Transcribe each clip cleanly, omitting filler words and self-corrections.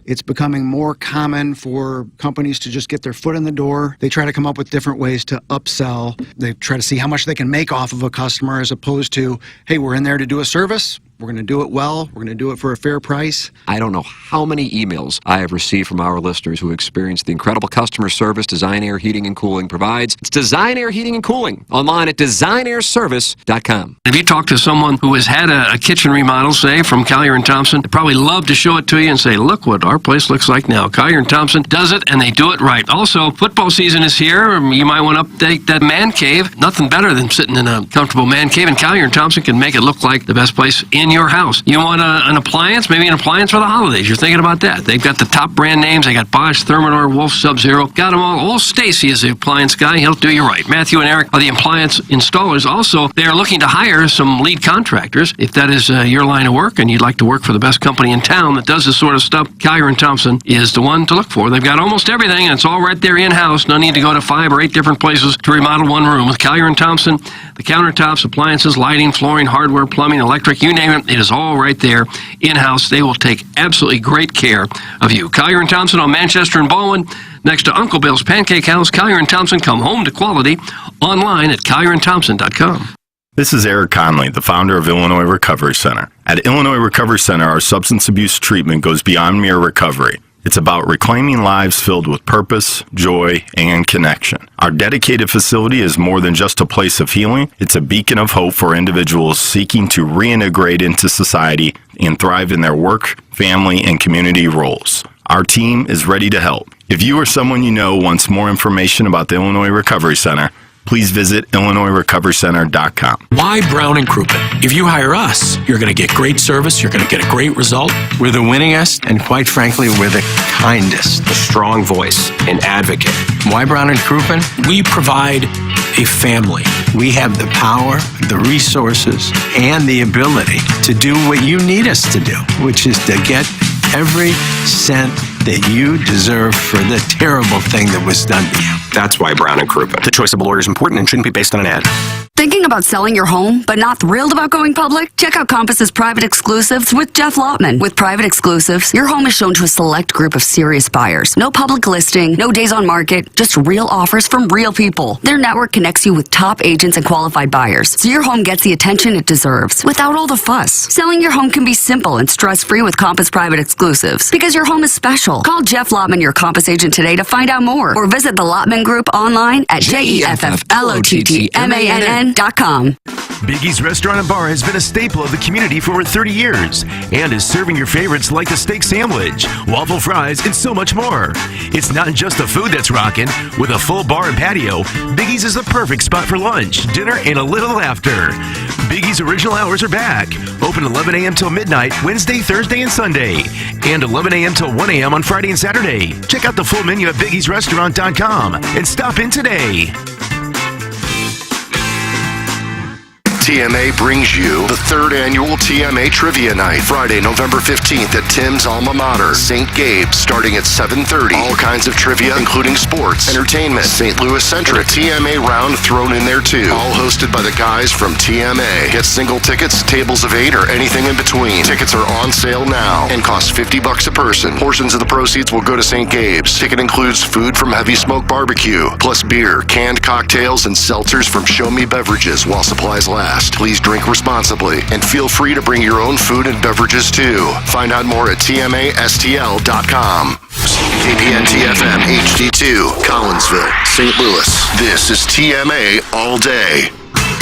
emails. It's becoming more common for companies to just get their foot in the door. They try to come up with different ways to upsell. They try to see how much they can make off of a customer as opposed to, hey, we're in there to do a service. We're going to do it well. We're going to do it for a fair price. I don't know how many emails I have received from our listeners who experience the incredible customer service Design Air Heating and Cooling provides. It's Design Air Heating and Cooling, online at designairservice.com. If you talk to someone who has had a kitchen remodel, say, from Collier & Thompson, they'd probably love to show it to you and say, look what our place looks like now. Collier & Thompson does it, and they do it right. Also, football season is here. You might want to update that man cave. Nothing better than sitting in a comfortable man cave, and Collier & Thompson can make it look like the best place in your house. You want an appliance, maybe an appliance for the holidays. You're thinking about that. They've got the top brand names. They got Bosch, Thermador, Wolf, Sub-Zero. Got them all. Old Stacy is the appliance guy. He'll do you right. Matthew and Eric are the appliance installers. Also, they are looking to hire some lead contractors. If that is your line of work and you'd like to work for the best company in town that does this sort of stuff, Collier & Thompson is the one to look for. They've got almost everything, and it's all right there in-house. No need to go to 5 or 8 different places to remodel one room. With Collier & Thompson, the countertops, appliances, lighting, flooring, hardware, plumbing, electric, you name it, it is all right there in-house. They will take absolutely great care of you. Collier & Thompson on Manchester and Baldwin, next to Uncle Bill's Pancake House. Collier & Thompson, come home to quality, online at collierandthompson.com. This is Eric Conley, the founder of Illinois Recovery Center. At Illinois Recovery Center, our substance abuse treatment goes beyond mere recovery. It's about reclaiming lives filled with purpose, joy, and connection. Our dedicated facility is more than just a place of healing. It's a beacon of hope for individuals seeking to reintegrate into society and thrive in their work, family, and community roles. Our team is ready to help. If you or someone you know wants more information about the Illinois Recovery Center, please visit IllinoisRecoveryCenter.com. Why Brown and Crouppen? If you hire us, you're going to get great service, you're going to get a great result. We're the winningest, and quite frankly, we're the kindest. A strong voice, an advocate. Why Brown and Crouppen? We provide a family. We have the power, the resources, and the ability to do what you need us to do, which is to get every cent that you deserve for the terrible thing that was done to you. That's why Brown and Crouppen. The choice of a lawyer is important and shouldn't be based on an ad. Thinking about selling your home, but not thrilled about going public? Check out Compass's Private Exclusives with Jeff Lautman. With Private Exclusives, your home is shown to a select group of serious buyers. No public listing, no days on market, just real offers from real people. Their network connects you with top agents and qualified buyers, so your home gets the attention it deserves without all the fuss. Selling your home can be simple and stress-free with Compass Private Exclusives, because your home is special. Call Jeff Lautman, your Compass agent, today to find out more, or visit the Lautman Group online at JEFFLOTTMANN.com. Biggie's Restaurant and Bar has been a staple of the community for over 30 years and is serving your favorites like the steak sandwich, waffle fries, and so much more. It's not just the food that's rocking. With a full bar and patio, Biggie's is the perfect spot for lunch, dinner, and a little laughter. Biggie's original hours are back. Open 11 a.m. till midnight, Wednesday, Thursday, and Sunday. And 11 a.m. till 1 a.m. on Friday and Saturday. Check out the full menu at biggiesrestaurant.com and stop in today. TMA brings you the 3rd annual TMA Trivia Night, Friday, November 15th at Tim's alma mater, St. Gabe's, starting at 7:30. All kinds of trivia, including sports, entertainment, St. Louis-centric, TMA round thrown in there too. All hosted by the guys from TMA. Get single tickets, tables of 8, or anything in between. Tickets are on sale now and cost $50 a person. Portions of the proceeds will go to St. Gabe's. Ticket includes food from Heavy Smoke Barbecue, plus beer, canned cocktails, and seltzers from Show Me Beverages while supplies last. Please drink responsibly and feel free to bring your own food and beverages too. Find out more at TMASTL.com. KPN-TFM HD2, Collinsville, St. Louis. This is TMA All Day.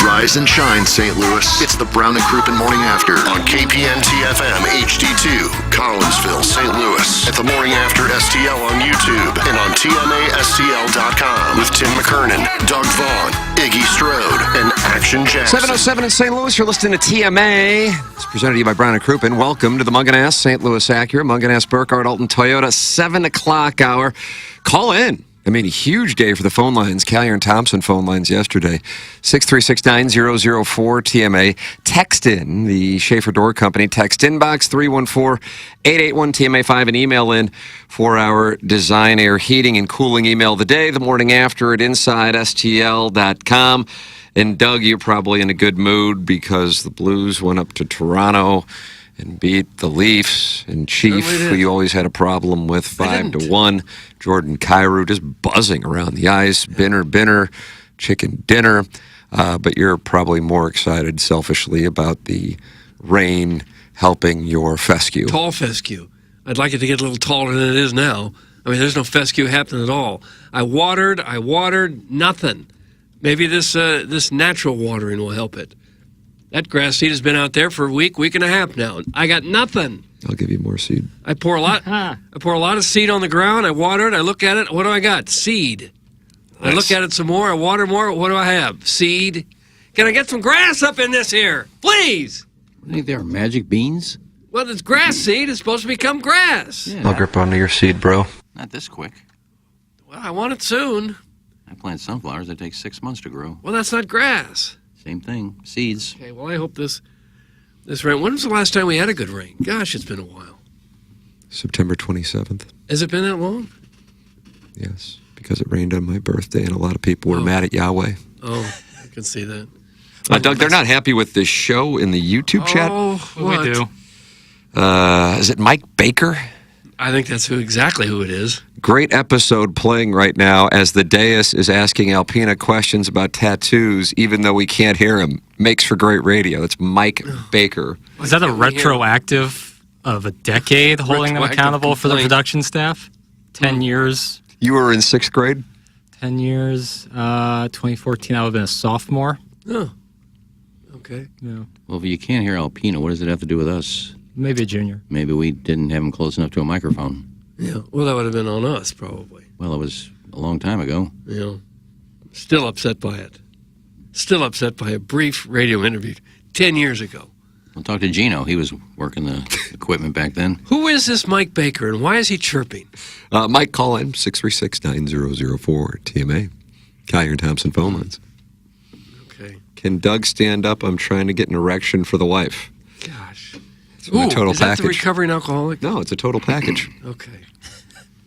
Rise and shine, St. Louis. It's the Brown and Crouppen Morning After on KPN-TFM HD2, Collinsville, St. Louis. At the Morning After STL on YouTube and on TMASTL.com with Tim McKernan, Doug Vaughn, Iggy Strode, and Action Jackson. 7:07 in St. Louis. You're listening to TMA. It's presented to you by Brown and Crouppen. Welcome to the Munganess St. Louis Acura, Munganess Burkhardt Alton Toyota, 7 o'clock hour. Call in. I mean, a huge day for the phone lines. Collier and Thompson phone lines yesterday. 636-9004-TMA. Text in the Schaefer Door Company. Text inbox 314-881-TMA5 and email in for our Design Air Heating and Cooling email of the day. The morning after at InsideSTL.com. And Doug, you're probably in a good mood because the Blues went up to Toronto and beat the Leafs and Chief, Certainly did. who you always had a problem with, 5-1. Jordan Kyrou just buzzing around the ice, binner, chicken dinner. But you're probably more excited selfishly about the rain helping your fescue. Tall fescue. I'd like it to get a little taller than it is now. I mean, there's no fescue happening at all. I watered, nothing. Maybe this natural watering will help it. That grass seed has been out there for a week and a half now. I got nothing. I'll give you more seed. I pour a lot of seed on the ground. I water it. I look at it. What do I got? Seed. I look at it some more. I water more. What do I have? Seed. Can I get some grass up in this here? Please. I think they're magic beans. Well, it's grass seed. It's supposed to become grass. Yeah. I'll grip onto your seed, bro. Not this quick. Well, I want it soon. I plant sunflowers that take 6 months to grow. Well, that's not grass. Same thing. Seeds. Okay, well, I hope this rain. When was the last time we had a good rain? Gosh, it's been a while. September 27th. Has it been that long? Yes, because it rained on my birthday and a lot of people were mad at Yahweh. Oh, I can see that. Doug, they're not happy with this show in the YouTube chat. Oh, what? We do. Is it Mike Baker? I think that's exactly who it is. Great episode playing right now as the dais is asking Alpina questions about tattoos, even though we can't hear him. Makes for great radio. That's Mike Baker. Is that a retroactive of a decade holding them Retroactive accountable for the complaint. production staff? 10 years. You were in 6th grade? 10 years. 2014, I would have been a sophomore. Oh, okay. Yeah. Well, if you can't hear Alpina, what does it have to do with us? Maybe a junior. Maybe we didn't have him close enough to a microphone. Yeah, well, that would have been on us, probably. Well, it was a long time ago. You know, still upset by it. Still upset by a brief radio interview 10 years ago. We'll talk to Gino. He was working the equipment back then. Who is this Mike Baker, and why is he chirping? Mike, call in 636-9004 TMA. Collier and Thompson phone lines. Okay. Can Doug stand up? I'm trying to get an erection for the wife. Gosh. It's my total is that package. the recovering alcoholic? No, it's a total package. Okay.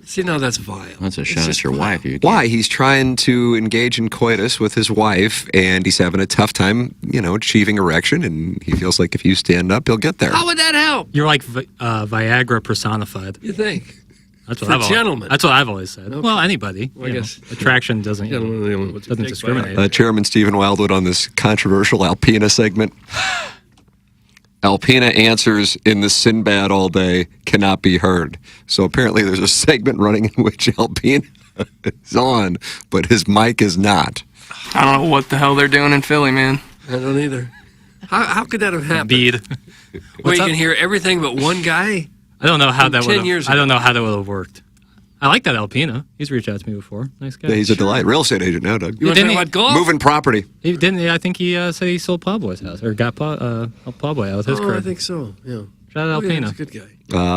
See, now that's vile. That's a It's shot just at your vile. wife. You can't- Why? He's trying to engage in coitus with his wife, and he's having a tough time, achieving erection, and he feels like if you stand up, he'll get there. How would that help, You're like Viagra personified. you think? That's For what I've gentlemen. That's what I've always said. Okay. Well, anybody. Well, I you know, guess- attraction doesn't Gentlemen are the only ones who doesn't take discriminate. Viagra. Chairman Stephen Wildwood on this controversial Alpina segment. Alpina answers in the Sinbad all day cannot be heard. So apparently there's a segment running in which Alpina is on, but his mic is not. I don't know what the hell they're doing in Philly, man. I don't either. How could that have happened? Bede. Where What's you up? can hear everything but one guy? I don't know how From that 10 would. years I don't ago. know how that would have worked. I like that Alpina. He's reached out to me before. Nice guy. Yeah, he's a delight. Real estate agent now, Doug. You want to Didn't talk he- about golf? Moving property. He didn't. I think he said he sold Pablo's house or got helped Pablo out with his Oh, crib. I think so, yeah. Shout out Oh, yeah, Alpina. he's a good guy.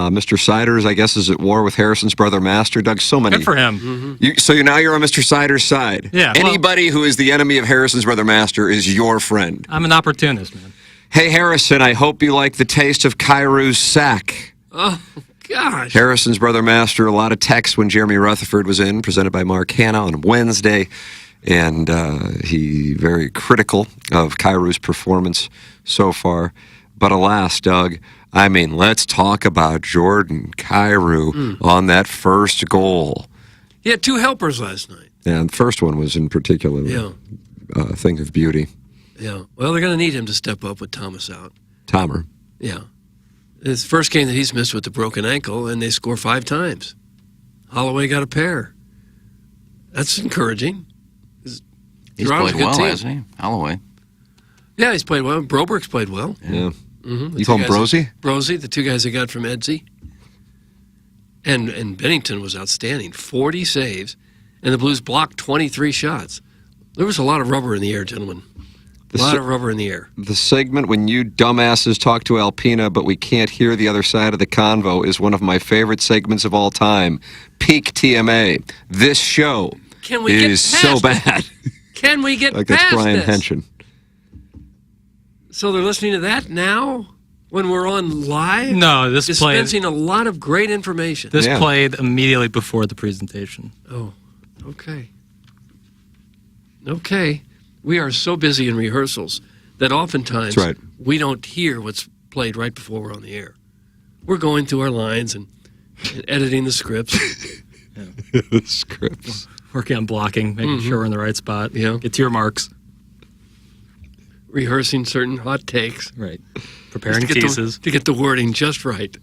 Mr. Siders, I guess, is at war with Harrison's brother Master. Doug, so many. Good for him. Now you're on Mr. Siders' side. Yeah, well- Anybody who is the enemy of Harrison's brother Master is your friend. I'm an opportunist, man. Hey, Harrison, I hope you like the taste of Kairou's sack. Oh, gosh. Harrison's brother Master, a lot of text when Jeremy Rutherford was in, presented by Mark Hanna on Wednesday. And he very critical of Kairou's performance so far. But alas, Doug, I mean, let's talk about Jordan Kyrou on that first goal. He had two helpers last night. And the first one was in particular Yeah. a thing of beauty. Yeah. Well, they're going to need him to step up with Thomas out. Tomer. Yeah. It's the first game that he's missed with the broken ankle, and they score 5 times. Holloway got a pair. That's encouraging. He's Toronto's played a good well, team. hasn't he? Holloway. Yeah, he's played well. Broberg's played well. Yeah. Mm-hmm. You call him Brosy? Brosy, the two guys they got from Edsy. And Bennington was outstanding. 40 saves, and the Blues blocked 23 shots. There was a lot of rubber in the air, gentlemen. A lot of rubber in the air. The segment when you dumbasses talk to Alpina, but we can't hear the other side of the convo is one of my favorite segments of all time. Peak TMA. This show Can we get is past so it? bad. Can we get Like that's past Brian this? Henson. So they're listening to that now when we're on live? No, this played. Dispensing a lot of great information. This Yeah. played immediately before the presentation. Oh, okay. Okay. We are so busy in rehearsals that oftentimes That's right. we don't hear what's played right before we're on the air. We're going through our lines and editing the scripts. Scripts. Working on blocking, making sure we're in the right spot. Yeah. Get to your marks. Rehearsing certain hot takes. Right. Preparing Just to get teases. to get the wording just right.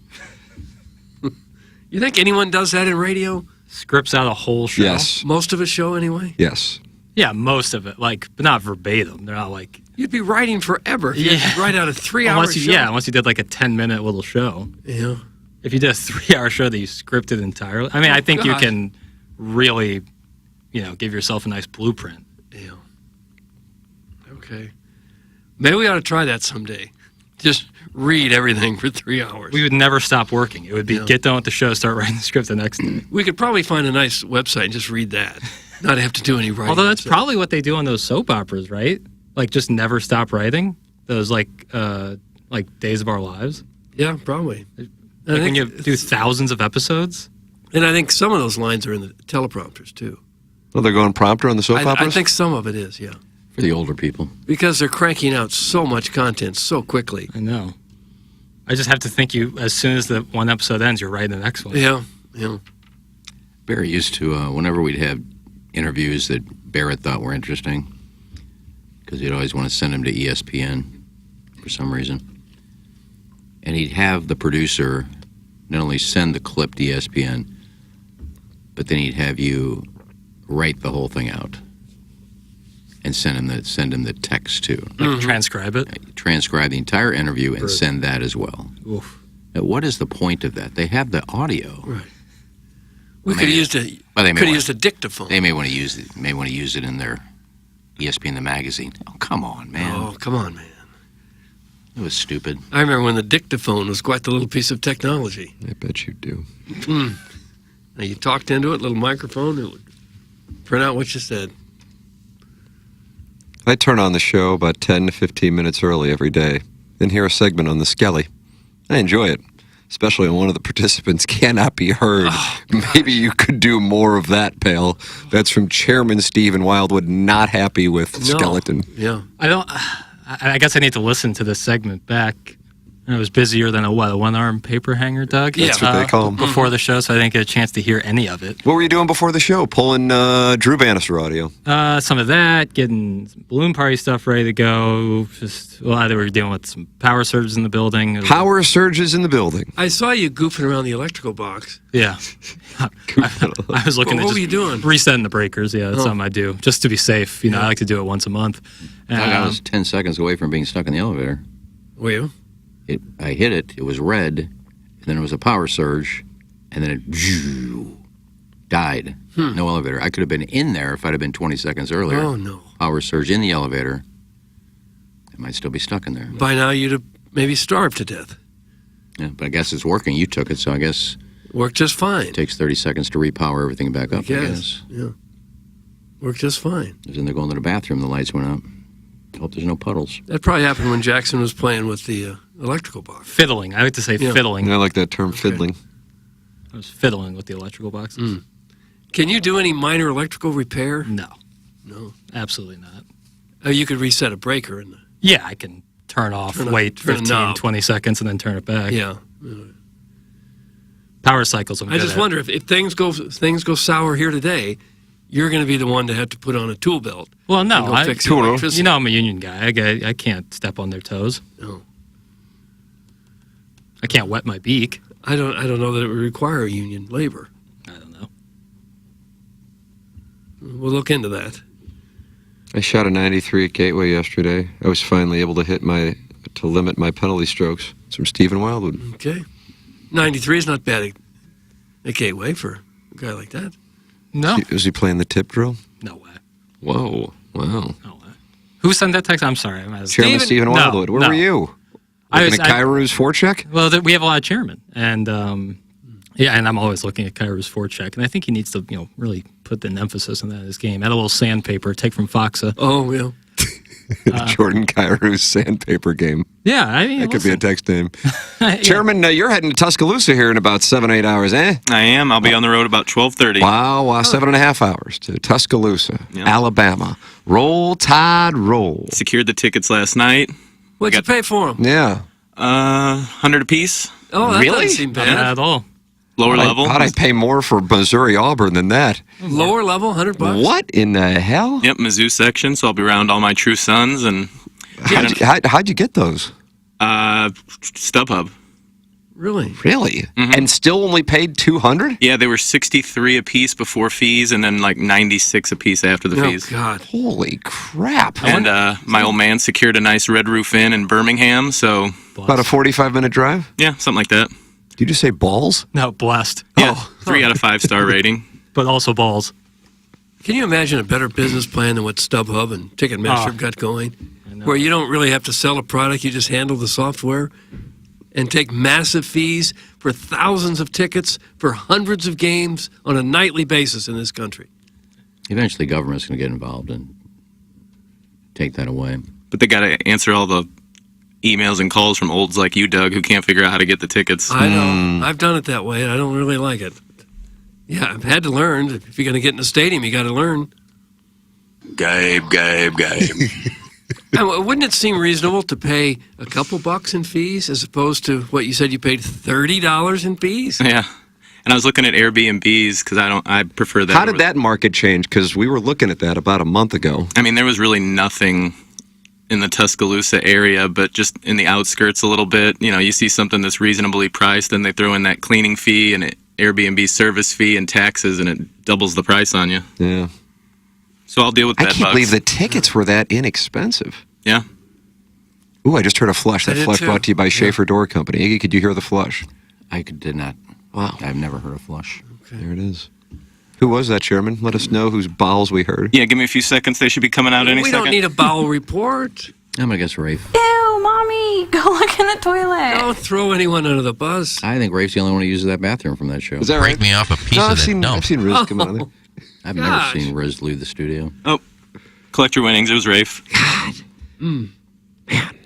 You think anyone does that in radio? Scripts out a whole show. Yes. Most of a show, anyway? Yes. Yeah, most of it. Like, but not verbatim. They're not like. You'd be writing forever if you had to write out a 3-hour Unless you, show. yeah, unless you did like a 10-minute little show. Yeah. If you did a 3-hour show that you scripted entirely, I mean, I think you God. can really, give yourself a nice blueprint. Yeah. Okay. Maybe we ought to try that someday. Just read everything for 3 hours. We would never stop working. It would be get done with the show, start writing the script the next day. We could probably find a nice website and just read that. Not have to do any writing. Although that's probably what they do on those soap operas, right? Like just never stop writing. Those like Days of Our Lives. Yeah, probably. Like when you do thousands of episodes. And I think some of those lines are in the teleprompters too. Well, they're going prompter on the soap I operas? think some of it is, yeah. For the older people. Because they're cranking out so much content so quickly. I know. I just have to think as soon as the one episode ends, you're writing the next one. Yeah. Barry used to, whenever we'd have interviews that Barrett thought were interesting, because he'd always want to send them to ESPN for some reason. And he'd have the producer not only send the clip to ESPN, but then he'd have you write the whole thing out and send him the text too. Like transcribe it? Transcribe the entire interview and send that as well. Oof. Now, what is the point of that? They have the audio. Right. We could have used a dictaphone. They may want to use it in their ESPN the magazine. Oh, come on, man. Oh, come on, man. It was stupid. I remember when the dictaphone was quite the little piece of technology. I bet you do. Now you talked into it, little microphone, it would print out what you said. I turn on the show about 10 to 15 minutes early every day, then hear a segment on the Skelly. I enjoy it, especially when one of the participants cannot be heard. Maybe you could do more of that, pal. That's from Chairman Stephen Wildwood, not happy with Skeleton. Yeah. I guess I need to listen to this segment back. I was busier than a one-arm paper hanger, Doug? That's what they call them. Before the show, so I didn't get a chance to hear any of it. What were you doing before the show? Pulling Drew Bannister audio? Some of that, getting balloon party stuff ready to go. Either we were dealing with some power surges in the building. Power surges in the building. I saw you goofing around the electrical box. Yeah. I was looking What at were just you doing? resetting the breakers. Yeah, that's something I do. Just to be safe. I like to do it once a month. I was 10 seconds away from being stuck in the elevator. Were you? I hit it. It was red, and then it was a power surge, and then it died. No elevator. I could have been in there if I'd have been 20 seconds earlier. Oh, no. Power surge in the elevator. I might still be stuck in there. By now you'd have maybe starved to death. Yeah, but I guess it's working. You took it, so I guess Worked just fine. it takes 30 seconds to repower everything back up, I guess. Yeah. Worked just fine. I was in there going to the bathroom. The lights went out. Hope there's no puddles. That probably happened when Jackson was playing with the electrical box. Fiddling. I like to say fiddling. I like that term, fiddling. I was fiddling with the electrical boxes. Can you do any minor electrical repair? No. No. Absolutely not. Oh, you could reset a breaker in the. Yeah, I can turn off, wait turn a 15, knob. 20 seconds, and then turn it back. Yeah. Power cycles. I just wonder if things go sour here today, you're going to be the one to have to put on a tool belt. Well, no, and go fix the electricity. I'm a union guy. I can't step on their toes. No. I can't wet my beak. I don't know that it would require union labor. I don't know. We'll look into that. I shot a 93 at Gateway yesterday. I was finally able to limit my penalty strokes. It's from Stephen Wildwood. Okay. 93 is not bad at Gateway for a guy like that. No. Was he playing the tip drill? No way. Whoa. Wow. No way. Who sent that text? I'm sorry. Chairman Stephen Wildwood. Where were you? Looking at Kairou's forecheck? Well, we have a lot of chairmen. And, and I'm always looking at Kairou's forecheck. And I think he needs to, really put an emphasis on that in his game. Add a little sandpaper, take from Foxa. Oh, yeah. Jordan Kairou's sandpaper game. Yeah, I mean, that could be a text name. Chairman, you're heading to Tuscaloosa here in about 7-8 hours, eh? I am. I'll be on the road about 12:30. Wow, 7.5 hours to Tuscaloosa, Alabama. Roll Tide, roll. Secured the tickets last night. What'd you pay for them? Yeah. 100 apiece. Oh, that Really? doesn't seem Not bad. bad at all. Lower level. How'd I pay more for Missouri Auburn than that? Lower level, $100. What in the hell? Yep, Mizzou section. So I'll be around all my true sons and How'd you get those? StubHub. Really? Really? And still only paid $200? Yeah, they were 63 a piece before fees, and then like 96 a piece after the Oh, fees. God. Holy crap! And my old man secured a nice Red Roof Inn in Birmingham. So About a 45-minute drive? yeah, something like that. Did you just say balls? No, blessed. Yeah, 3 out of 5 star rating. But also balls. Can you imagine a better business plan than what StubHub and Ticketmaster got going? Where you don't really have to sell a product, you just handle the software and take massive fees for thousands of tickets for hundreds of games on a nightly basis in this country. Eventually, government's going to get involved and take that away. But they got to answer all the emails and calls from olds like you, Doug, who can't figure out how to get the tickets. I know. I've done it that way, and I don't really like it. Yeah, I've had to learn. If you're going to get in a stadium, you got to learn. Gabe. And wouldn't it seem reasonable to pay a couple bucks in fees as opposed to what you said you paid $30 in fees? Yeah. And I was looking at Airbnbs because I prefer that. How did that market change? Because we were looking at that about a month ago. I mean, there was really nothing in the Tuscaloosa area, but just in the outskirts a little bit. You know, you see something that's reasonably priced, and they throw in that cleaning fee and Airbnb service fee and taxes, and it doubles the price on you. Yeah. So I'll deal with I that. can't believe the tickets were that inexpensive. Yeah. Ooh, I just heard a flush. I That did flush too. brought to you by Schaefer Door Company. Iggy, could you hear the flush? Did not. Wow. I've never heard a flush. There it is. Who was that, Chairman? Let us know whose bowels we heard. Yeah, give me a few seconds. They should be coming out any We second. don't need a bowel report. I'm going to guess Rafe. Ew, Mommy, go look in the toilet. Don't throw anyone under the bus. I think Rafe's the only one who uses that bathroom from that show. Is that right? me off a piece No, of I've that seen dump. Riz come out of there. I've Gosh. never seen Riz leave the studio. Oh, collect your winnings. It was Rafe.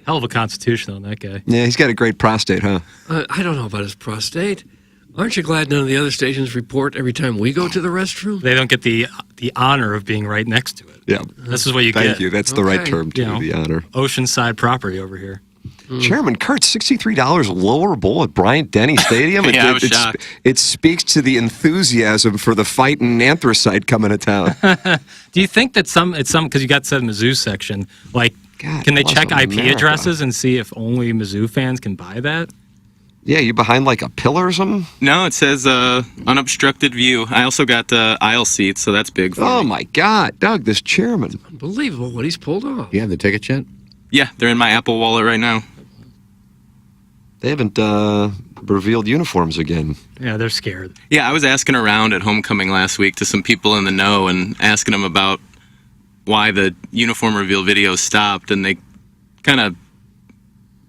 Hell of a constitution on that guy. Yeah, he's got a great prostate, huh? I don't know about his prostate. Aren't you glad none of the other stations report every time we go to the restroom? They don't get the honor of being right next to it. Yeah. This is what you Thank get. you. That's the right Okay. term, too, You know. the honor. Oceanside property over here. Chairman Kurt, $63 lower bowl at Bryant Denny Stadium. Yeah, I was shocked. It speaks to the enthusiasm for the fight in Anthracite coming to town. Do you think that it's some because you got said Mizzou section, like God can they bless check IP America. addresses and see if only Mizzou fans can buy that? Yeah, you behind like a pillar or something? No, it says unobstructed view. I also got aisle seats, so that's big for Oh, me. my God. Doug, this chairman. Unbelievable what he's pulled off. You have the tickets yet? Yeah, they're in my Apple Wallet right now. They haven't revealed uniforms again. Yeah, they're scared. Yeah, I was asking around at homecoming last week to some people in the know and asking them about why the uniform reveal video stopped, and they kind of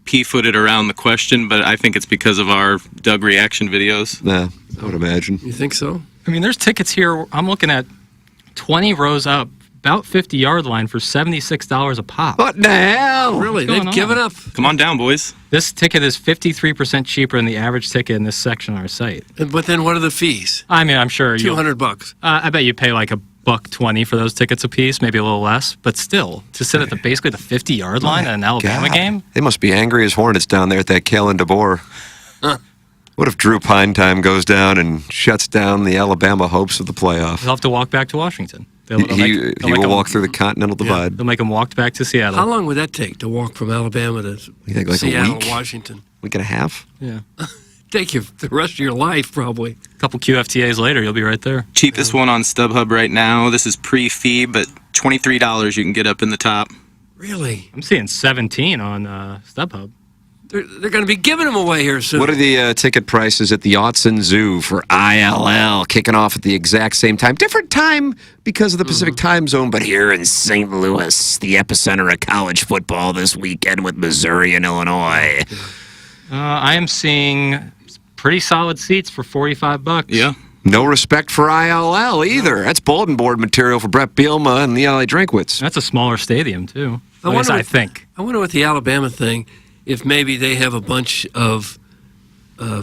pea-footed around the question, but I think it's because of our Doug reaction videos. Yeah, I would imagine. You think so? I mean, there's tickets here. I'm looking at 20 rows up, about 50-yard line for $76 a pop. What the hell? Really? What's They've going given on? up. Come on down, boys. This ticket is 53% cheaper than the average ticket in this section on our site. But then what are the fees? I mean, I'm sure you. $200. I bet you pay like $120 for those tickets a piece, maybe a little less. But still, to sit at basically the 50-yard line in an Alabama God. game. They must be angry as hornets down there at that Kalen DeBoer. What if Drew Pinetime goes down and shuts down the Alabama hopes of the playoff? They'll have to walk back to Washington. They'll He will walk through the Continental Divide. They'll make him walk back to Seattle. How long would that take to walk from Alabama to You think like a Seattle, week? Washington? Week and a half? Yeah. Take you the rest of your life, probably. A couple QFTAs later, you'll be right there. Cheapest one on StubHub right now. This is pre-fee, but $23 you can get up in the top. Really? I'm seeing 17 on StubHub. They're going to be giving them away here soon. What are the ticket prices at the Autzen Zoo for ILL kicking off at the exact same time? Different time because of the Pacific time zone, but here in St. Louis, the epicenter of college football this weekend with Missouri and Illinois. I am seeing pretty solid seats for $45. Yeah. No respect for ILL either. That's bulletin board material for Brett Bielema and Lee Drinkwitz. That's a smaller stadium, too. At least wonder I what- think. I wonder what the Alabama thing, if maybe they have a bunch of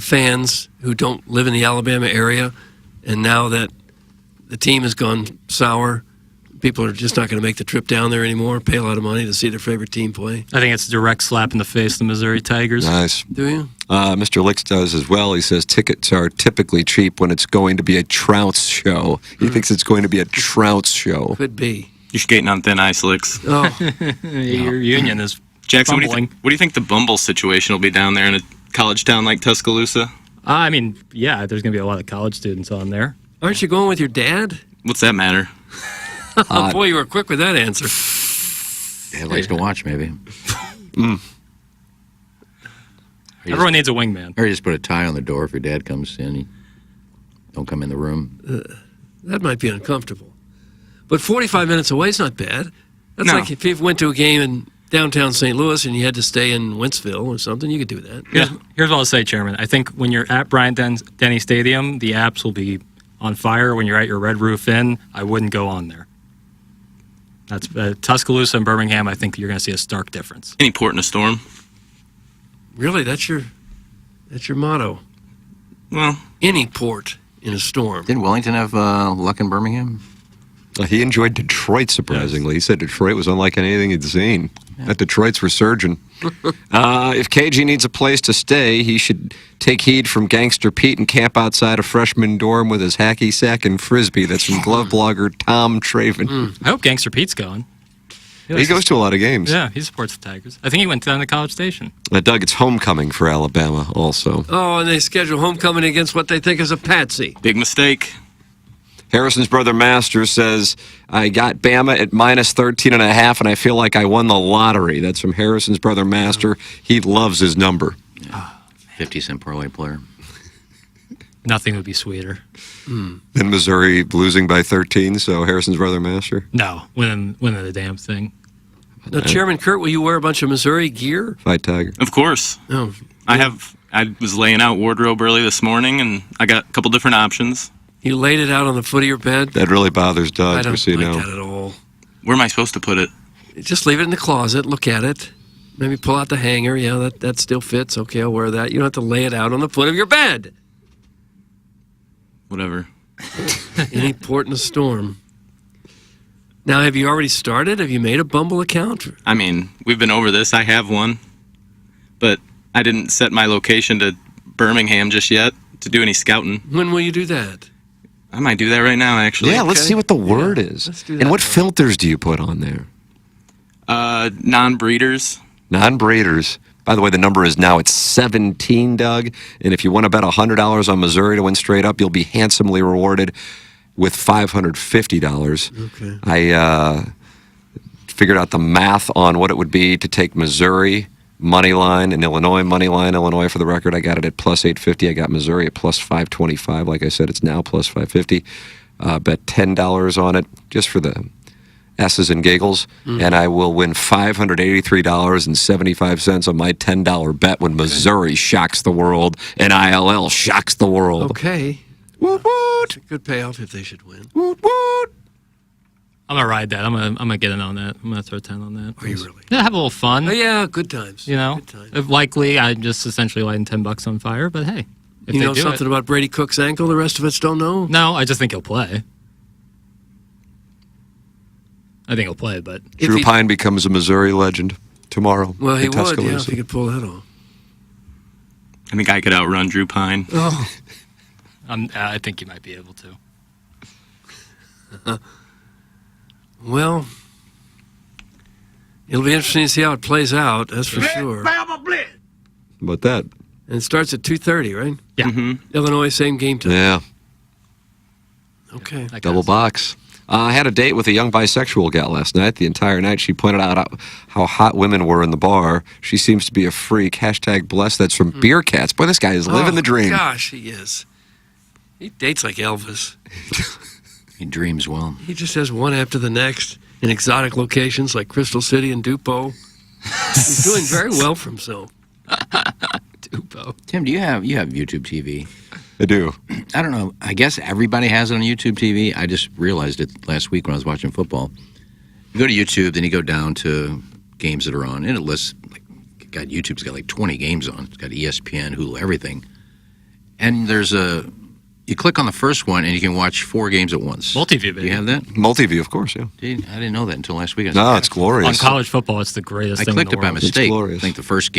fans who don't live in the Alabama area, and now that the team has gone sour, people are just not going to make the trip down there anymore, pay a lot of money to see their favorite team play. I think it's a direct slap in the face to the Missouri Tigers. Nice. Do you? Mr. Licks does as well. He says tickets are typically cheap when it's going to be a Trouts show. He thinks it's going to be a Trouts show. Could be. You're skating on thin ice, Licks. Oh, Your union is Jackson, fumbling. what do you think the Bumble situation will be down there in a college town like Tuscaloosa? I mean, yeah, there's going to be a lot of college students on there. aren't you going with your dad? What's that matter? Oh, boy, you were quick with that answer. At least to watch, maybe. Everyone needs a wingman. Or you just put a tie on the door if your dad comes in. You don't come in the room. That might be uncomfortable. But 45 minutes away is not bad. That's No. like if you went to a game in downtown St. Louis and you had to stay in Wentzville or something, you could do that. Here's what I'll say, Chairman. I think when you're at Bryant-Denny Stadium, the apps will be on fire. When you're at your Red Roof Inn, I wouldn't go on there. That's Tuscaloosa and Birmingham. I think you're going to see a stark difference. Any port in a storm? Really, that's your motto. Well, Any port in a storm. Didn't Wellington have luck in Birmingham? He enjoyed Detroit, surprisingly. He said Detroit was unlike anything he'd seen. That Detroit's resurgent. If KG needs a place to stay, he should take heed from Gangster Pete and camp outside a freshman dorm with his hacky sack and frisbee. That's from glove blogger Tom Traven. I hope Gangster Pete's going. He goes to a lot of games. Yeah, he supports the Tigers. I think he went down to College Station. Doug, it's homecoming for Alabama also. Oh, and they schedule homecoming against what they think is a patsy. big mistake. Harrison's brother Master says, I got Bama at minus 13.5, and I feel like I won the lottery. That's from Harrison's brother Master. He loves his number. 50-cent parlay player. Nothing would be sweeter. Then Missouri losing by 13, so Harrison's brother Master. No, winning the damn thing. Now, Chairman Kurt, will you wear a bunch of Missouri gear? Fight Tiger. Of course. Oh, I was laying out wardrobe early this morning, and I got a couple different options. you laid it out on the foot of your bed? That really bothers Doug, I don't just so you like know. that at all. Where am I supposed to put it? Just leave it in the closet, look at it. Maybe pull out the hanger. Yeah, that still fits. Okay, I'll wear that. You don't have to lay it out on the foot of your bed. Whatever. Any port in a storm. Now, have you already started? Have you made a Bumble account? I mean, we've been over this. I have one. But I didn't set my location to Birmingham just yet to do any scouting. When will you do that? I might do that right now, actually. Yeah, let's see what the word is. let's do And that. what filters do you put on there? Non-breeders. Non-breeders. By the way, the number is now at 17, Doug. And if you want to bet $100 on Missouri to win straight up, you'll be handsomely rewarded with $550. Okay. I figured out the math on what it would be to take Missouri money line and Illinois money line. Illinois, for the record, I got it at plus 850. I got Missouri at plus 525. Like I said, it's now plus 550. Bet $10 on it just for the S's and giggles, and I will win $583.75 on my $10 bet when Missouri shocks the world and ILL shocks the world. Okay. Woot woot! It's a good payoff if they should win. Woot woot! I'm gonna ride that. I'm gonna get in on that. I'm gonna throw 10 on that. Are you really? Yeah, have a little fun. Oh, yeah, good times. You know, Good times. if likely I'm just essentially lighting $10 on fire. But hey, if You they know do something about Brady Cook's ankle the rest of us don't know? No, I just think he'll play. I think he'll play, but If Drew he- Pine becomes a Missouri legend tomorrow. Well, he in would, yeah, if Tuscaloosa. he could pull that off. I think I could outrun Drew Pine. Oh. I think you might be able to. Well, it'll be interesting to see how it plays out, that's for sure. How about that? And it starts at 2:30, right? Yeah. Illinois, same game time. Yeah, Okay. double box. I had a date with a young bisexual gal last night. The entire night, she pointed out how hot women were in the bar. She seems to be a freak. Hashtag blessed. That's from Beer Cats. Boy, this guy is living the dream. Gosh, he is. He dates like Elvis. He dreams well. He just has one after the next in exotic locations like Crystal City and Dupo. He's doing very well for himself. Dupo. Tim, do you have YouTube TV? I do. I don't know. I guess everybody has it on YouTube TV. I just realized it last week when I was watching football. You go to YouTube, then you go down to games that are on, and it lists, like, God, YouTube's got like 20 games on. It's got ESPN, Hulu, everything. And there's a You click on the first one, and you can watch 4 games at once. Multi-view, Do baby. you have that? Multiview, of course, yeah. Dude, I didn't know that until last week. No, it's glorious. On college football, it's the greatest I thing clicked in it the by world. mistake. glorious. I think the first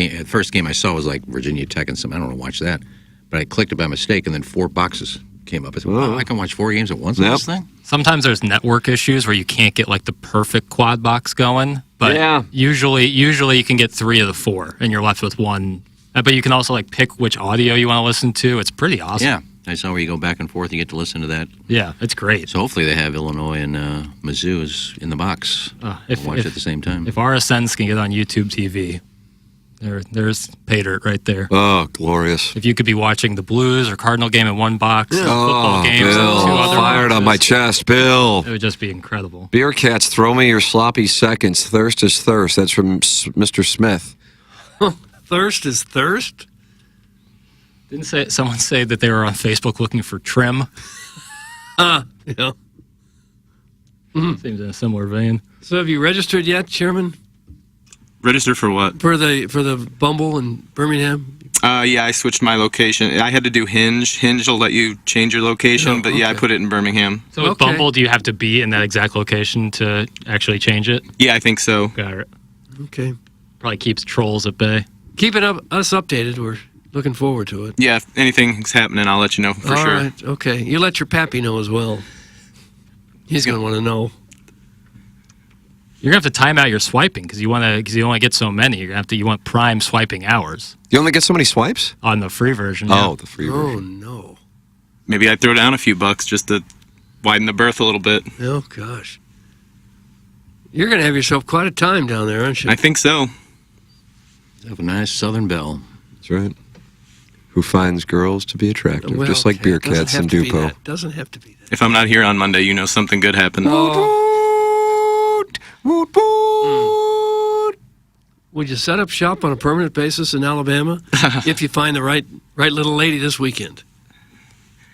game I saw was like Virginia Tech and something. I don't want to watch that. But I clicked it by mistake, and then 4 boxes came up. I said, wow, I can watch 4 games at once on Yep. this thing? Sometimes there's network issues where you can't get like the perfect quad box going, but Yeah. usually you can get 3 of the 4, and you're left with 1. But you can also like pick which audio you want to listen to. It's pretty awesome. Yeah. I saw where you go back and forth. You get to listen to that. Yeah, it's great. So hopefully they have Illinois and Mizzou is in the box. Watch it at the same time. If RSNs can get on YouTube TV, there's pay dirt right there. Oh, glorious. If you could be watching the Blues or Cardinal game in one box, football games Bill, in 2 other fired on boxes, my chest, Bill. it would just be incredible. Beer Cats, throw me your sloppy seconds. Thirst is thirst. That's from Mr. Smith. Thirst is thirst? Didn't someone say that they were on Facebook looking for trim? Yeah. Seems in a similar vein. So have you registered yet, Chairman, Register for what? for the Bumble in Birmingham? Yeah, I switched my location. I had to do Hinge. Hinge will let you change your location, Oh, but yeah, I okay. put it in Birmingham. So with Okay. Bumble, do you have to be in that exact location to actually change it? Yeah, I think so. Got it. Okay. Probably keeps trolls at bay. Keep us updated. We're looking forward to it. Yeah, if anything's happening, I'll let you know for All sure. right. Okay. You let your pappy know as well. He's going to want to know. You're gonna have to time out your swiping because you only get so many. You want prime swiping hours You only get so many swipes? on the free version. Oh, the free version. Oh, no. Maybe I'd throw down a few bucks just to widen the berth a little bit. Oh, gosh. You're going to have yourself quite a time down there, aren't you? I think so. Have a nice Southern Belle. That's right. Who finds girls to be attractive, Well, just like okay, Beer it doesn't Cats have and to be Dupo. that. Doesn't have to be that. If I'm not here on Monday, you know something good happened. Would you set up shop on a permanent basis in Alabama if you find the right little lady this weekend?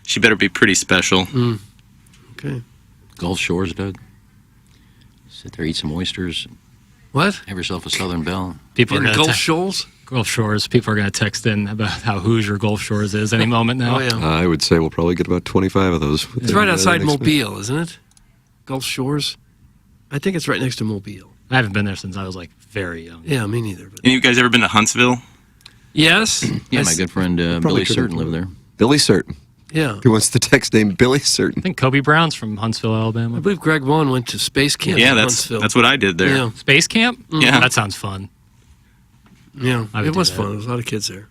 She better be pretty special. Okay. Gulf Shores, Doug. Sit there, eat some oysters. What? Have yourself a Southern Belle. People are In gonna Gulf te- Shoals? Gulf Shores. People are gonna text in about how Hoosier Gulf Shores is any moment now. Oh, yeah. I would say we'll probably get about 25 of those. It's right outside next week. Mobile, isn't it? Gulf Shores? I think it's right next to Mobile. I haven't been there since I was like very young. Yeah, me neither. But Any of you guys ever been to Huntsville? yes. Yeah, my good friend Billy Certain lived there. Billy Certain. Yeah. Who wants the text name Billy Certain? I think Kobe Brown's from Huntsville, I Alabama. believe Greg Vaughn went to space camp Yeah, in that's Huntsville. what I did there. Yeah. Space camp? Yeah. That sounds fun. Yeah. I would It do was that. fun. There was a lot of kids there.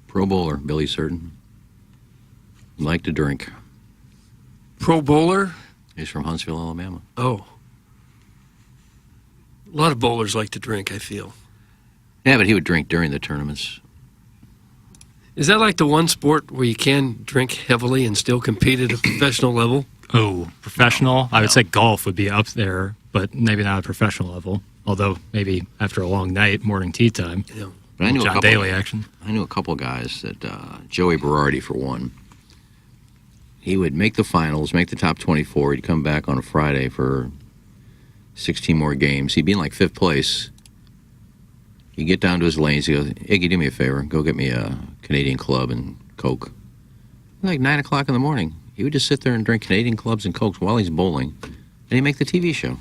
Pro Bowler, Billy Certain. Liked to drink. Pro bowler? He's from Huntsville, Alabama. Oh. A lot of bowlers like to drink, I feel. Yeah, but he would drink during the tournaments. Is that like the one sport where you can drink heavily and still compete at a professional level? Oh, professional? I would say golf would be up there, but maybe not at a professional level. Although maybe after a long night, morning tea time. Yeah. But I knew John a couple, Daly action. I knew a couple guys that Joey Berardi, for one. He would make the finals, make the top 24. He'd come back on a Friday for 16 more games. He'd be in like 5th place. He'd get down to his lanes. He goes, Iggy, do me a favor. Go get me a Canadian Club and Coke. Like 9 o'clock in the morning. He would just sit there and drink Canadian Clubs and Cokes while he's bowling. And he'd make the TV show.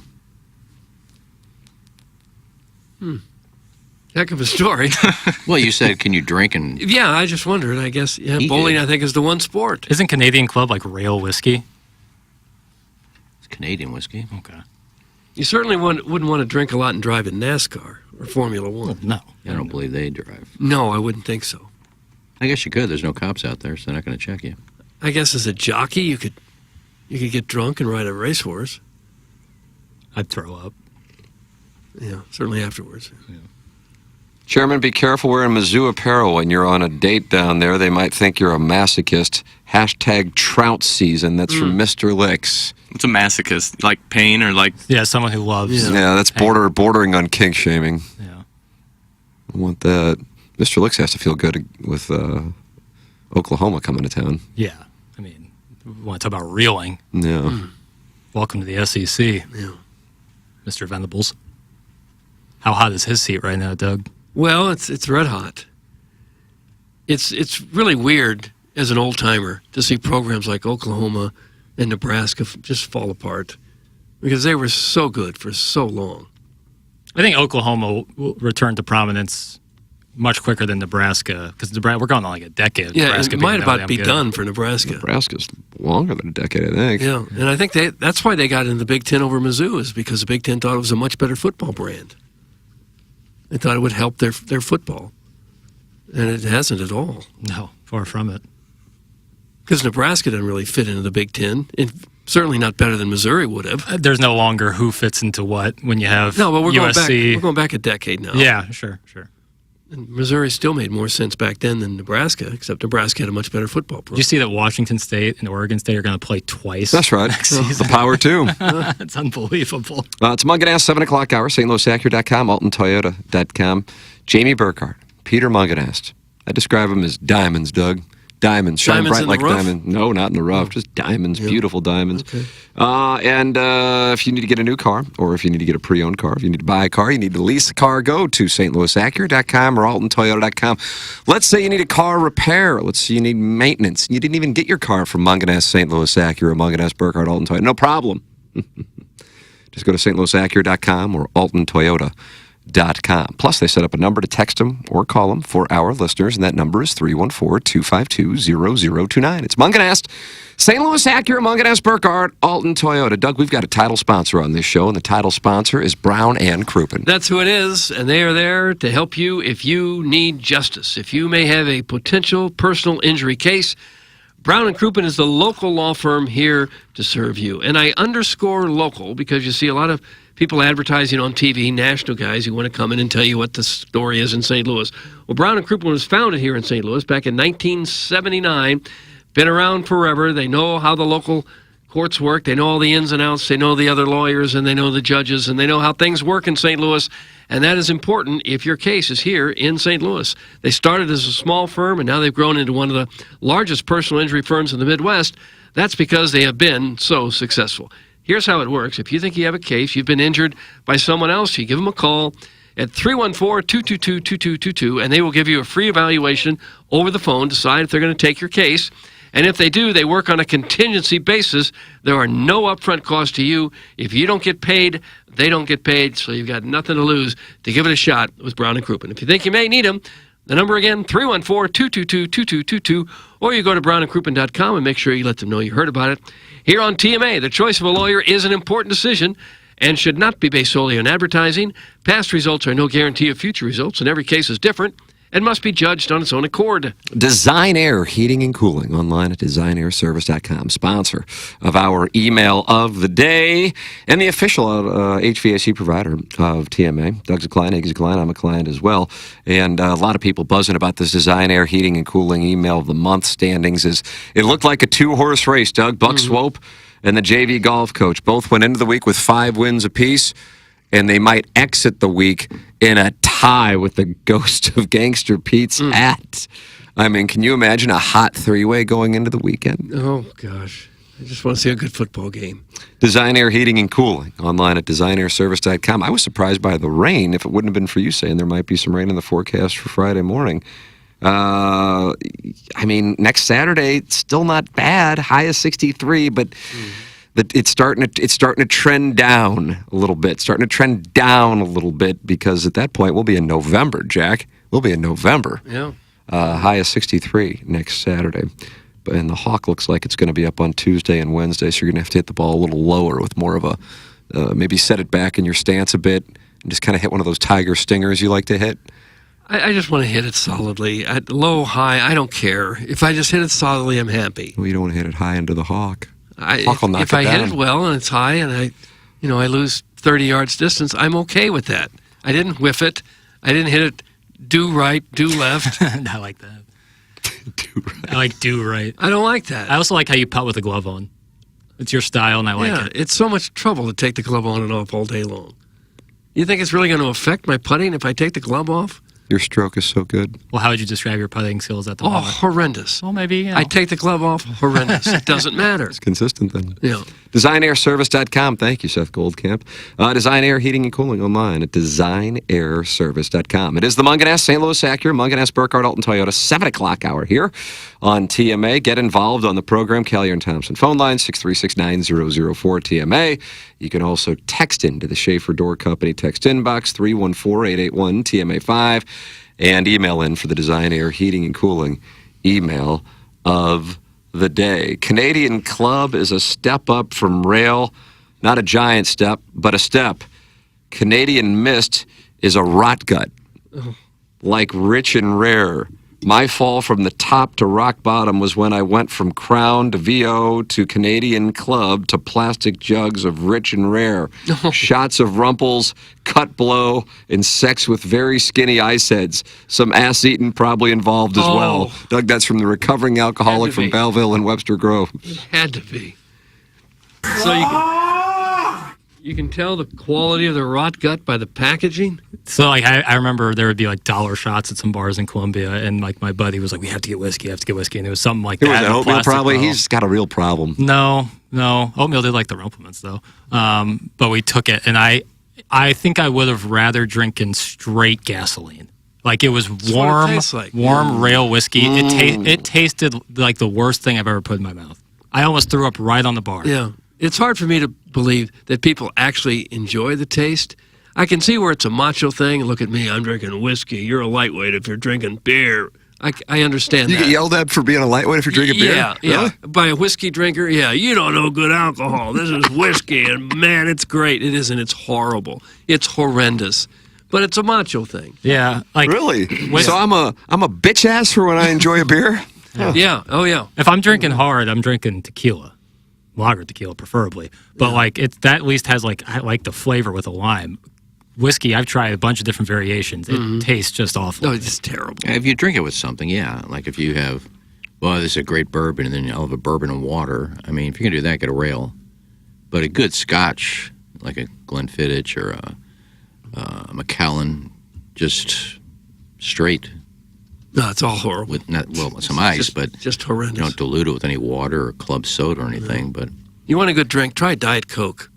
Heck of a story. Well, you said, can you drink and... Yeah, I just wondered. I guess He bowling, did. I think, is the one sport. Isn't Canadian Club like rail whiskey? It's Canadian whiskey. Okay. You certainly wouldn't want to drink a lot and drive in NASCAR or Formula One. No. I don't believe they drive. No, I wouldn't think so. I guess you could. There's no cops out there, so they're not going to check you. I guess as a jockey, you could get drunk and ride a racehorse. I'd throw up. Yeah, certainly afterwards. Chairman, be careful wearing Mizzou apparel when you're on a date down there. They might think you're a masochist. Hashtag trout season. That's from Mr. Licks. What's a masochist? Like pain or like... Yeah, someone who loves. Yeah, that's bordering on kink shaming. Yeah. I want that. Mr. Licks has to feel good with Oklahoma coming to town. Yeah. I mean, we want to talk about reeling. Yeah. Welcome to the SEC. Yeah. Mr. Venables. How hot is his seat right now, Doug? Well, it's red hot. It's really weird. as an old-timer to see programs like Oklahoma and Nebraska just fall apart because they were so good for so long. I think Oklahoma will return to prominence much quicker than Nebraska because we're going on like a decade. Yeah, Nebraska it being might that about damn be good. done for Nebraska. Nebraska's longer than a decade, I think. Yeah, and I think that's why they got in the Big Ten over Mizzou is because the Big Ten thought it was a much better football brand. They thought it would help their football, and it hasn't at all. No, far from it. Because Nebraska doesn't really fit into the Big Ten, and certainly not better than Missouri would have. There's no longer who fits into what when you have No, but we're USC. going back a decade now. Yeah, sure. And Missouri still made more sense back then than Nebraska, except Nebraska had a much better football Did program. you see that Washington State and Oregon State are going to play twice? That's right. Next season. The Power 2. It's unbelievable. It's Mug and Ass, 7 o'clock hour, stlouisacura.com, altontoyota.com. Jamie Burkhardt, Peter Munganast. I describe them as diamonds, Doug. Diamonds, shine Diamonds bright in like the rough? diamonds. No, not in the rough, just diamonds, beautiful diamonds. Okay. And if you need to get a new car, or if you need to get a pre-owned car, if you need to buy a car, you need to lease a car, go to stlouisacura.com or altontoyota.com. Let's say you need a car repair. Let's say you need maintenance. You didn't even get your car from Munganast, St. Louis Acura, Munganast, Burkhardt, Alton Toyota. No problem. Just go to stlouisacura.com or altontoyota.com. Plus, they set up a number to text them or call them for our listeners, and that number is 314-252-0029. It's Munganast, St. Louis Acura, Munganast, Burkhardt, Alton Toyota. Doug, we've got a title sponsor on this show, and the title sponsor is Brown and Crouppen. That's who it is, and they are there to help you if you need justice. If you may have a potential personal injury case, Brown and Crouppen is the local law firm here to serve you. And I underscore local because you see a lot of people advertising on TV, national guys who want to come in and tell you what the story is in St. Louis. Well, Brown and Crouppen was founded here in St. Louis back in 1979. Been around forever. They know how the local courts work. They know all the ins and outs. They know the other lawyers, and they know the judges, and they know how things work in St. Louis. And that is important if your case is here in St. Louis. They started as a small firm, and now they've grown into one of the largest personal injury firms in the Midwest. That's because they have been so successful. Here's how it works. If you think you have a case, you've been injured by someone else, you give them a call at 314-222-2222, and they will give you a free evaluation over the phone, decide if they're going to take your case. And if they do, they work on a contingency basis. There are no upfront costs to you. If you don't get paid, they don't get paid, so you've got nothing to lose to give it a shot with Brown and Crouppen. If you think you may need them, the number again, 314-222-2222, or you go to brownandcrouppen.com and make sure you let them know you heard about it. Here on TMA, the choice of a lawyer is an important decision and should not be based solely on advertising. Past results are no guarantee of future results, and every case is different and must be judged on its own accord. Design Air Heating and Cooling, online at designairservice.com, sponsor of our email of the day and the official HVAC provider of TMA. Doug's a client, Iggy's a client, I'm a client as well. And a lot of people buzzing about this Design Air Heating and Cooling email of the month standings. It looked like a two-horse race, Doug. Buck Swope and the JV golf coach both went into the week with 5 wins apiece, and they might exit the week in a tie with the ghost of Gangster Pete's hat. I mean, can you imagine a hot 3-way going into the weekend? Oh, gosh. I just want to see a good football game. Design Air Heating and Cooling, online at designairservice.com. I was surprised by the rain. If it wouldn't have been for you saying there might be some rain in the forecast for Friday morning. I mean, next Saturday, it's still not bad. High is 63, but it's starting to trend down a little bit. Because at that point we'll be in November, Jack. We'll be in November. Yeah. High is 63 next Saturday. And the Hawk looks like it's going to be up on Tuesday and Wednesday, so you're going to have to hit the ball a little lower with more of a, maybe set it back in your stance a bit and just kind of hit one of those tiger stingers you like to hit. I just want to hit it solidly. At low, high, I don't care. If I just hit it solidly, I'm happy. Well, you don't want to hit it high into the Hawk. If I hit it well and it's high and I lose 30 yards distance, I'm okay with that. I didn't whiff it. I didn't hit it do right, do left. I like that. I like do right. I don't like that. I also like how you putt with the glove on. It's your style, and I like it. It's so much trouble to take the glove on and off all day long. You think it's really going to affect my putting if I take the glove off? Your stroke is so good. Well, how would you describe your putting skills at the moment? Horrendous. Well, maybe. I take the glove off, horrendous. It doesn't matter. It's consistent then. Yeah. DesignAirService.com. Thank you, Seth Goldcamp. Design Air Heating and Cooling online at DesignAirService.com. It is the Munganess St. Louis Acura, Munganess Burkhardt Alton Toyota 7 o'clock hour here on TMA. Get involved on the program. Callier and Thompson phone line 636-9004 TMA. You can also text into the Schaefer Door Company text inbox 314-881 TMA5 and email in for the Design Air Heating and Cooling email of the day. Canadian Club is a step up from rail, not a giant step, but a step. Canadian Mist is a rot gut, like rich and rare. My fall from the top to rock bottom was when I went from Crown to VO to Canadian Club to plastic jugs of rich and rare. Shots of Rumples, cut blow, and sex with very skinny ice heads. Some ass eating probably involved as well. Doug, that's from the recovering alcoholic from Belleville and Webster Grove. It had to be. So you can tell the quality of the rot gut by the packaging? So like I remember there would be like dollar shots at some bars in Columbia, and like my buddy was like, "We have to get whiskey, and it was something like Who was that. that, in a oatmeal plastic probably? bottle. He's got a real problem. No, oatmeal did like the Rumplemans though. But we took it, and I think I would have rather drinking straight gasoline. Like it was warm, tastes like. warm rail whiskey. It tasted like the worst thing I've ever put in my mouth. I almost threw up right on the bar. Yeah. It's hard for me to believe that people actually enjoy the taste. I can see where it's a macho thing. Look at me, I'm drinking whiskey. You're a lightweight if you're drinking beer. I understand You that. get yelled at for being a lightweight if you're drinking beer? Yeah, Really? by a whiskey drinker. Yeah, you don't know good alcohol. This is whiskey, and man, it's great. It isn't. It's horrible. It's horrendous. But it's a macho thing. Yeah, like Really? So I'm a bitch ass for when I enjoy a beer? Yeah. Oh yeah. if I'm drinking hard, I'm drinking tequila. Lager tequila preferably, but like that at least has like I like the flavor with a lime. Whiskey, I've tried a bunch of different variations. It tastes just awful. No, it's terrible. If you drink it with something, yeah. Like if you have, well, this is a great bourbon, and then I'll have a bourbon and water. I mean, if you can do that, get a rail. But a good scotch, like a Glenfiddich or a Macallan, just straight. No, it's all horrible. With some ice, but just horrendous. you don't dilute it with any water or club soda or anything. But You want a good drink? Try Diet Coke.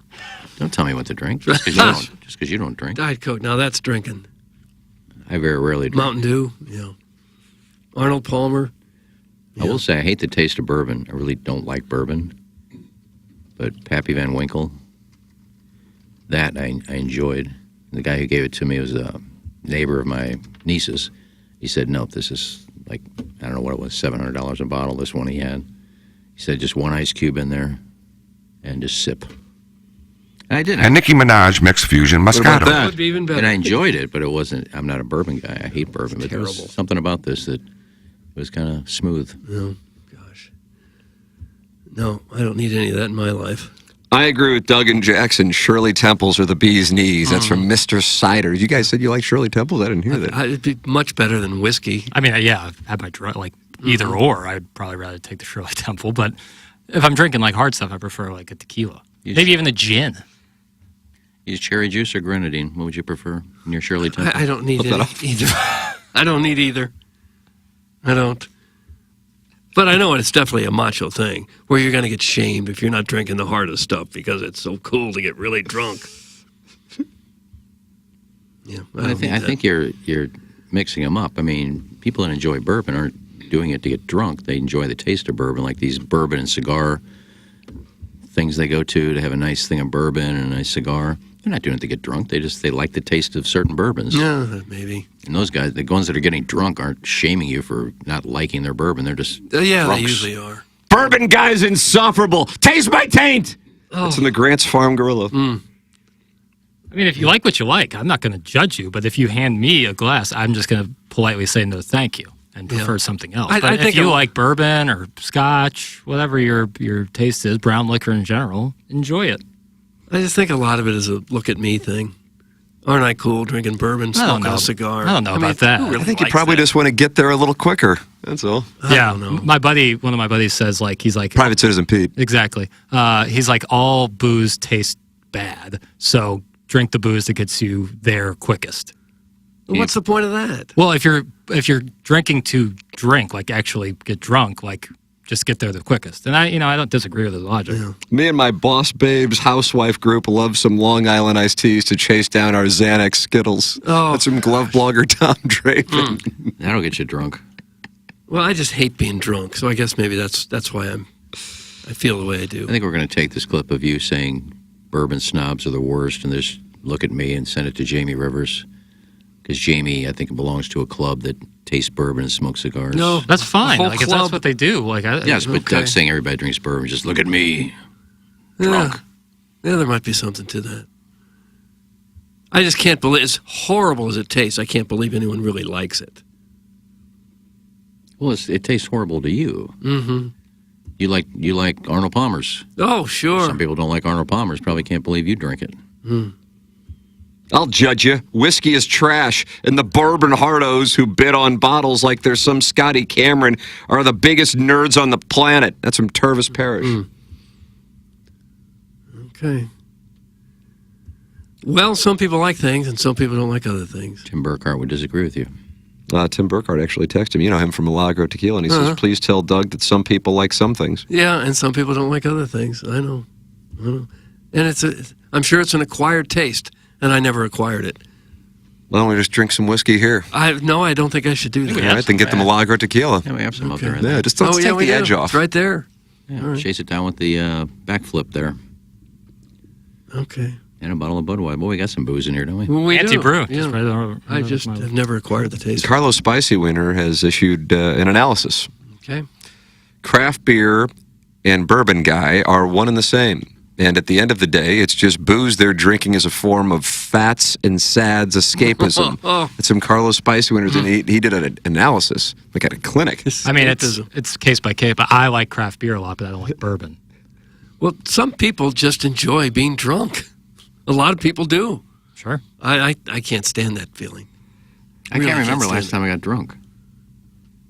don't tell me what to drink just because you don't drink. Diet Coke. Now that's drinking. I very rarely drink. Mountain Dew. Yeah. Arnold Palmer. I will say I hate the taste of bourbon. I really don't like bourbon. But Pappy Van Winkle, that I enjoyed. The guy who gave it to me was a neighbor of my niece's. He said, "No, this is like, I don't know what it was, $700 a bottle, this one he had." He said, "Just one ice cube in there and just sip." And I did. And Nicki Minaj mixed Fusion Moscato. That would be even better. And I enjoyed it, but it wasn't, I'm not a bourbon guy. I hate bourbon. But there was terrible. something about this that was kind of smooth. No, gosh. No, I don't need any of that in my life. I agree with Doug and Jackson. Shirley Temples are the bee's knees. That's from Mr. Cider. You guys said you like Shirley Temples? I didn't hear that. It'd be much better than whiskey. I mean, yeah, I've had my drug like either or. I'd probably rather take the Shirley Temple, but if I'm drinking like hard stuff, I prefer like a tequila, maybe even a gin. Use cherry juice or grenadine? What would you prefer in your Shirley Temple? I don't need either. I don't need either. I don't. But I know it's definitely a macho thing where you're going to get shamed if you're not drinking the hardest stuff because it's so cool to get really drunk. Yeah, I think you're mixing them up. I mean, people that enjoy bourbon aren't doing it to get drunk. They enjoy the taste of bourbon, like these bourbon and cigar things they go to have a nice thing of bourbon and a nice cigar. They're not doing it to get drunk. They like the taste of certain bourbons. Yeah, maybe. And those guys, the ones that are getting drunk, aren't shaming you for not liking their bourbon. They're just Yeah, drunks. they usually are. Bourbon guy's insufferable. Taste my taint. That's in the Grant's Farm Gorilla. I mean, if you like what you like, I'm not going to judge you. But if you hand me a glass, I'm just going to politely say no, thank you, and prefer something else. I But think if you I'm- like bourbon or scotch, whatever your taste is, brown liquor in general, enjoy it. I just think a lot of it is a look at me thing. Aren't I cool drinking bourbon, I don't smoking know. a cigar? I don't know about that. who really I think you likes probably that? just want to get there a little quicker. That's all. Yeah, my buddy, one of my buddies says like he's like Private Citizen Pete. Exactly. He's like all booze tastes bad, so drink the booze that gets you there quickest. What's the point of that? Well, if you're drinking to drink, like actually get drunk, like just get there the quickest. And I don't disagree with his logic. Me and my Boss Babes housewife group love some Long Island iced teas to chase down our Xanax Skittles. Oh, That's from glove blogger Tom Draper. That'll get you drunk. Well, I just hate being drunk, so I guess maybe that's why I feel the way I do. I think we're going to take this clip of you saying bourbon snobs are the worst and just look at me and send it to Jamie Rivers. Because Jamie, I think, belongs to a club that tastes bourbon and smokes cigars. No, that's fine. whole Like, if club- that's what they do. Like, Yes, but Okay. Doug's saying everybody drinks bourbon. Just look at me. Drunk. Yeah, there might be something to that. I just can't believe, as horrible as it tastes, I can't believe anyone really likes it. Well, it tastes horrible to you. Mm-hmm. You like Arnold Palmer's. Oh, sure. Some people don't like Arnold Palmer's. Probably can't believe you drink it. I'll judge you. Whiskey is trash, and the bourbon hardos who bid on bottles like they're some Scotty Cameron are the biggest nerds on the planet. That's from Tervis Parish. Okay. Well, some people like things, and some people don't like other things. Tim Burkhart would disagree with you. Tim Burkhart actually texted him. You know him from Milagro Tequila, and he says, please tell Doug that some people like some things. Yeah, and some people don't like other things. I know. And I'm sure it's an acquired taste, and I never acquired it. Why don't we just drink some whiskey here? I don't think I should do that. All right, then get the Milagro Tequila. Yeah, we have some out there. Yeah, just let's take we the do. edge off. It's right there. Yeah, All right. chase it down with the backflip there. Okay. And a bottle of Budweiser. Boy, we got some booze in here, don't we? Well, we Anti-brew. do. Just Yeah. right over- I just have never acquired the taste. Carlos Spicy Winter has issued an analysis. Okay. Craft beer and bourbon guy are one and the same. And at the end of the day, it's just booze they're drinking as a form of fats and sads escapism. It's from Carlos Spicy Winters, and he did an analysis, like at a clinic. I mean, it's case by case, but I like craft beer a lot, but I don't like bourbon. Well, some people just enjoy being drunk. A lot of people do. Sure. I can't stand that feeling. I Really can't remember stand last it. time I got drunk.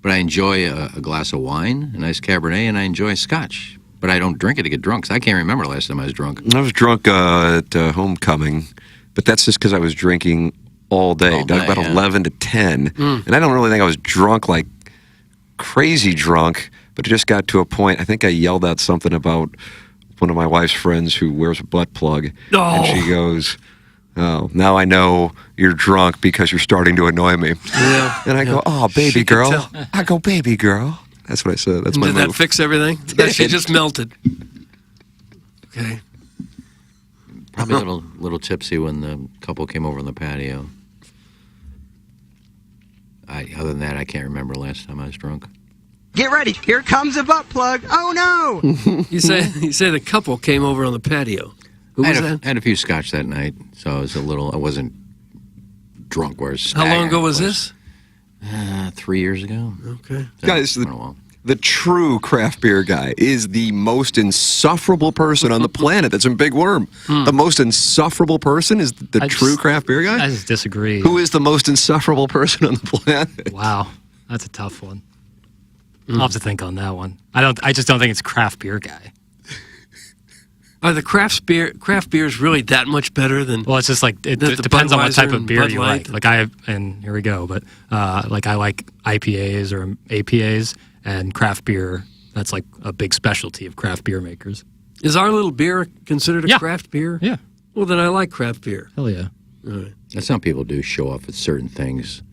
But I enjoy a glass of wine, a nice Cabernet, and I enjoy scotch. But I don't drink it to get drunk, so I can't remember last time I was drunk. I was drunk at homecoming, but that's just because I was drinking all day, about 11 to 10. And I don't really think I was drunk, like crazy drunk, but it just got to a point. I think I yelled out something about one of my wife's friends who wears a butt plug. And she goes, "Oh, now I know you're drunk because you're starting to annoy me." Yeah. And I go, "Oh, baby She could girl." tell. I go, "Baby girl." That's what I said. That's my Did move. that fix everything? That she just melted. Okay. Probably a little tipsy when the couple came over on the patio. Other than that, I can't remember last time I was drunk. Get ready. Here comes a butt plug. Oh, no. You say the couple came over on the patio. Who was that? I had a few scotch that night, so I was I wasn't drunk. Where I was How long staggering. ago was this? 3 years ago. Okay. Guys, the true craft beer guy is the most insufferable person on the planet. That's in Big Worm. The most insufferable person is the true craft beer guy? I just disagree. Who is the most insufferable person on the planet? Wow. That's a tough one. I'll have to think on that one. I just don't think it's craft beer guy. Are the craft beers really that much better than? Well, it's just like it the depends on what type Budweiser of and beer Bud you Light? like. And here we go. But like I like IPAs or APAs and craft beer. That's like a big specialty of craft beer makers. Is our little beer considered a craft beer? Yeah. Well, then I like craft beer. Hell yeah. All right. And some people do show off at certain things.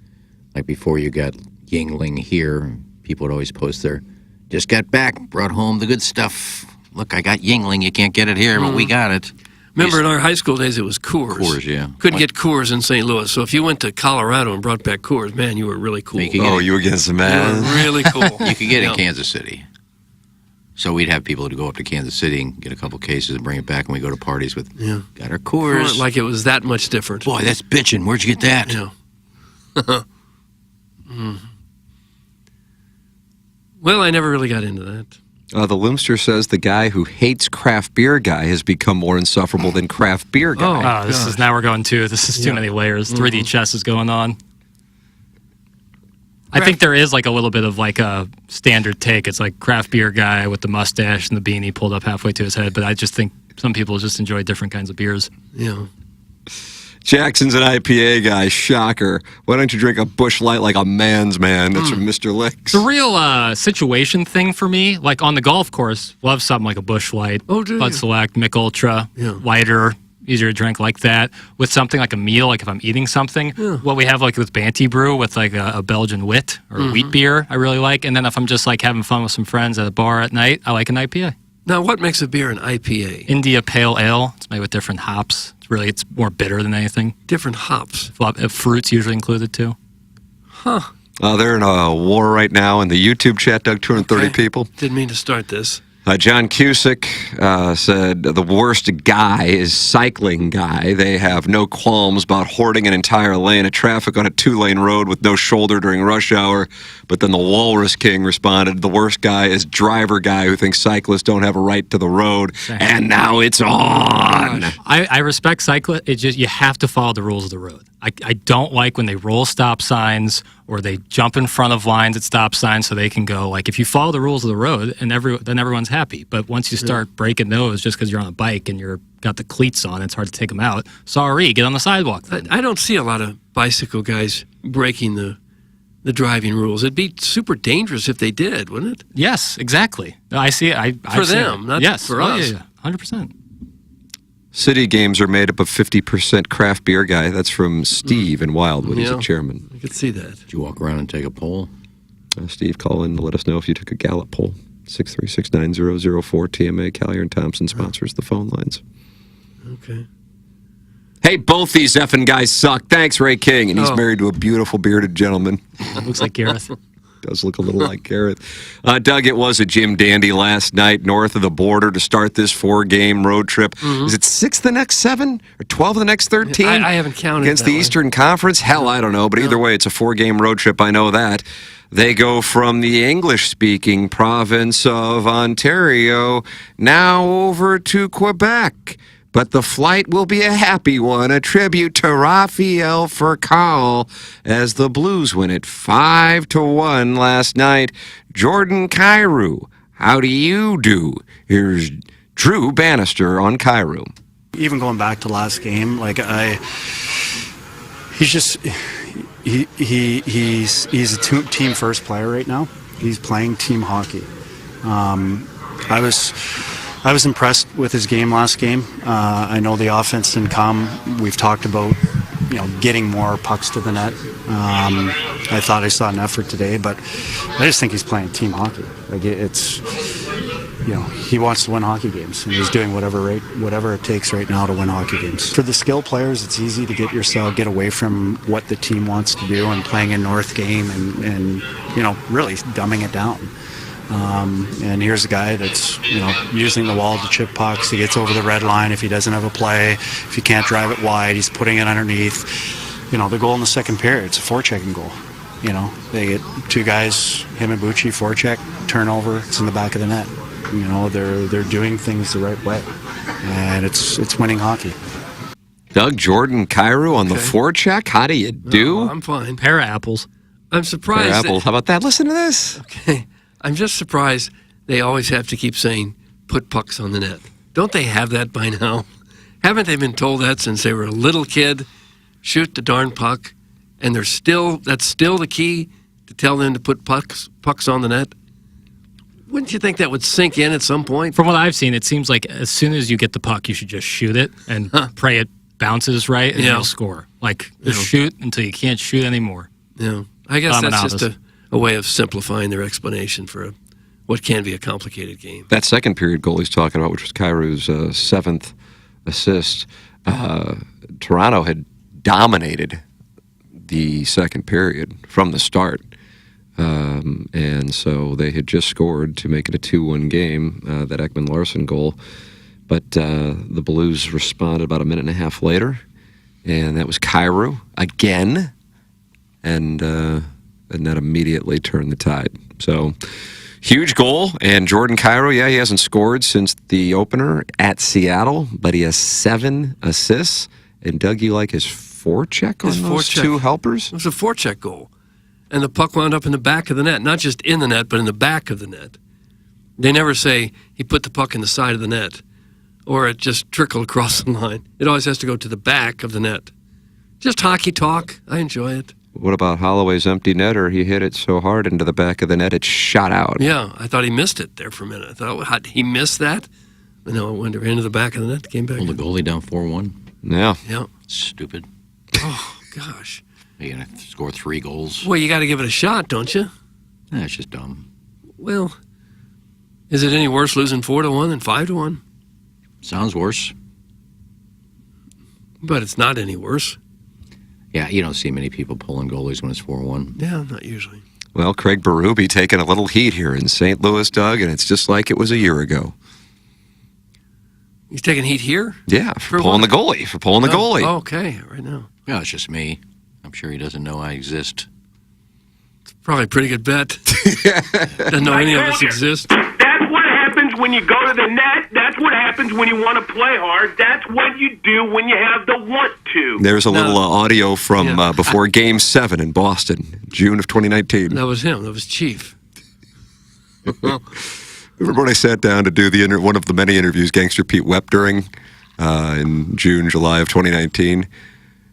Like before you got Yingling here, people would always post their, just got back, brought home the good stuff. Look, I got Yingling. You can't get it here, but we got it. Remember in our high school days, it was Coors. Coors, yeah. Couldn't get Coors in St. Louis. So if you went to Colorado and brought back Coors, man, you were really cool. You could get you were getting some You man. were really cool. You could get it Yeah. in Kansas City. So we'd have people to go up to Kansas City and get a couple cases and bring it back, and we go to parties with, got our Coors. Like it was that much different. Boy, that's bitchin'. Where'd you get that? Yeah. Well, I never really got into that. The Loomster says the guy who hates craft beer guy has become more insufferable than craft beer guy. Oh, this is now we're going to. This is too many layers. 3D chess is going on. I think there is like a little bit of like a standard take. It's like craft beer guy with the mustache and the beanie pulled up halfway to his head. But I just think some people just enjoy different kinds of beers. Yeah. Jackson's an IPA guy. Shocker. Why don't you drink a Busch Light like a man's man? That's from Mr. Licks. It's a real situation thing for me. Like on the golf course, love something like a Busch Light, Bud Select, Mick Ultra, lighter, easier to drink like that. With something like a meal, like if I'm eating something, what we have like with Banty Brew with like a Belgian wit or wheat beer, I really like. And then if I'm just like having fun with some friends at a bar at night, I like an IPA. Now, what makes a beer an IPA? India Pale Ale. It's made with different hops. It's more bitter than anything. Different hops. Fruits usually included too. Huh. They're in a war right now in the YouTube chat, Doug, 230 people. Didn't mean to start this. John Cusick said the worst guy is cycling guy. They have no qualms about hoarding an entire lane of traffic on a 2-lane road with no shoulder during rush hour. But then the Walrus King responded, the worst guy is driver guy who thinks cyclists don't have a right to the road. And now it's on. I respect cyclists. It's just you have to follow the rules of the road. I don't like when they roll stop signs or they jump in front of lines at stop signs so they can go. Like if you follow the rules of the road, and then everyone's happy. But once you start breaking those just because you're on a bike and you're got the cleats on, it's hard to take them out. Sorry, get on the sidewalk. Then. I don't see a lot of bicycle guys breaking the driving rules. It'd be super dangerous if they did, wouldn't it? Yes, exactly. I see it. For them, not for us. Yeah, 100%. City games are made up of 50% craft beer guy. That's from Steve in Wildwood. He's a chairman. I could see that. Did you walk around and take a poll? Steve, call in to let us know if you took a Gallup poll. 636-9004 TMA. Callier and Thompson sponsors the phone lines. Okay. Hey, both these effing guys suck. Thanks, Ray King. And he's married to a beautiful bearded gentleman. Looks like Gareth. Does look a little like Gareth. Doug, it was a Jim Dandy last night north of the border to start this 4-game road trip. Is it 6 the next 7 or 12 the next 13? I haven't counted. Against the Eastern Conference? Hell, I don't know. But either way, it's a 4-game road trip. I know that. They go from the English-speaking province of Ontario now over to Quebec. But the flight will be a happy one, a tribute to Raphael Furcal as the Blues win it 5-1 last night. Jordan Kyrou, how do you do? Here's Drew Bannister on Kyrou. Even going back to last game, he's a team first player right now. He's playing team hockey. I was impressed with his game last game. I know the offense didn't come. We've talked about, getting more pucks to the net. I thought I saw an effort today, but I just think he's playing team hockey. He wants to win hockey games, and he's doing whatever it takes right now to win hockey games. For the skill players, it's easy to get away from what the team wants to do and playing a North game and really dumbing it down. And here's a guy that's, using the wall to chip pucks. He gets over the red line if he doesn't have a play. If he can't drive it wide, he's putting it underneath. The goal in the second period, it's a forechecking goal. They get 2 guys, him and Bucci, forecheck, turnover, it's in the back of the net. They're doing things the right way. And it's winning hockey. Doug, Jordan Kyrou on the forecheck. How do you do? I'm fine. Pair of apples. I'm surprised. Pair of apples. How about that? Listen to this. Okay. I'm just surprised they always have to keep saying, put pucks on the net. Don't they have that by now? Haven't they been told that since they were a little kid? Shoot the darn puck. And that's still the key to tell them to put pucks on the net? Wouldn't you think that would sink in at some point? From what I've seen, it seems like as soon as you get the puck, you should just shoot it and pray it bounces right and you'll score. Just shoot until you can't shoot anymore. Yeah. I guess that's just a way of simplifying their explanation for what can be a complicated game. That second period goal he's talking about, which was Kyrou's 7th assist, Toronto had dominated the second period from the start. And so they had just scored to make it a 2-1 game, that Ekman-Larsson goal. But the Blues responded about a minute and a half later, and that was Kyrou again. And that immediately turned the tide. So, huge goal. And Jordan Kyrou, he hasn't scored since the opener at Seattle, but he has 7 assists. And Doug, you like his forecheck on those 2 helpers? It was a forecheck goal. And the puck wound up in the back of the net. Not just in the net, but in the back of the net. They never say he put the puck in the side of the net or it just trickled across the line. It always has to go to the back of the net. Just hockey talk. I enjoy it. What about Holloway's empty netter? He hit it so hard into the back of the net, it shot out. Yeah, I thought he missed it there for a minute. I thought, how did he miss that? No, it went into the back of the net, came back. Well, the goalie down 4-1. Yeah. Yeah. Stupid. Oh, gosh. You're going to score 3 goals. Well, you got to give it a shot, don't you? That's just dumb. Well, is it any worse losing 4-1 than 5-1? Sounds worse. But it's not any worse. Yeah, you don't see many people pulling goalies when it's 4-1. Yeah, not usually. Well, Craig Berube taking a little heat here in St. Louis, Doug, and it's just like it was a year ago. He's taking heat here? Yeah, for pulling the goalie. For pulling the goalie. Oh, okay, right now. Yeah, it's just me. I'm sure he doesn't know I exist. It's probably a pretty good bet. Doesn't know any of us exist. That's what happens when you go to the net. That's what happens when you want to play hard. That's what you do when you have the want to. There's a little audio from before Game 7 in Boston, June of 2019. That was him. That was Chief. Remember when I sat down to do one of the many interviews Gangster Pete wept during in June, July of 2019?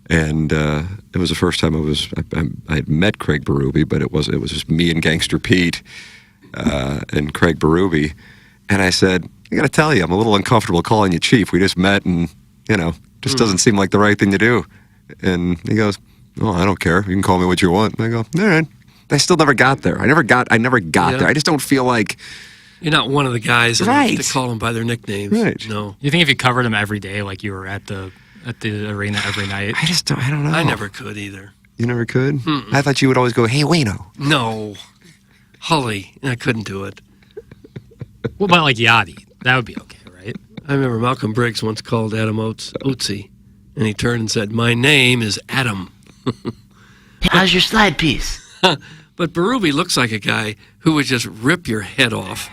And it was the first time I had met Craig Berube, but it was just me and Gangster Pete and Craig Berube. And I said, I got to tell you, I'm a little uncomfortable calling you Chief. We just met and, just doesn't seem like the right thing to do. And he goes, oh, I don't care. You can call me what you want. And I go, all right. I still never got there. I never got there. I just don't feel like... You're not one of the guys that Right. to call them by their nicknames. Right. No. You think if you covered him every day, like you were at the arena every night? I don't know. I never could either. You never could? I thought you would always go, hey, Wayno. No. Hully. I couldn't do it. What about like Yachty? That would be okay, right? I remember Malcolm Briggs once called Adam Otzi, and he turned and said, my name is Adam. How's your slide piece? But Berube looks like a guy who would just rip your head off.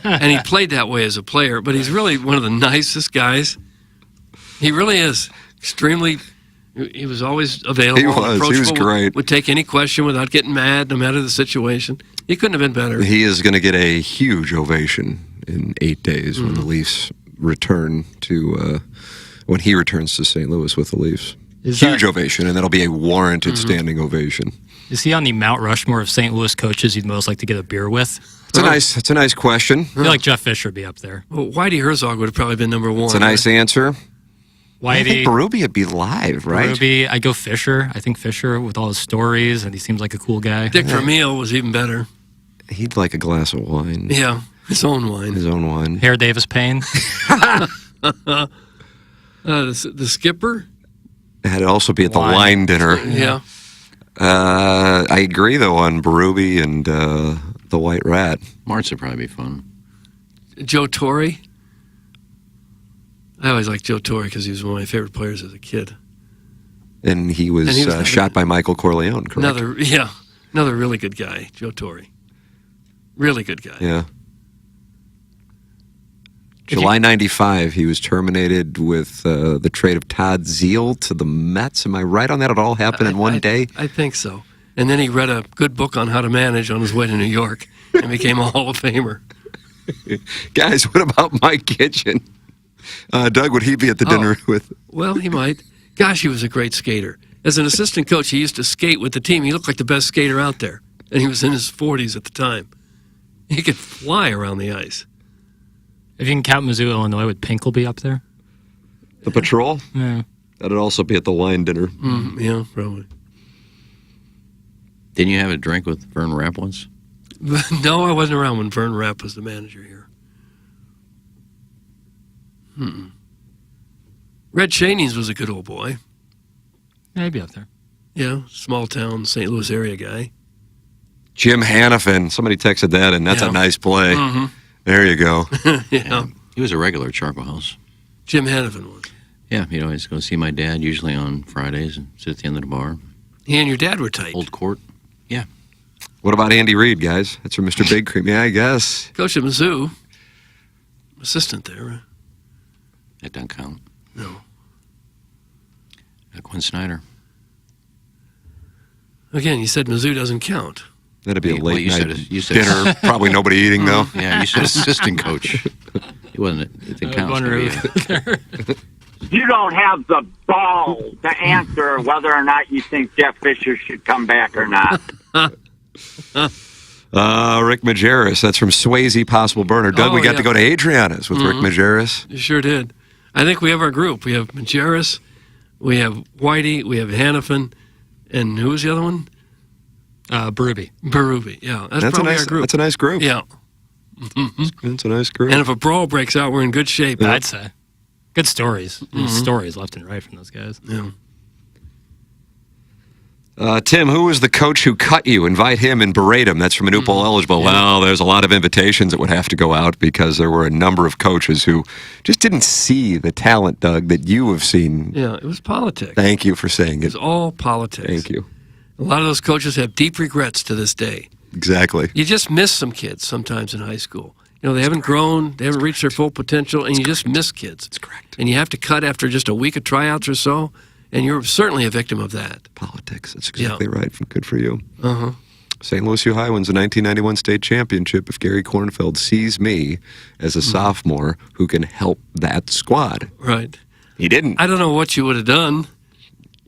And he played that way as a player, but he's really one of the nicest guys. He really is. Extremely, he was always available. He was approachable, great. Would take any question without getting mad, no matter the situation. He couldn't have been better. He is going to get a huge ovation in 8 days when the Leafs return to, when he returns to St. Louis with the Leafs. Huge ovation, and that'll be a warranted standing ovation. Is he on the Mount Rushmore of St. Louis coaches you'd most like to get a beer with? It's a nice question. I feel like Jeff Fisher would be up there. Well, Whitey Herzog would have probably been number 1. It's a nice answer. I think Whitey, Berube would be live, right? Berube, I go Fisher. I think Fisher with all his stories, and he seems like a cool guy. Dick Vermeil was even better. He'd like a glass of wine. Yeah, his own wine. His own wine. Hair Davis Payne. The skipper? Had it also be at the wine dinner. Yeah. I agree, though, on Berube and the White Rat. Marts would probably be fun. Joe Torre. I always liked Joe Torre because he was one of my favorite players as a kid. And he was, shot by Michael Corleone, correct? Another really good guy, Joe Torre. Really good guy. Yeah. July 95, he was terminated with the trade of Todd Zeal to the Mets. Am I right on that? It all happened in one day? I think so. And then he read a good book on how to manage on his way to New York and became a Hall of Famer. Guys, what about Mike Kitchen? Doug, would he be at the dinner with? Well, he might. Gosh, he was a great skater. As an assistant coach, he used to skate with the team. He looked like the best skater out there. And he was in his 40s at the time. He could fly around the ice. If you can count Mizzou, Illinois, would Pinkel be up there? The Patrol? Yeah. That'd also be at the wine dinner. Yeah, probably. Didn't you have a drink with Vern Rapp once? No, I wasn't around when Vern Rapp was the manager here. Red Cheney's was a good old boy. Yeah, he'd be up there. Yeah, small town St. Louis area guy. Jim Hanifin. Somebody texted that, and that's a nice play. There you go. Yeah. He was a regular at Charco House. Jim Hanifin was. Yeah, he'd always go see my dad, usually on Fridays, and sit at the end of the bar. He and your dad were tight. Old Court. Yeah. What about Andy Reid, guys? That's from Mr. Big Cream. Yeah, I guess. Coach at Mizzou. Assistant there, right? That doesn't count. No. Quinn Snyder. Again, you said Mizzou doesn't count. That'd be a Well, late night you said dinner. Probably nobody eating, though. Yeah, you said assistant coach. He wasn't. It didn't count. wonder It's you don't have the balls to answer whether or not you think Jeff Fisher should come back or not. Rick Majerus. That's from Swayze Possible Burner. Doug, we got to go to Adriana's with Rick Majerus. You sure did. I think we have our group. We have Majerus, we have Whitey, we have Hannafin, and who was the other one? Berube. Berube, yeah. That's probably our group. That's a nice group. Yeah. That's a nice group. And if a brawl breaks out, we're in good shape. I'd say. Good stories. Stories left and right from those guys. Yeah. Tim, who was the coach who cut you? Invite him and berate him. That's from Manute Bowl eligible. Yeah. Well, there's a lot of invitations that would have to go out because there were a number of coaches who just didn't see the talent, Doug, that you have seen. Yeah, it was politics. Thank you for saying It's it. all politics. Thank you. A lot of those coaches have deep regrets to this day. Exactly. You just miss some kids sometimes in high school. You know, they haven't grown, they haven't reached their full potential, and you just miss kids. That's correct. And you have to cut after just a week of tryouts or so, and you're certainly a victim of that. Politics. That's exactly right. Good for you. Uh-huh. St. Louis U High wins the 1991 state championship if Gary Kornfeld sees me as a sophomore who can help that squad. Right. He didn't. I don't know what you would have done.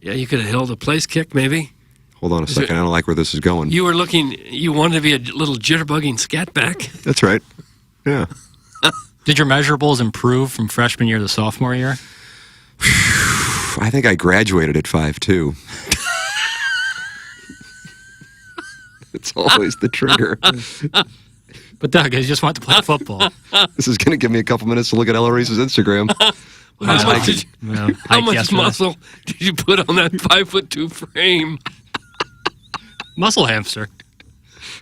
Yeah, you could have held a place kick, maybe. Hold on a second. I don't like where this is going. You wanted to be a little jitterbugging scatback. That's right. Yeah. Did your measurables improve from freshman year to sophomore year? I think I graduated at 5'2". It's always the trigger. But Doug, I just want to play football. This is going to give me a couple minutes to look at Ella Reese's Instagram. How much muscle did you put on that 5'2" frame? Muscle hamster.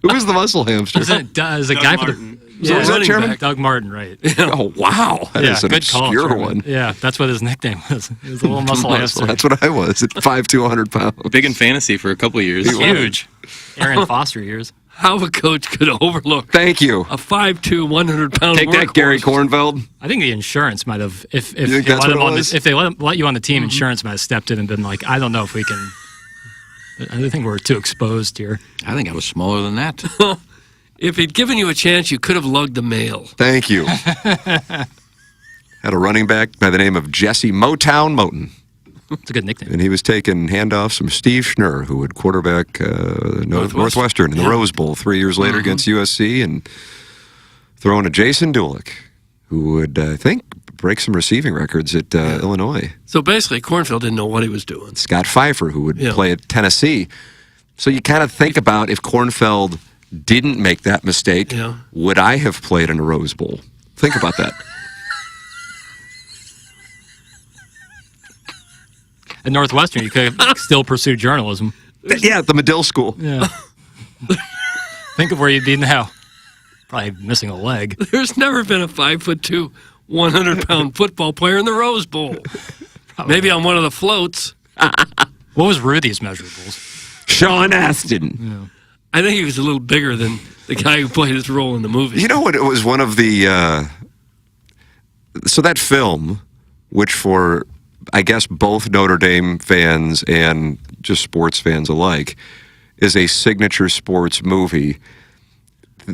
Who is the muscle hamster? Is it a guy for the So is that Chairman? back, Doug Martin, right? Oh, wow. That is an good call, obscure Chairman. one. Yeah, that's what his nickname was. He was a little muscle hamster. That's what I was at 5'2", 100 pounds. Big in fantasy for a couple of years. Huge. Aaron Foster years. How a coach could overlook Thank you. a 5'2", 100-pound Take that, Gary Kornfeld. I think the insurance might have, if You think they that's let what him it on was? if they let you on the team, insurance might have stepped in and been like, I don't know if we can. I think we're too exposed here. I think I was smaller than that. If he'd given you a chance, you could have lugged the mail. Thank you. Had a running back by the name of Jesse Motown Moten. It's a good nickname. And he was taking handoffs from Steve Schnurr, who would quarterback Northwestern in the Rose Bowl 3 years later against USC, and throwing to Jason Dulick, who would, I think, break some receiving records at Illinois. So basically, Kornfeld didn't know what he was doing. Scott Pfeiffer, who would play at Tennessee. So you kind of think about if Kornfeld didn't make that mistake, would I have played in a Rose Bowl? Think about that. At Northwestern, you could have still pursued journalism. Yeah, at the Medill School. Yeah. Think of where you'd be now. Probably missing a leg. There's never been a 5'2", 100-pound football player in the Rose Bowl. Maybe on one of the floats. What was Rudy's measurables? Sean Astin. Yeah. I think he was a little bigger than the guy who played his role in the movie. You know what? It was one of the. So that film, which for, I guess, both Notre Dame fans and just sports fans alike, is a signature sports movie.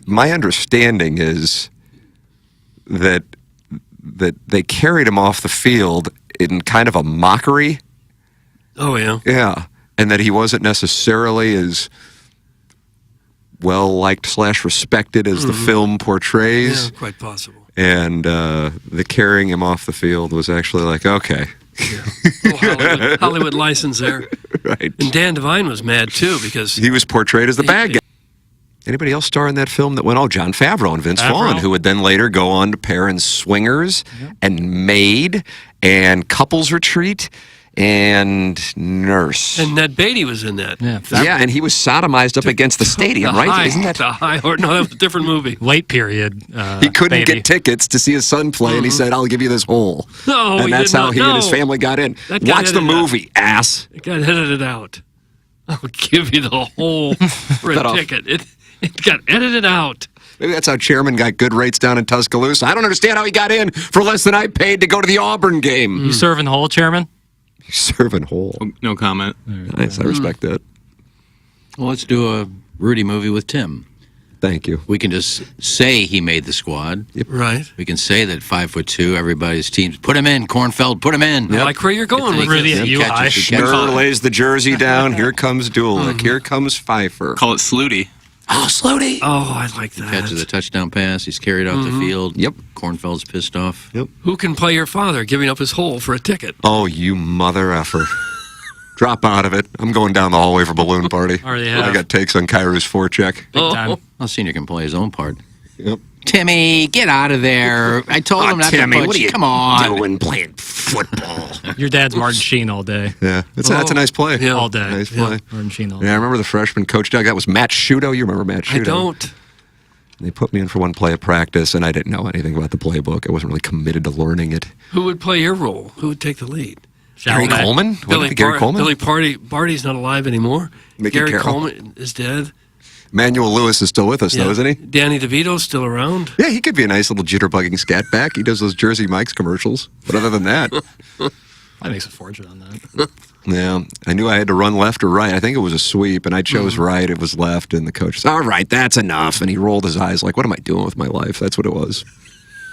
My understanding is that they carried him off the field in kind of a mockery. Oh, yeah. Yeah. And that he wasn't necessarily as well-liked / respected as the film portrays. Yeah, quite possible. And the carrying him off the field was actually like, okay. Hollywood license there. Right. And Dan Devine was mad, too, because he was portrayed as the bad guy. Anybody else star in that film that went, John Favreau and Vince Vaughn, who would then later go on to pair in Swingers and Maid and Couples Retreat and Nurse. And Ned Beatty was in that. Yeah, and he was sodomized up against the stadium, right? Isn't that the high horse? No, that was a different movie. Late period. He couldn't get tickets to see his son play, and he said, I'll give you this hole. No, and that's how he and his family got in. Watch the movie, ass. It got edited out. I'll give you the whole for a ticket. It got edited out. Maybe that's how Chairman got good rates down in Tuscaloosa. I don't understand how he got in for less than I paid to go to the Auburn game. You serving whole, Chairman? Serving whole. No comment. Nice, I respect that. Well, let's do a Rudy movie with Tim. Thank you. We can just say he made the squad. Right. We can say that 5'2", everybody's teams. Put him in, Cornfeld. Put him in. I like where you're going with Rudy this. at you high. Schnurr lays the jersey down. Here comes Dulick. Here comes Pfeiffer. Call it Sluty. Oh, Sluty. Oh, I like that. Catches a touchdown pass. He's carried off the field. Yep. Cornfeld's pissed off. Yep. Who can play your father, giving up his hole for a ticket? Oh, you mother effer. Drop out of it. I'm going down the hallway for balloon party. Already have. I got takes on Kairu's forecheck. Time. Well, Senior can play his own part. Yep. Timmy, get out of there. I told him not to put you. Come on. doing playing football? Your dad's Martin Sheen all day. Yeah, that's a nice play. Yeah. All day. Nice play. Martin Sheen all day. Yeah, I remember the freshman coach Doug. That was Matt Shudo. You remember Matt Shudo? I don't. They put me in for one play at practice, and I didn't know anything about the playbook. I wasn't really committed to learning it. Who would play your role? Who would take the lead? Gary Coleman? Gary Coleman? Billy Barty's not alive anymore. Mickey Gary Carroll. Coleman is dead. Manuel Lewis is still with us, though, isn't he? Danny DeVito's still around. Yeah, he could be a nice little jitterbugging scat back. He does those Jersey Mike's commercials. But other than that, I makes a fortune on that. yeah, I knew I had to run left or right. I think it was a sweep, and I chose right. It was left, and the coach said, all right, that's enough. And he rolled his eyes like, what am I doing with my life? That's what it was.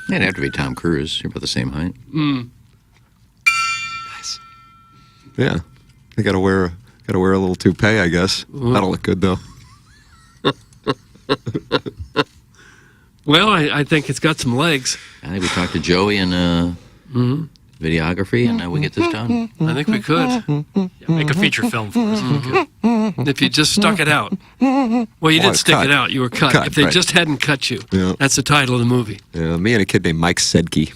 It'd have to be Tom Cruise. You're about the same height. Nice. Yeah, I gotta wear a little toupee, I guess. That'll look good, though. Well, I think it's got some legs. I think we talked to Joey in videography, and we get this done. I think we could. Make a feature film for us. If you just stuck it out. Well, you didn't stick cut. it out. You were cut. Cut, If they right. just hadn't cut you, Yeah. that's the title of the movie. Yeah, me and a kid named Mike Sedke.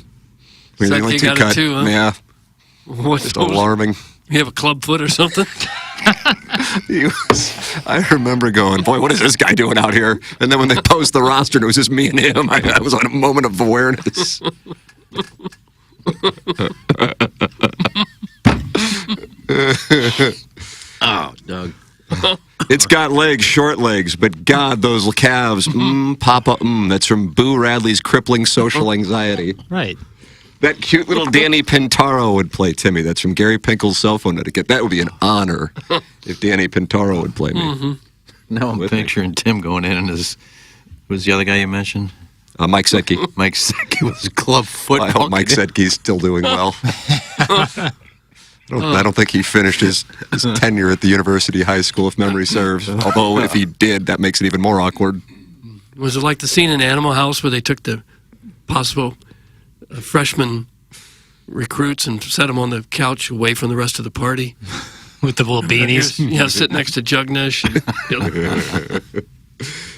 We were the Sedke only two got it cut. too, huh? Yeah, What, just alarming. You have a club foot or something? I remember going, boy, what is this guy doing out here? And then when they posed the roster and it was just me and him, I was on a moment of awareness. Oh, Doug. It's got legs, short legs, but God, those calves, Papa, that's from Boo Radley's Crippling Social Anxiety. Right. That cute little Danny Pintaro would play Timmy. That's from Gary Pinkel's Cell Phone Etiquette. That would be an honor if Danny Pintaro would play me. Now I'm picturing Tim going in and his... Who's the other guy you mentioned? Mike Sedke. Mike Sedke with his club foot. I hope Mike Sedke's still doing well. I don't think he finished his tenure at the University High School, if memory serves. Although, if he did, that makes it even more awkward. Was it like the scene in Animal House where they took the possible freshman recruits and set them on the couch away from the rest of the party? With the little beanies? Yeah, sit next to Jugnish.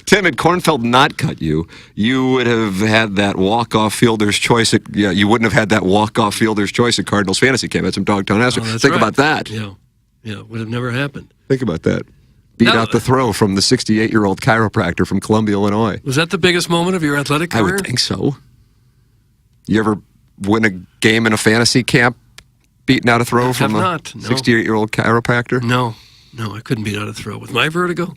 Tim, had Cornfeld not cut you, you would have had that walk-off fielder's choice. You wouldn't have had that walk-off fielder's choice at Cardinals Fantasy Camp. That's some Dogtown Esther. Oh, that's Think right. about that. Yeah, it would have never happened. Think about that. Beat out the throw from the 68-year-old chiropractor from Columbia, Illinois. Was that the biggest moment of your athletic career? I would think so. You ever win a game in a fantasy camp beating out a throw from a 68-year-old chiropractor? No, I couldn't beat out a throw. With my vertigo?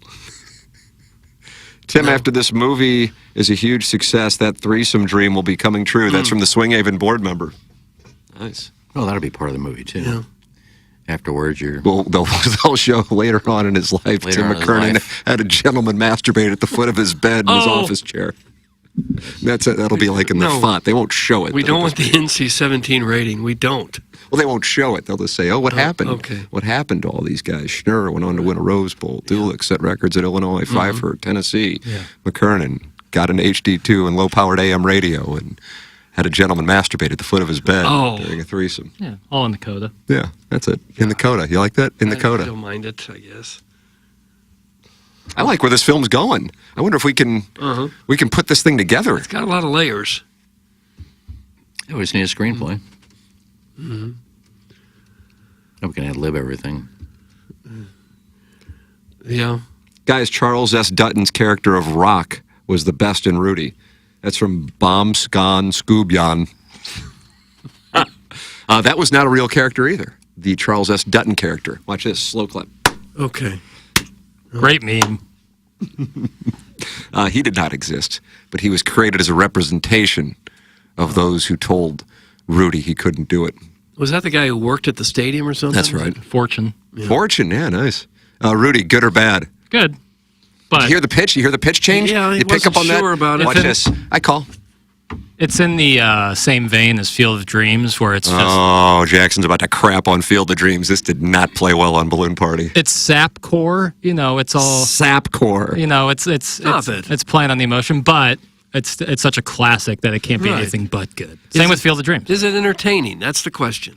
Tim, after this movie is a huge success, that threesome dream will be coming true. That's from the Swing Haven board member. Nice. Well, that'll be part of the movie, too. Yeah. Afterwards, you're... Well, they'll show later on in his life, Later Tim on in his McKernan life. had a gentleman masturbate at the foot of his bed in his office chair. That'll be like in the font. They won't show it. We don't want the NC-17 rating. We don't. Well, they won't show it. They'll just say, what happened? Okay. What happened to all these guys? Schnurr went on to win a Rose Bowl. Dulick set records at Illinois, Pfeiffer, Tennessee. Yeah. McKernan got an HD2 and low-powered AM radio and had a gentleman masturbate at the foot of his bed during a threesome. Yeah, all in the coda. Yeah, that's it. In the coda. You like that? In the I coda. don't mind it, I guess. I like where this film's going. I wonder if we can put this thing together. It's got a lot of layers. Yeah, we just need a screenplay. And we can ad-lib everything. Yeah. Guys, Charles S. Dutton's character of Rock was the best in Rudy. That's from Bomb Scon Scoobyan. That was not a real character either. The Charles S. Dutton character. Watch this, slow clip. Okay. Great meme. He did not exist, but he was created as a representation of those who told Rudy he couldn't do it. Was that the guy who worked at the stadium or something? That's right. Fortune. Fortune, yeah, nice. Rudy, good or bad? Good. But you hear the pitch? You hear the pitch change? Yeah, he you pick up on wasn't sure that? about it. Watch this. I call. it's in the same vein as Field of Dreams, where it's just Oh, Jackson's about to crap on Field of Dreams. This did not play well on Balloon Party. it's sap core. You know, it's all Sap core. you know, it's playing on the emotion, but it's such a classic that it can't be Right. anything but good. Same with Field of Dreams. Is it entertaining? That's the question.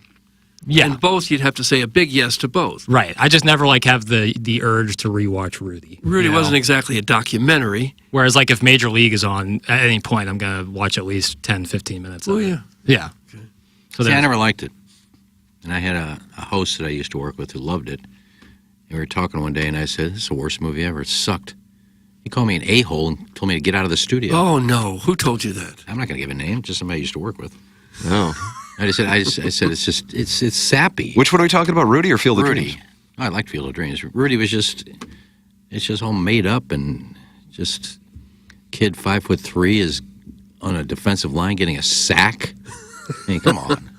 Yeah. And both, you'd have to say a big yes to both. Right. I just never have the urge to rewatch Rudy. Rudy you know? wasn't exactly a documentary. Whereas if Major League is on at any point, I'm going to watch at least 10, 15 minutes of it. Yeah. So See, I there's- never liked it. And I had a host that I used to work with who loved it. And we were talking one day, and I said, "This is the worst movie ever. It sucked." He called me an a-hole and told me to get out of the studio. Oh, no. Who told you that? I'm not going to give a name, just somebody I used to work with. No. I said, it's sappy. Which one are we talking about, Rudy or Field of Rudy. Dreams? I liked Field of Dreams. Rudy was it's just all made up and just kid 5'3" is on a defensive line getting a sack. I mean, come on.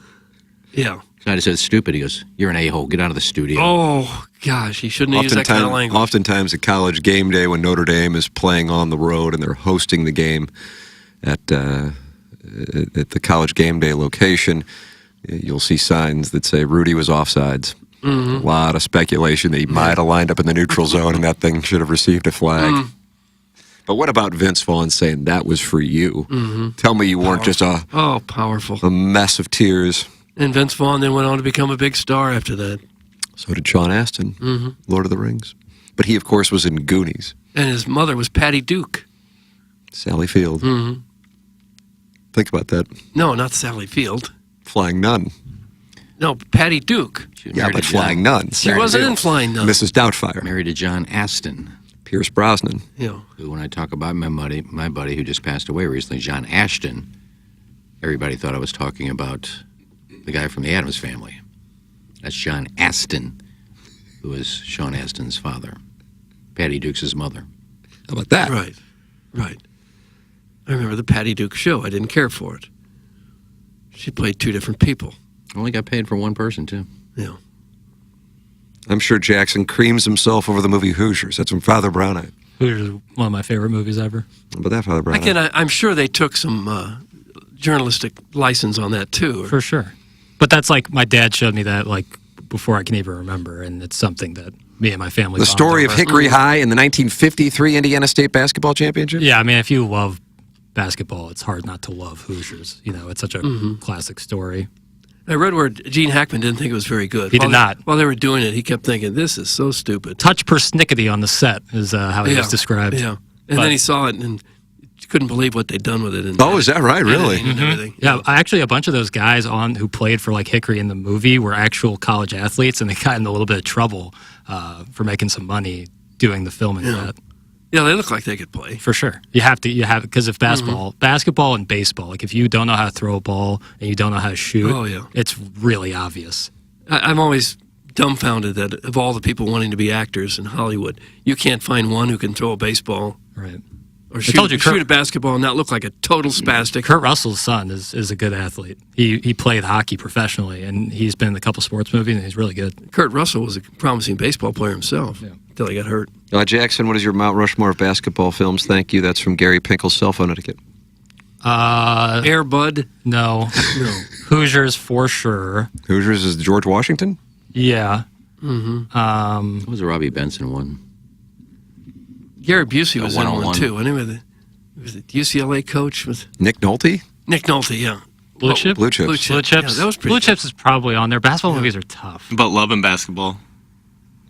Yeah. So I just said, it's stupid. He goes, "You're an a-hole. Get out of the studio." Oh, gosh. He shouldn't have used that kind of language. Oftentimes at college game day when Notre Dame is playing on the road and they're hosting the game at the college game day location, you'll see signs that say Rudy was offsides. Mhm. A lot of speculation that he might have lined up in the neutral zone and that thing should have received a flag. But what about Vince Vaughn saying that was for you? Mhm. Tell me you weren't just powerful. a mess of tears. And Vince Vaughn then went on to become a big star after that. So did Sean Astin, Mhm. Lord of the Rings. But he, of course, was in Goonies. And his mother was Patty Duke. Sally Field. Mm-hmm. Think about that. No, not Sally Field. Flying Nun. No, Patty Duke. Yeah, but Flying Nun. She wasn't in Flying Nun. Mrs. Doubtfire. Married to John Astin. Pierce Brosnan. Yeah. Who, when I talk about my buddy who just passed away recently, John Ashton, everybody thought I was talking about the guy from the Addams Family. That's John Astin, who was Sean Astin's father. Patty Duke's his mother. How about that? Right. Right. I remember the Patty Duke show. I didn't care for it. She played two different people. Only got paid for one person, too. Yeah. I'm sure Jackson creams himself over the movie Hoosiers. That's from Father Brown Eye. Hoosiers is one of my favorite movies ever. How about that, Father Brown Eye? Again, I'm sure they took some journalistic license on that, too. For sure. But that's my dad showed me that before I can even remember, and it's something that me and my family The bond story of over. Hickory High in the 1953 Indiana State Basketball Championship? Yeah, I mean, if you love basketball, it's hard not to love Hoosiers. You know, it's such a classic story. I read where Gene Hackman didn't think it was very good. He did not. While they were doing it, he kept thinking, this is so stupid. Touch persnickety on the set is how he was described. Yeah. And then he saw it and couldn't believe what they'd done with it. And Oh, is that right? Really? editing and everything. Yeah, actually, a bunch of those guys who played for Hickory in the movie were actual college athletes, and they got in a little bit of trouble for making some money doing the filming of that. Yeah, they look like they could play. For sure. You have because if basketball and baseball, if you don't know how to throw a ball and you don't know how to shoot, Oh, yeah. it's really obvious. I'm always dumbfounded that of all the people wanting to be actors in Hollywood, you can't find one who can throw a baseball. Right. Or told you, shoot a basketball and not look like a total spastic. Kurt Russell's son is a good athlete. He played hockey professionally, and he's been in a couple sports movies, and he's really good. Kurt Russell was a promising baseball player himself until he got hurt. Jackson, what is your Mount Rushmore of basketball films? Thank you. That's from Gary Pinkel's cell phone etiquette. Air Bud? No. Hoosiers for sure. Hoosiers is George Washington? Yeah. Mm-hmm. What was the Robbie Benson one? Gary Busey The was in one one-on-one. too. Anyway, was it UCLA coach with Nick Nolte? Nick Nolte? Yeah. Blue Chips? Blue Chips. Blue Chips. Yeah, that was pretty Blue Chips is probably on there. Basketball movies are tough. But love and basketball.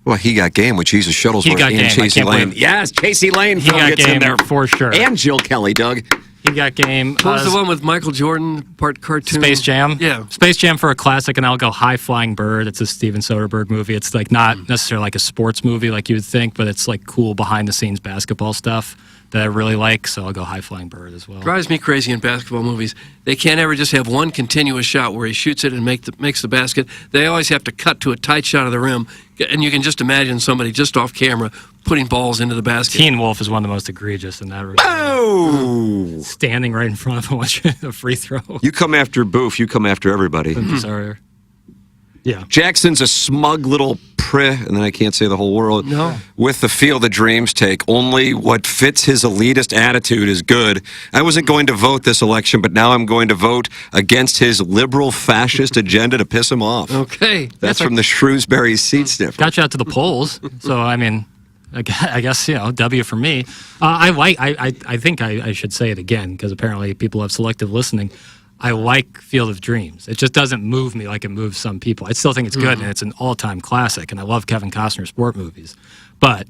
Well, he got game with Jesus Shuttlesworth He got and game. I Chasey can't Lane. believe- Yes, Chasey Lane He film got gets in game there for sure. And Jill Kelly, Doug. He got game. What was the one with Michael Jordan, part cartoon? Space Jam? Yeah. Space Jam for a classic, and I'll go High Flying Bird. It's a Steven Soderbergh movie. It's not necessarily like a sports movie like you would think, but it's cool behind the scenes basketball stuff that I really like, so I'll go High Flying Bird as well. Drives me crazy in basketball movies. They can't ever just have one continuous shot where he shoots it and makes the basket. They always have to cut to a tight shot of the rim, and you can just imagine somebody just off camera putting balls into the basket. Teen Wolf is one of the most egregious in that regard. Oh! Standing right in front of him watching a free throw. You come after Boof, you come after everybody. Sorry. Yeah. Jackson's a smug little prick, and then I can't say the whole world. No. With the Field of Dreams take, only what fits his elitist attitude is good. I wasn't going to vote this election, but now I'm going to vote against his liberal fascist agenda to piss him off. Okay. That's from the Shrewsbury seat sniffer. Got you out to the polls. So, I mean, I guess, W for me. I think I should say it again, because apparently people have selective listening. I like Field of Dreams. It just doesn't move me like it moves some people. I still think it's good, and it's an all-time classic, and I love Kevin Costner sport movies. But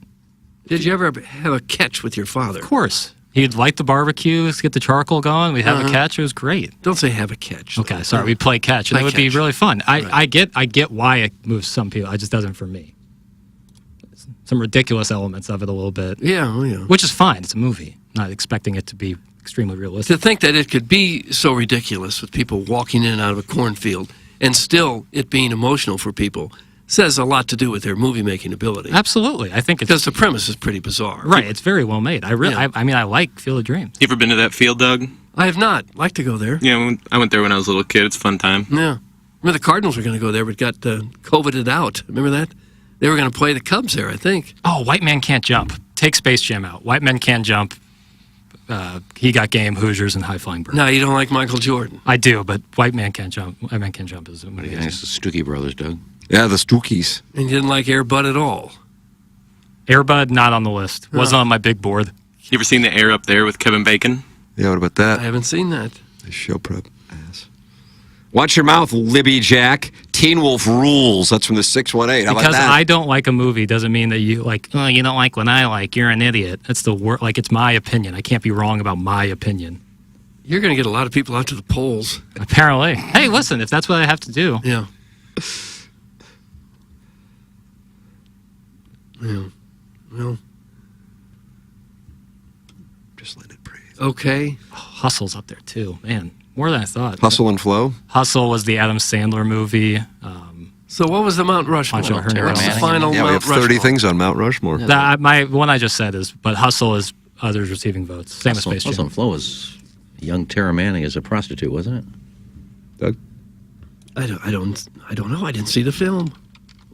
Did you ever have a catch with your father? of course, he'd light the barbecues, get the charcoal going. We'd have a catch. It was great. Don't say have a catch. Okay, sorry. We'd play catch, and Play it would be catch. really fun. I get why it moves some people. It just doesn't for me. Some ridiculous elements of it a little bit. Yeah, oh, yeah. Which is fine. It's a movie. Not expecting it to be extremely realistic. To think that it could be so ridiculous with people walking in and out of a cornfield and still it being emotional for people says a lot to do with their movie-making ability. Absolutely. I think it's... Because the premise is pretty bizarre. Right. It's very well made. I mean, I like Field of Dreams. You ever been to that field, Doug? I have not. Like to go there. Yeah, I went there when I was a little kid. It's a fun time. Yeah. Remember the Cardinals were going to go there, but got COVIDed out. Remember that? They were going to play the Cubs there, I think. Oh, White Man Can't Jump. Take Space Jam out. White Men Can't Jump. He Got Game, Hoosiers, and High Flying Bird. No, you don't like Michael Jordan. I do, but White Man Can't Jump. White Man Can't Jump is a movie. It's the Stookie Brothers, Doug. Yeah, the Stookies. And you didn't like Air Bud at all. Air Bud, not on the list. Wasn't on my big board. You ever seen The Air Up There with Kevin Bacon? Yeah, what about that? I haven't seen that. Show prep ass. Watch your mouth, Libby Jack. Teen Wolf rules. That's from the 618. How Because about that? I don't like a movie doesn't mean that you like, oh, you don't like what I like. You're an idiot. That's the word. Like, it's my opinion. I can't be wrong about my opinion. You're going to get a lot of people out to the polls. Apparently. Hey, listen, if that's what I have to do. Yeah. Yeah. Well. Just let it breathe. Okay. Oh, Hustle's up there, too. Man, more than I thought. Hustle and Flow? Hustle was the Adam Sandler movie. So what was the Mount Rushmore? Bunch of What's the Manning. final Yeah, we have Mount 30 Rushmore? things on Mount Rushmore. My one I just said is, but Hustle is others receiving votes. Same as Space Jam. Hustle and Flow was young Tara Manning as a prostitute, wasn't it? Doug? I don't know. I didn't see the film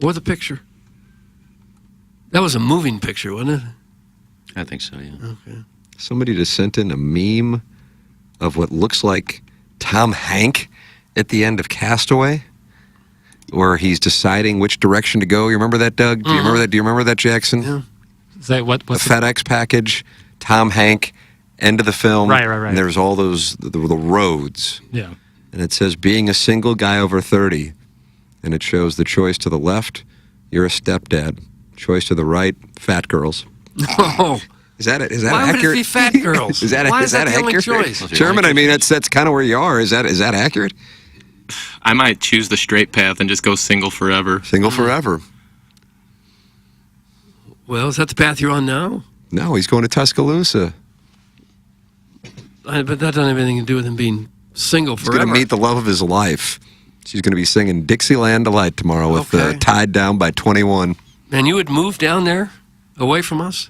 or the picture. That was a moving picture, wasn't it? I think so, yeah. Okay. Somebody just sent in a meme of what looks like Tom Hank at the end of Castaway, where he's deciding which direction to go. You remember that, Doug? Do you remember that? Do you remember that, Jackson? Yeah. Is that what? The FedEx package, Tom Hank, end of the film. Right. And there's all those, the roads. Yeah. And it says, being a single guy over 30. And it shows the choice to the left, you're a stepdad. Choice to the right, fat girls. Oh. Is that it? Is that Why would accurate? it be fat girls? Is that Why is that the only accurate? choice? Sherman, I mean, that's kind of where you are. Is that accurate? I might choose the straight path and just go single forever. Single forever. Well, is that the path you're on now? No, he's going to Tuscaloosa. But that doesn't have anything to do with him being single He's forever. going to meet the love of his life. She's going to be singing Dixieland Delight tomorrow with Okay. Tied Down by 21. And you would move down there, away from us?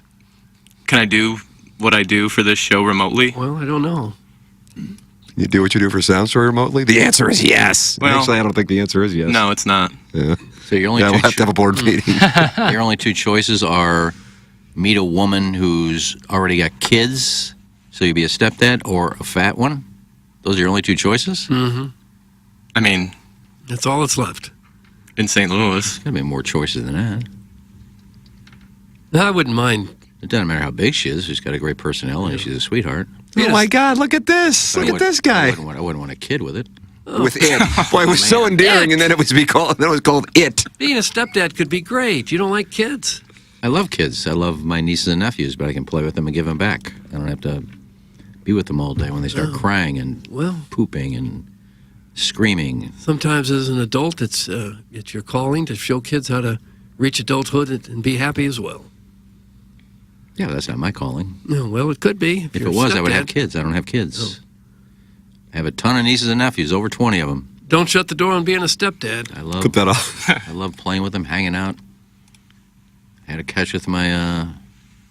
Can I do what I do for this show remotely? Well, I don't know. You do what you do for Sound Story remotely? The answer is yes. Well, Actually, I don't think the answer is yes. No, it's not. Yeah. So your only Yeah, two we'll have to have a board meeting. your only two choices are meet a woman who's already got kids, so you'd be a stepdad, or a fat one. Those are your only two choices? Mm-hmm. I mean, That's all that's left. in St. Louis. There's got to be more choices than that. No, I wouldn't mind. It doesn't matter how big she is. She's got a great personality. She's a sweetheart. Oh my God, look at this. But Look at this guy. I wouldn't want a kid with it. With it. Boy, it was so endearing, and then it was called It. Being a stepdad could be great. You don't like kids? I love kids. I love my nieces and nephews, but I can play with them and give them back. I don't have to be with them all day when they start crying and pooping and screaming. Sometimes as an adult, it's your calling to show kids how to reach adulthood and be happy as well. Yeah, but that's not my calling. No, well, it could be. If you're it a was, I would have stepdad. kids. I don't have kids. I have a ton of nieces and nephews, over 20 of them. Don't shut the door on being a stepdad. I love Clip that off. I love playing with them, hanging out. I had a catch with my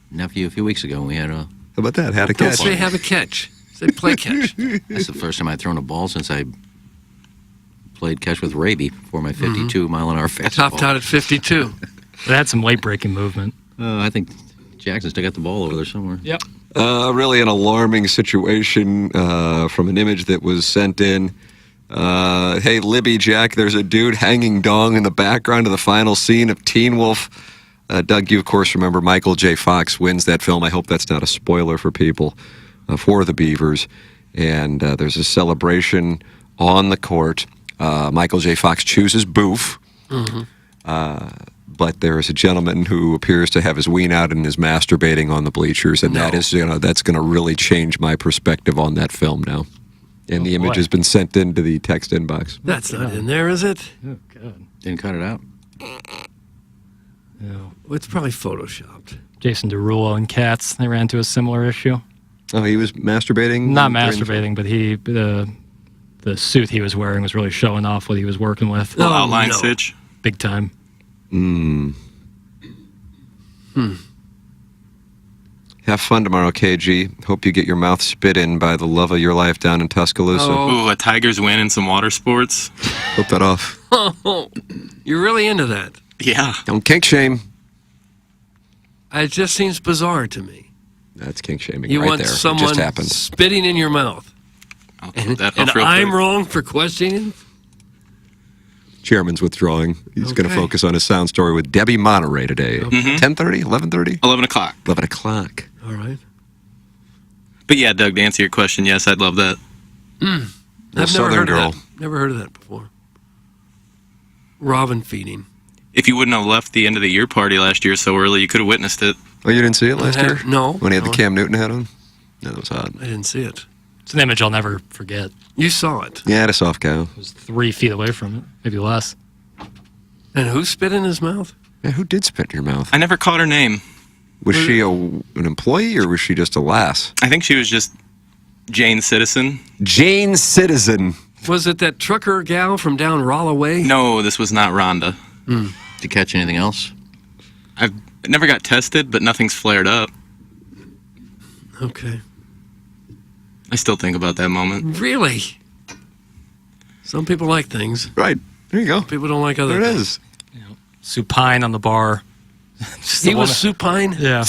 nephew a few weeks ago. We had a. How about that? Had a Don't catch. say have a catch. Say play catch. That's the first time I'd thrown a ball since I played catch with Raby for my 52-mile-an-hour fastball. Topped out at 52. They had some late breaking movement. I think Jackson still got the ball over there somewhere. Yep. Really an alarming situation from an image that was sent in. Hey, Libby, Jack, there's a dude hanging dong in the background of the final scene of Teen Wolf. Doug, you, of course, remember Michael J. Fox wins that film. I hope that's not a spoiler for people, for the Beavers. And there's a celebration on the court. Michael J. Fox chooses Boof. But there is a gentleman who appears to have his ween out and is masturbating on the bleachers, and that's going to really change my perspective on that film now. And the image has been sent into the text inbox. That's not in there, is it? Oh, God. Didn't cut it out. No. Well, it's probably photoshopped. Jason Derulo and Katz, they ran into a similar issue. Oh, he was masturbating? Not masturbating, but the suit he was wearing was really showing off what he was working with. Little outline stitch. Big time. Have fun tomorrow, KG. Hope you get your mouth spit in by the love of your life down in Tuscaloosa. Ooh, a Tigers win in some water sports. Hope that off. Oh, you're really into that. Yeah. Don't kink shame. It just seems bizarre to me. That's kink shaming You right want there. It someone just happened. spitting in your mouth. And I'm wrong for questioning? Chairman's withdrawing. He's going to Okay. focus on his sound story with Debbie Monterey today. 10:30, 11:30? 11 o'clock. 11 o'clock. All right. But yeah, Doug, to answer your question, yes, I'd love that. I've never Southern heard girl. of that. Never heard of that before. Robin feeding. If you wouldn't have left the end of the year party last year so early, you could have witnessed it. Oh, you didn't see it last I year? have- no. When he had the No. Cam Newton hat on? No, that was hot. I didn't see it. It's an image I'll never forget. You saw it. Yeah, I had a soft cow. I was 3 feet away from it, maybe less. And who spit in his mouth? Yeah, who did spit in your mouth? I never caught her name. Was she an employee or was she just a lass? I think she was just Jane Citizen. Jane Citizen. Was it that trucker gal from down Rollaway? No, this was not Rhonda. Did you catch anything else? I've never got tested, but nothing's flared up. Okay. I still think about that moment. Really? Some people like things. Right. There you go. People don't like other There it things. is. Supine on the bar. Just He a was woman- supine? Yeah.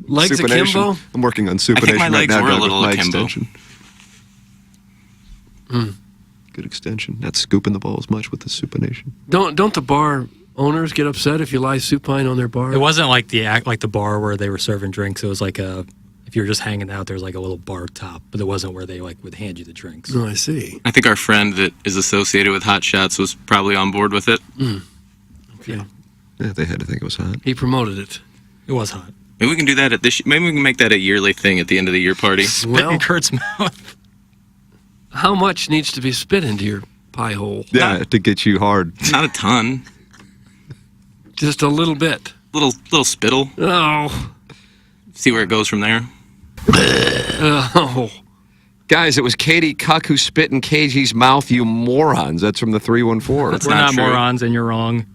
Legs Supination. akimbo? I'm working on I supination think my right legs now. were a Doug, little with my akimbo. extension. Good extension. Not scooping the balls much with the supination. Don't the bar owners get upset if you lie supine on their bar? It wasn't like the bar where they were serving drinks. It was like if you were just hanging out, there was like a little bar top, but it wasn't where they would hand you the drinks. Oh, I see. I think our friend that is associated with Hot Shots was probably on board with it. Okay. Yeah, they had to think it was hot. He promoted it. It was hot. Maybe we can do that at this. Maybe we can make that a yearly thing at the end of the year party. Spit in Kurt's mouth. How much needs to be spit into your pie hole? Yeah, to get you hard. Not a ton. Just a little bit. Little spittle. Oh. See where it goes from there. Oh. Guys, it was Katie Cuck who spit in KG's mouth, you morons. That's from the 314. We're not morons, and you're wrong.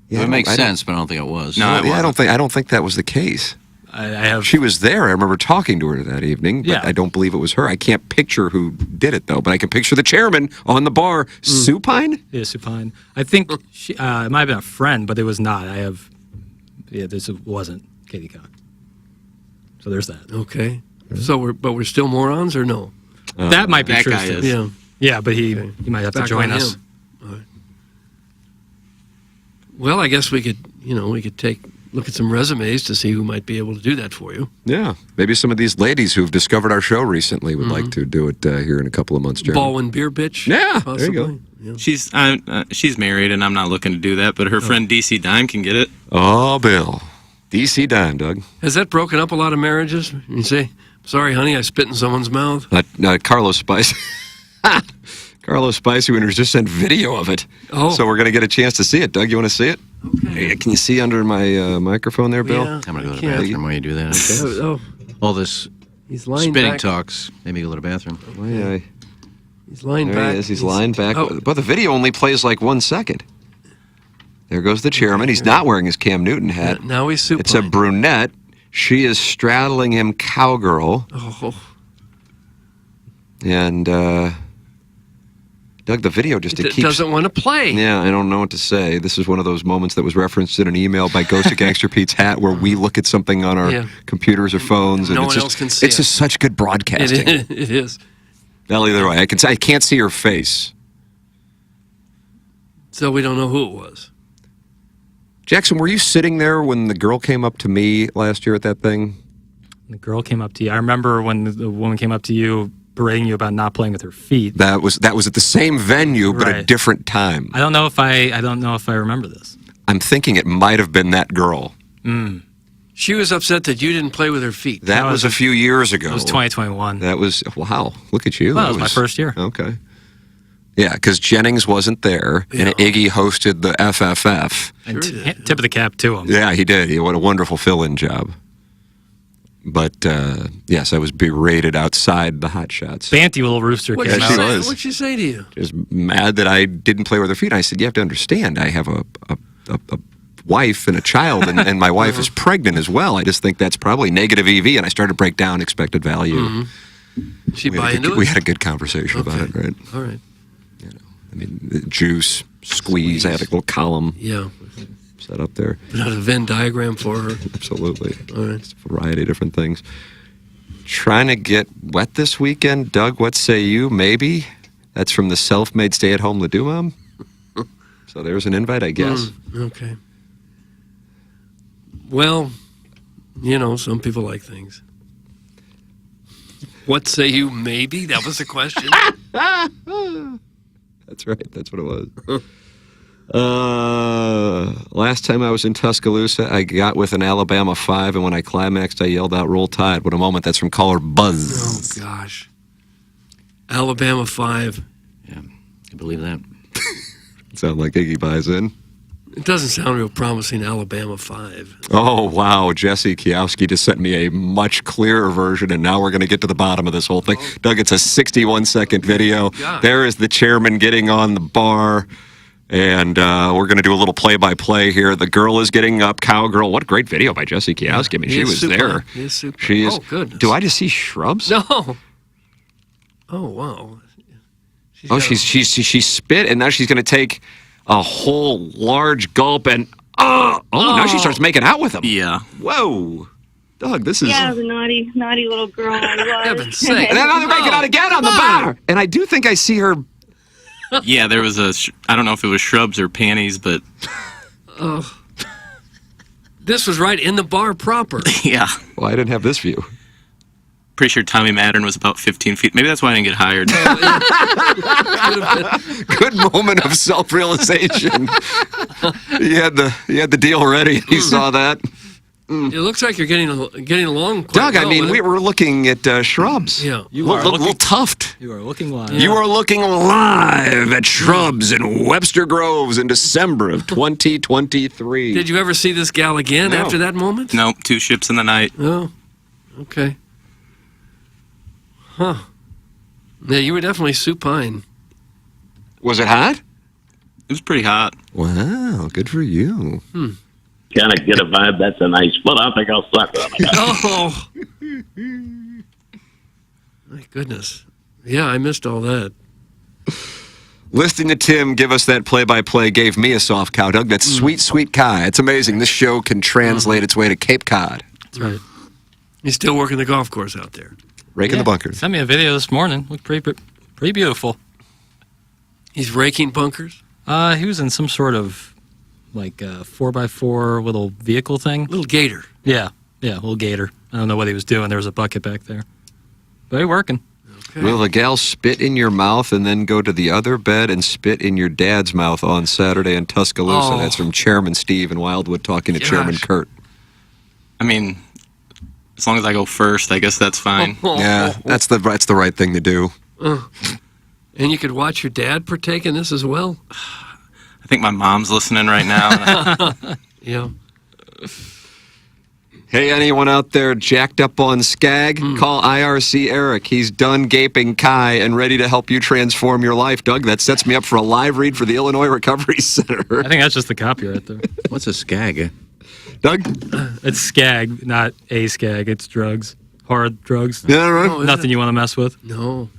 Yeah, it makes I don't- sense, but I don't think it was. No, I don't think that was the case. I have. She was there. I remember talking to her that evening, but Yeah. I don't believe it was her. I can't picture who did it though, but I can picture the chairman on the bar. Supine? Yeah, supine. I think she it might have been a friend, but it was not. This wasn't Katie Cock. So there's that. Okay. So we're still morons or no? That might be that true. guy too. is. Yeah. Yeah, but he might have to Back join on us. him. All right. Well, I guess we could look at some resumes to see who might be able to do that for you. Yeah. Maybe some of these ladies who've discovered our show recently would like to do it here in a couple of months, Jeremy. Baldwin Beer Bitch? Yeah, possibly. there you go. Yeah. She's married, and I'm not looking to do that. But her friend DC Dime can get it. Oh, Bill. DC Dime, Doug. Has that broken up a lot of marriages? You say, sorry, honey, I spit in someone's mouth. Carlos Spice. Carlos Spicy Winners just sent video of it. Oh. So we're going to get a chance to see it. Doug, you want to see it? Okay. Can you see under my microphone there, Bill? Yeah. I'm going to go to the Can't. bathroom while you do that. Okay? Oh, All this he's lying spitting back. talks. Maybe go to the bathroom. Oh, yeah. He's lying There back. he is. He's lying back. Oh. But the video only plays like 1 second. There goes the chairman. He's not wearing his Cam Newton hat. Now he's supine. It's a brunette. She is straddling him cowgirl. Oh. And Doug, the video just It keeps... doesn't want to play. Yeah, I don't know what to say. This is one of those moments that was referenced in an email by Ghost of Gangster Pete's Hat where we look at something on our computers or phones. And No it's one just, else can see it's it. just such good broadcasting. It is. Well, either way, I can't see her face. So we don't know who it was. Jackson, were you sitting there when the girl came up to me last year at that thing? The girl came up to you. I remember when the woman came up to you, berating you about not playing with her feet. That was at the same venue, but a Right. different time. I don't know if I remember this. I'm thinking it might have been that girl. She was upset that you didn't play with her feet. That was a few years ago. It was 2021. That was, wow, look at you. Well, that was my first year. Okay. Yeah, because Jennings wasn't there, and Iggy hosted the FFF. And tip of the cap to him. Yeah, he did. What a wonderful fill-in job. But, yes, I was berated outside the Hot Shots. Banty little rooster What'd came she out. say? What'd she say to you? She was mad that I didn't play with her feet. I said, you have to understand, I have a wife and a child, and my wife is pregnant as well. I just think that's probably negative EV, and I started to break down expected value. She buy into it? We had a good conversation about it, right? All right. I mean, the juice, squeeze. I had a little column Yeah. set up there. Put out a Venn diagram for her. Absolutely. All right. It's a variety of different things. Trying to get wet this weekend. Doug, what say you? Maybe? That's from the self-made stay-at-home Ledoux mom? So there's an invite, I guess. Okay. Well, you know, some people like things. What say you? Maybe? That was the question. That's right. That's what it was. Last time I was in Tuscaloosa, I got with an Alabama 5, and when I climaxed, I yelled out, "Roll Tide." What a moment. That's from caller Buzz. Oh, gosh. Alabama 5. Yeah, I believe that. Sound like Iggy buys in. It doesn't sound real promising, Alabama 5. Oh, wow. Jesse Kiowski just sent me a much clearer version, and now we're going to get to the bottom of this whole thing. Doug, it's a 61-second video. God. There is the chairman getting on the bar, and we're going to do a little play-by-play here. The girl is getting up. Cowgirl. What a great video by Jesse Kiowski. I mean, He she is was super. there. He is super. She is. Oh, goodness. Do I just see shrubs? No. Oh, wow. She spit, and now she's going to take a whole large gulp, and now she starts making out with him. Yeah. Whoa. Doug, this is... Yeah, I was a naughty little girl. I was. Heaven's sake. And then they're making out again on the bar. And I do think I see her... Yeah, there was I don't know if it was shrubs or panties, but This was right in the bar proper. yeah. Well, I didn't have this view. Pretty sure Tommy Mattern was about 15 feet. Maybe that's why I didn't get hired. Good moment of self-realization. He had the deal ready. He saw that. It looks like you're getting along quite Doug, well I mean, with we it. were looking at shrubs. Yeah. Little tuft. You are looking live. You are looking live at Shrubs in Webster Groves in December of 2023. Did you ever see this gal again No. after that moment? Nope, 2 ships in the night. Oh, okay. Huh. Yeah, you were definitely supine. Was it hot? It was pretty hot. Wow, good for you. Kind of get a vibe. That's a nice foot. I think I'll suck on it. Oh. My goodness. Yeah, I missed all that. Listening to Tim give us that play-by-play gave me a soft cow, Doug. That's sweet, sweet Kai. It's amazing. This show can translate its way to Cape Cod. That's right. He's still working the golf course out there. Raking the bunkers. Sent me a video this morning. Looked pretty beautiful. He's raking bunkers? He was in some sort of like 4x4 little vehicle thing. Little gator. Yeah, little gator. I don't know what he was doing. There was a bucket back there. But he working. Okay. Will the gal spit in your mouth and then go to the other bed and spit in your dad's mouth on Saturday in Tuscaloosa? Oh. That's from Chairman Steve in Wildwood talking to Chairman Gosh. Kurt. I mean, as long as I go first, I guess that's fine. Yeah, that's the right thing to do. And you could watch your dad partake in this as well? I think my mom's listening right now. Yeah. Hey, anyone out there jacked up on Skag? Call IRC Eric. He's done gaping Kai and ready to help you transform your life. Doug, that sets me up for a live read for the Illinois Recovery Center. I think that's just the copyright there. What's a skag? Doug? It's skag, not a skag. It's drugs. Hard drugs. Yeah, right. Oh, is Nothing it? you want to mess with. No.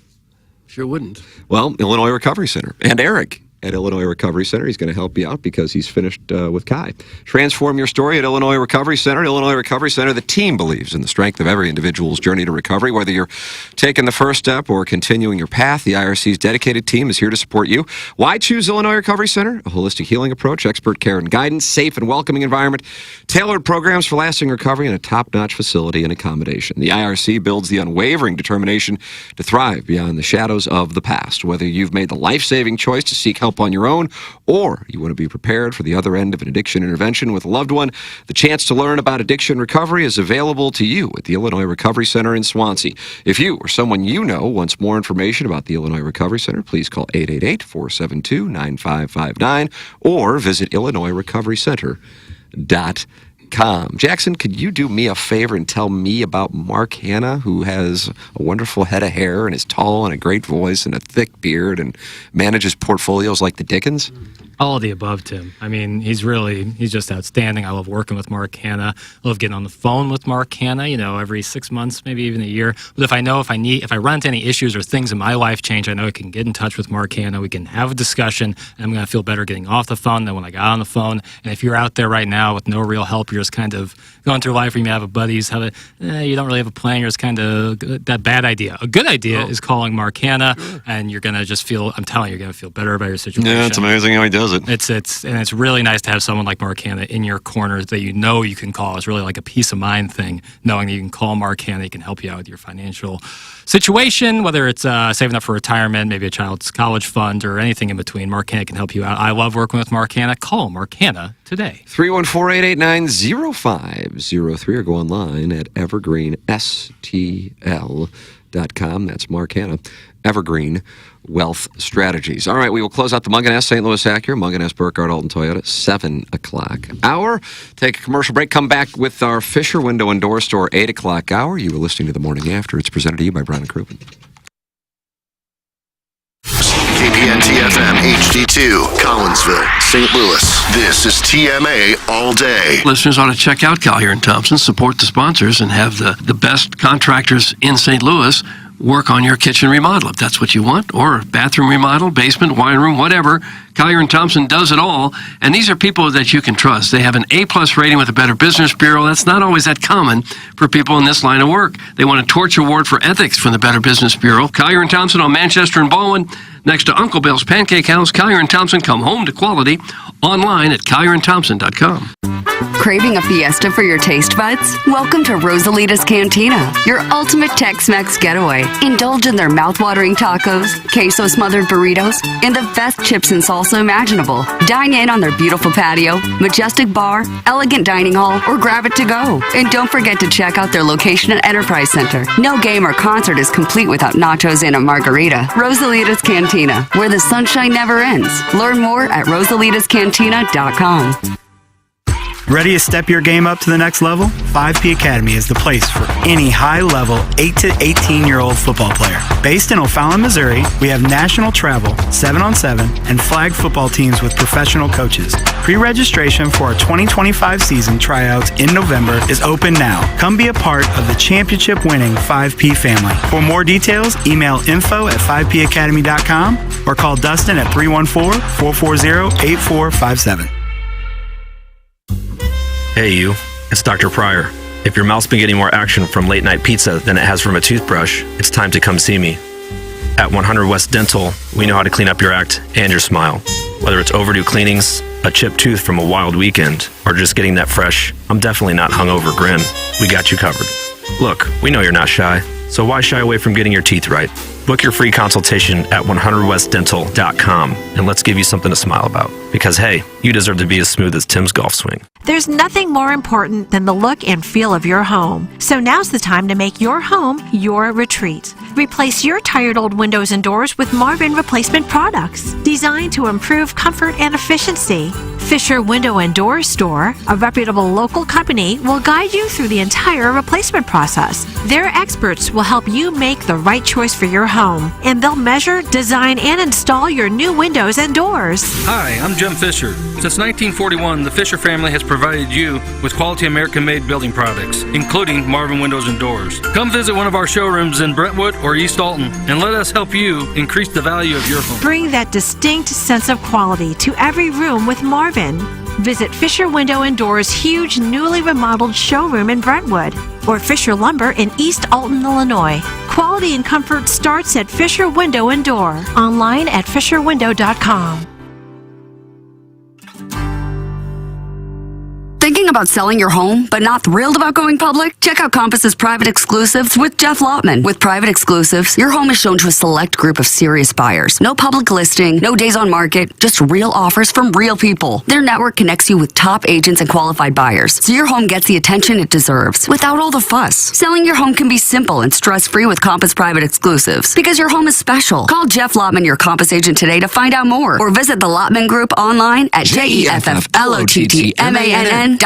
Sure wouldn't. Well, Illinois Recovery Center. And Eric at Illinois Recovery Center. He's going to help you out because he's finished with Kai. Transform your story at Illinois Recovery Center. Illinois Recovery Center, the team believes in the strength of every individual's journey to recovery. Whether you're taking the first step or continuing your path, the IRC's dedicated team is here to support you. Why choose Illinois Recovery Center? A holistic healing approach, expert care and guidance, safe and welcoming environment, tailored programs for lasting recovery, and a top-notch facility and accommodation. The IRC builds the unwavering determination to thrive beyond the shadows of the past. Whether you've made the life-saving choice to seek help on your own, or you want to be prepared for the other end of an addiction intervention with a loved one, the chance to learn about addiction recovery is available to you at the Illinois Recovery Center in Swansea. If you or someone you know wants more information about the Illinois Recovery Center, please call 888-472-9559 or visit IllinoisRecoveryCenter.com. Jackson, could you do me a favor and tell me about Mark Hanna, who has a wonderful head of hair and is tall and a great voice and a thick beard and manages portfolios like the Dickens? All of the above, Tim. I mean, he's just outstanding. I love working with Mark Hanna. I love getting on the phone with Mark Hanna, every 6 months, maybe even a year. But if I run into any issues or things in my life change, I know I can get in touch with Mark Hanna. We can have a discussion, and I'm going to feel better getting off the phone than when I got on the phone. And if you're out there right now with no real help, you're just kind of going through life, or you may have a buddies, you don't really have a plan, you're just kind of that bad idea. A good idea is calling Mark Hanna, and you're going to just feel, I'm telling you, you're going to feel better about your situation. Yeah, it's amazing how he does it. It's really nice to have someone like Mark Hanna in your corner that you can call. It's really like a peace of mind thing, knowing that you can call Mark Hanna. He can help you out with your financial situation, whether it's saving up for retirement, maybe a child's college fund, or anything in between. Mark Hanna can help you out. I love working with Mark Hanna. Call Mark Hanna today. 314-889-0503 or go online at evergreenstl.com. That's Mark Hanna. Evergreen Wealth Strategies. All right, we will close out the Munganess St. Louis Acura, Munganess Burkhardt Alton Toyota, 7 o'clock hour. Take a commercial break, come back with our Fisher Window and Door Store, 8 o'clock hour. You were listening to The Morning After. It's presented to you by Brown & Crouppen. KPN-TFM HD2, Collinsville, St. Louis. This is TMA All Day. Listeners ought to check out Collier & Thompson, support the sponsors, and have the best contractors in St. Louis work on your kitchen remodel if that's what you want, or bathroom remodel, basement, wine room, whatever. Collier & Thompson does it all, and these are people that you can trust. They have an A-plus rating with the Better Business Bureau. That's not always that common for people in this line of work. They won a Torch Award for Ethics from the Better Business Bureau. Collier & Thompson on Manchester and Baldwin, next to Uncle Bill's Pancake House. Collier & Thompson, come home to quality. Online at collierandthompson.com. Craving a fiesta for your taste buds? Welcome to Rosalita's Cantina, your ultimate Tex-Mex getaway. Indulge in their mouth-watering tacos, queso-smothered burritos, and the best chips and salsa imaginable. Dine in on their beautiful patio, majestic bar, elegant dining hall, or grab it to go. And don't forget to check out their location at Enterprise Center. No game or concert is complete without nachos and a margarita. Rosalita's Cantina, where the sunshine never ends. Learn more at rosalitascantina.com. Ready to step your game up to the next level? 5P Academy is the place for any high-level 8 to 18-year-old football player. Based in O'Fallon, Missouri, we have national travel, 7-on-7, and flag football teams with professional coaches. Pre-registration for our 2025 season tryouts in November is open now. Come be a part of the championship-winning 5P family. For more details, email info@5pacademy.com or call Dustin at 314-440-8457. Hey you, it's Dr. Pryor. If your mouth's been getting more action from late night pizza than it has from a toothbrush, it's time to come see me. At 100 West Dental, we know how to clean up your act and your smile. Whether it's overdue cleanings, a chipped tooth from a wild weekend, or just getting that fresh, I'm definitely not hungover grin, we got you covered. Look, we know you're not shy, so why shy away from getting your teeth right? Book your free consultation at 100westdental.com and let's give you something to smile about. Because hey, you deserve to be as smooth as Tim's golf swing. There's nothing more important than the look and feel of your home. So now's the time to make your home your retreat. Replace your tired old windows and doors with Marvin replacement products designed to improve comfort and efficiency. Fisher Window and Door Store, a reputable local company, will guide you through the entire replacement process. Their experts will help you make the right choice for your home, and they'll measure, design, and install your new windows and doors. Hi, I'm Jim Fisher. Since 1941, the Fisher family has provided you with quality American-made building products, including Marvin Windows and Doors. Come visit one of our showrooms in Brentwood or East Alton, and let us help you increase the value of your home. Bring that distinct sense of quality to every room with Marvin. Visit Fisher Window and Doors' huge newly remodeled showroom in Brentwood or Fisher Lumber in East Alton, Illinois. Quality and comfort starts at Fisher Window and Door. Online at fisherwindow.com. Thinking about selling your home, but not thrilled about going public? Check out Compass's Private Exclusives with Jeff Lotman. With Private Exclusives, your home is shown to a select group of serious buyers. No public listing, no days on market, just real offers from real people. Their network connects you with top agents and qualified buyers, so your home gets the attention it deserves without all the fuss. Selling your home can be simple and stress-free with Compass Private Exclusives because your home is special. Call Jeff Lotman, your Compass agent today to find out more, or visit the Lotman Group online at JEFFLOTTMANN.com.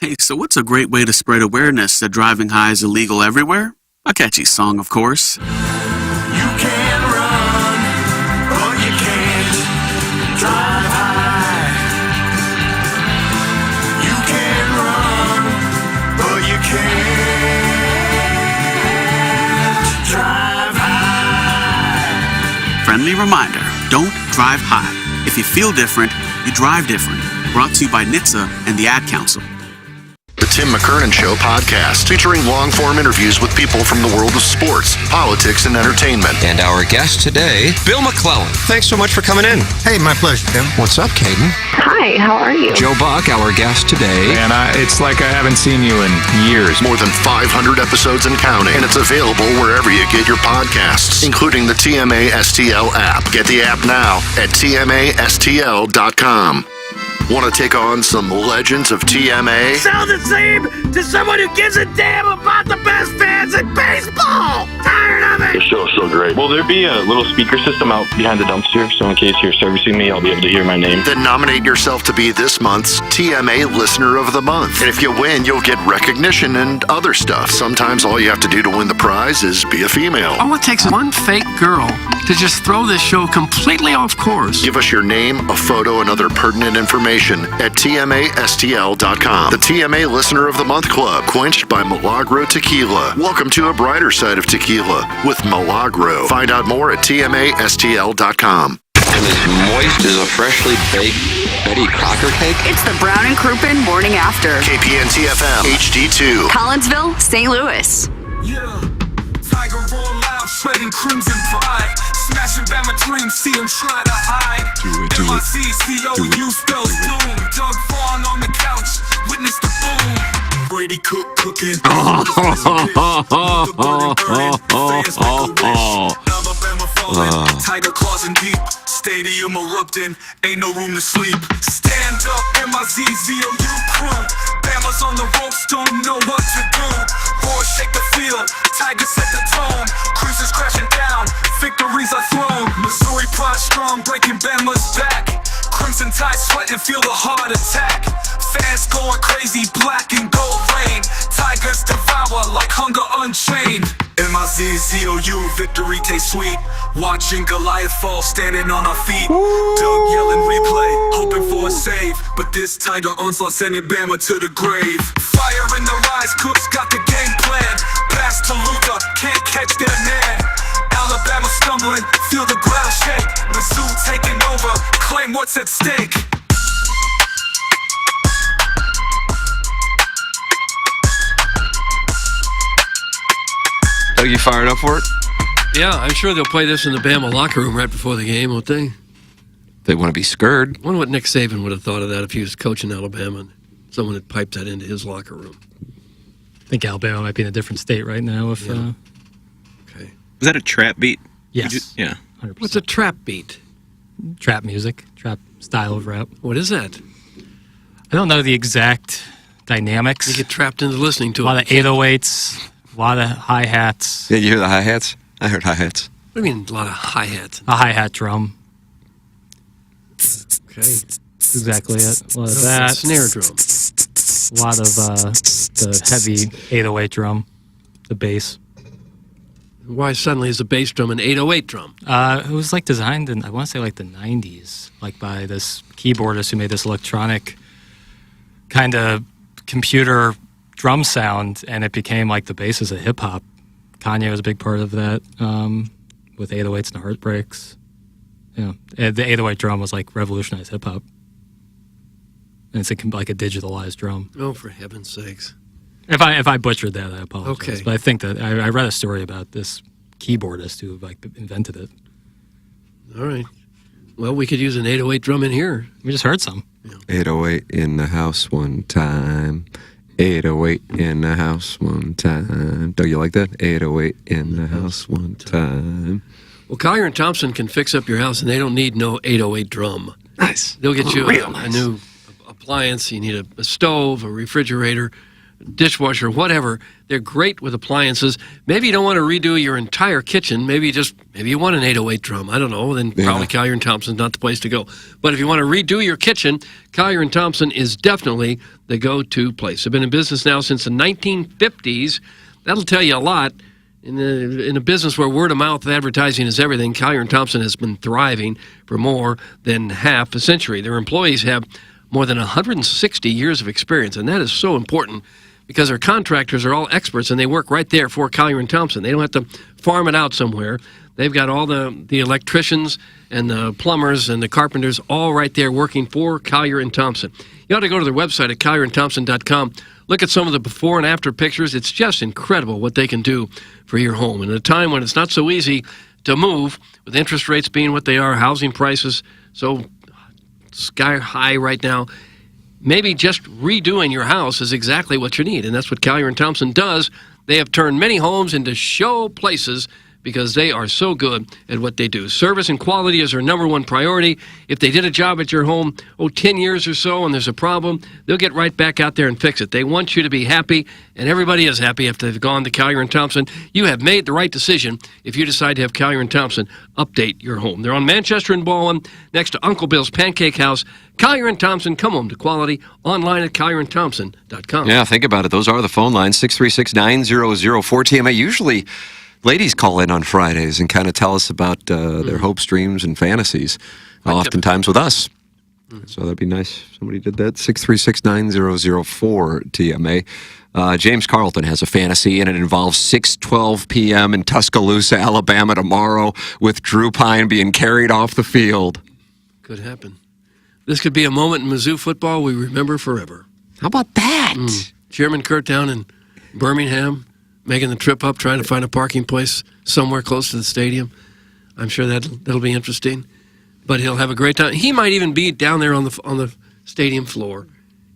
Hey, so what's a great way to spread awareness that driving high is illegal everywhere? A catchy song, of course. You can run, but you can't drive high. You can run, but you can't drive high. Friendly reminder, don't drive high. If you feel different, you drive different. Brought to you by NHTSA and the Ad Council. The Tim McKernan Show podcast, featuring long-form interviews with people from the world of sports, politics, and entertainment. And our guest today, Bill McClellan. Thanks so much for coming in. Hey, my pleasure, Tim. What's up, Caden? Hi, how are you? Joe Buck, our guest today. And it's like I haven't seen you in years. More than 500 episodes and counting, and it's available wherever you get your podcasts, including the TMA STL app. Get the app now at TMASTL.com. Want to take on some legends of TMA? Sound the same to someone who gives a damn about the best fans in baseball. Tired of it. The show's so great. Will there be a little speaker system out behind the dumpster, so in case you're servicing me, I'll be able to hear my name? Then nominate yourself to be this month's TMA Listener of the Month. And if you win, you'll get recognition and other stuff. Sometimes all you have to do to win the prize is be a female. All it takes is one fake girl to just throw this show completely off course. Give us your name, a photo, and other pertinent information at TMASTL.com. The TMA Listener of the Month Club, quenched by Milagro Tequila. Welcome to a brighter side of tequila with Milagro. Find out more at TMASTL.com. And as moist as a freshly baked Betty Crocker cake? It's the Brown and Crouppen Morning After. KPN-TFM, HD2. Collinsville, St. Louis. Yeah. Tiger roll out, spreading crimson pride. Smashing Bama dreams, see him try to hide. MICCOU spells doom. Doug Vaughn on the couch, witness the boom. Brady cooking. Alabama falling, tiger claws in deep. Stadium erupting, ain't no room to sleep. Stand up, MICCOU crew. Bama's on the ropes, don't know what to do. Boys shake the field, Tigers set the tone. Cruisers crashing down, victories are thrown. Missouri pride strong, breaking Bama's back. Crimson Tide sweating, feel the heart attack. Fans going crazy, black and gold rain. Tigers devour like hunger unchained. MICCOU, victory tastes sweet. Watching Goliath fall, standing on our feet. Doug yelling replay, hoping for a save. But this Tiger onslaught sending Bama to the grave. Fire in the rise, Cooks got the game plan. Pass to Luther, can't catch their man. Alabama stumbling, feel the ground shake. Mizzou taking over, claim what's at stake. Are you fired up for it? Yeah, I'm sure they'll play this in the Bama locker room right before the game, won't they? They want to be scared. I wonder what Nick Saban would have thought of that if he was coaching Alabama and someone had piped that into his locker room. I think Alabama might be in a different state right now. If Okay. Is that a trap beat? Yes. Yeah. 100%. What's a trap beat? Trap music, trap style of rap. What is that? I don't know the exact dynamics. You get trapped into listening to a lot of 808s, a lot of hi-hats. Yeah, you hear the hi-hats? I heard hi-hats. What do you mean, a lot of hi-hats? A hi-hat drum. Okay. That's exactly it. A lot of that. Snare drum. A lot of the heavy 808 drum, the bass. Why suddenly is a bass drum an 808 drum? It was like designed in, I want to say like the 90s, like by this keyboardist who made this electronic kind of computer drum sound, and it became like the basis of hip hop. Kanye was a big part of that, with 808s and heartbreaks. Yeah, the 808 drum was like revolutionized hip hop. And it's like a digitalized drum. Oh, for heaven's sakes. If I butchered that, I apologize. Okay. But I think that I read a story about this keyboardist who like invented it. All right. Well, we could use an 808 drum in here. We just heard some. 808 in the house one time. 808 in the house one time. Doug, you like that? 808 in the house one time. Well, Collier and Thompson can fix up your house, and they don't need no 808 drum. Nice. They'll get you Real a nice. new appliance. You need a stove, a refrigerator, dishwasher, whatever. They're great with appliances. Maybe you don't want to redo your entire kitchen. Maybe you want an 808 drum. I don't know. Then probably Collier and Thompson's not the place to go. But if you want to redo your kitchen, Collier and Thompson is definitely the go-to place. They've been in business now since the 1950s. That'll tell you a lot. In a business where word-of-mouth advertising is everything, Collier & Thompson has been thriving for more than half a century. Their employees have more than 160 years of experience, and that is so important because their contractors are all experts, and they work right there for Collier & Thompson. They don't have to farm it out somewhere. They've got all the electricians and the plumbers and the carpenters all right there working for Collier & Thompson. You ought to go to their website at collierandthompson.com. Look at some of the before and after pictures. It's just incredible what they can do for your home. And at a time when it's not so easy to move, with interest rates being what they are, housing prices so sky high right now, maybe just redoing your house is exactly what you need. And that's what Collier & Thompson does. They have turned many homes into show places because they are so good at what they do. Service and quality is their number one priority. If they did a job at your home, 10 years or so, and there's a problem, they'll get right back out there and fix it. They want you to be happy, and everybody is happy after they've gone to Collier & Thompson. You have made the right decision if you decide to have Collier & Thompson update your home. They're on Manchester and Baldwin, next to Uncle Bill's Pancake House. Collier & Thompson, come home to quality, online at collierandthompson.com. Yeah, think about it. Those are the phone lines, 636-9004-TMA. Usually, ladies call in on Fridays and kind of tell us about their hopes, dreams, and fantasies, oftentimes with us. So that'd be nice if somebody did that. 636-9004-TMA. James Carlton has a fantasy, and it involves 6:12 p.m. in Tuscaloosa, Alabama tomorrow, with Drew Pine being carried off the field. Could happen. This could be a moment in Mizzou football we remember forever. How about that? Chairman Kurt down in Birmingham, making the trip up, trying to find a parking place somewhere close to the stadium. I'm sure that'll be interesting. But he'll have a great time. He might even be down there on the stadium floor.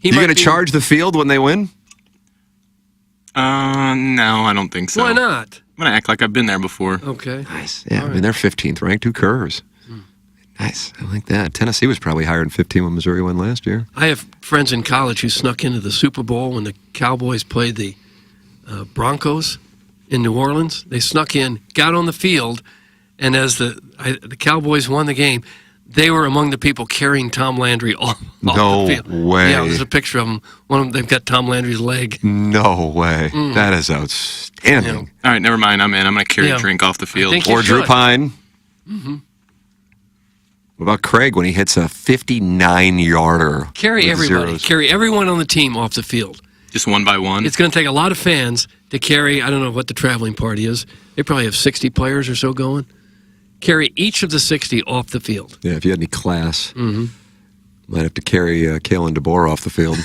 You going to charge the field when they win? No, I don't think so. Why not? I'm going to act like I've been there before. Okay. Nice. Yeah, I mean, they're 15th ranked. Who cares? Nice. I like that. Tennessee was probably higher than 15 when Missouri won last year. I have friends in college who snuck into the Super Bowl when the Cowboys played the Broncos in New Orleans. They snuck in, got on the field, and as the Cowboys won the game, they were among the people carrying Tom Landry off the field. No way. Yeah, there's a picture of them. One of them, they've got Tom Landry's leg. No way. That is outstanding. All right, never mind. I'm in. I'm going to carry a drink off the field. Or Drew Pine. Mm-hmm. What about Craig when he hits a 59-yarder? Carry everybody. Zeros? Carry everyone on the team off the field. Just one by one? It's going to take a lot of fans to carry, I don't know what the traveling party is. They probably have 60 players or so going. Carry each of the 60 off the field. Yeah, if you had any class, might have to carry Kalen DeBoer off the field.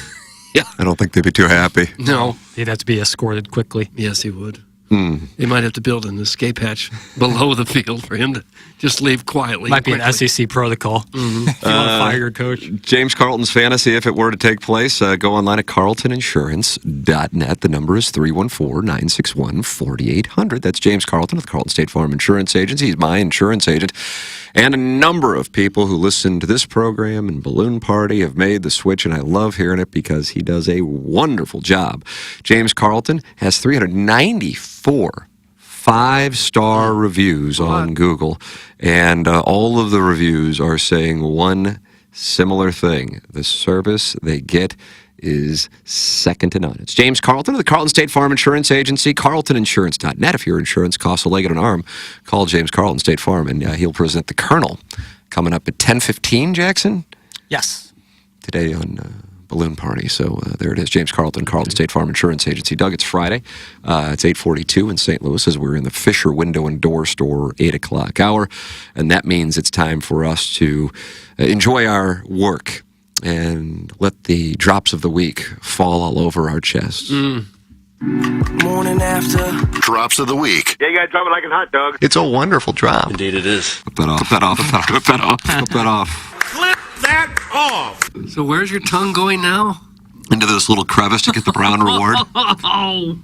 Yeah. I don't think they'd be too happy. No. He'd have to be escorted quickly. Yes, he would. They might have to build an escape hatch below the field for him to just leave quietly. Might be an SEC protocol. If you want to fire your coach. James Carlton's fantasy, if it were to take place, go online at carltoninsurance.net. The number is 314-961-4800. That's James Carlton of the Carlton State Farm Insurance Agency. He's my insurance agent. And a number of people who listen to this program and Balloon Party have made the switch, and I love hearing it because he does a wonderful job. James Carlton has 394 5-star reviews on Google, and all of the reviews are saying one similar thing. The service they get is second to none. It's James Carlton of the Carlton State Farm Insurance Agency, carltoninsurance.net. If your insurance costs a leg and an arm, call James Carlton State Farm, and he'll present the Colonel coming up at 10:15, Jackson? Yes. Today on Balloon Party. So there it is, James Carlton, Carlton State Farm Insurance Agency. Doug, it's Friday. It's 8:42 in St. Louis as we're in the Fisher Window and Door Store 8 o'clock hour. And that means it's time for us to enjoy our work and let the drops of the week fall all over our chests. Morning after. Drops of the week. Yeah, you gotta drop it like a hot dog. It's a wonderful drop. Indeed it is. Flip that off. Flip that off. Flip that off. Flip that off. Flip that off! So where's your tongue going now? Into this little crevice to get the brown reward.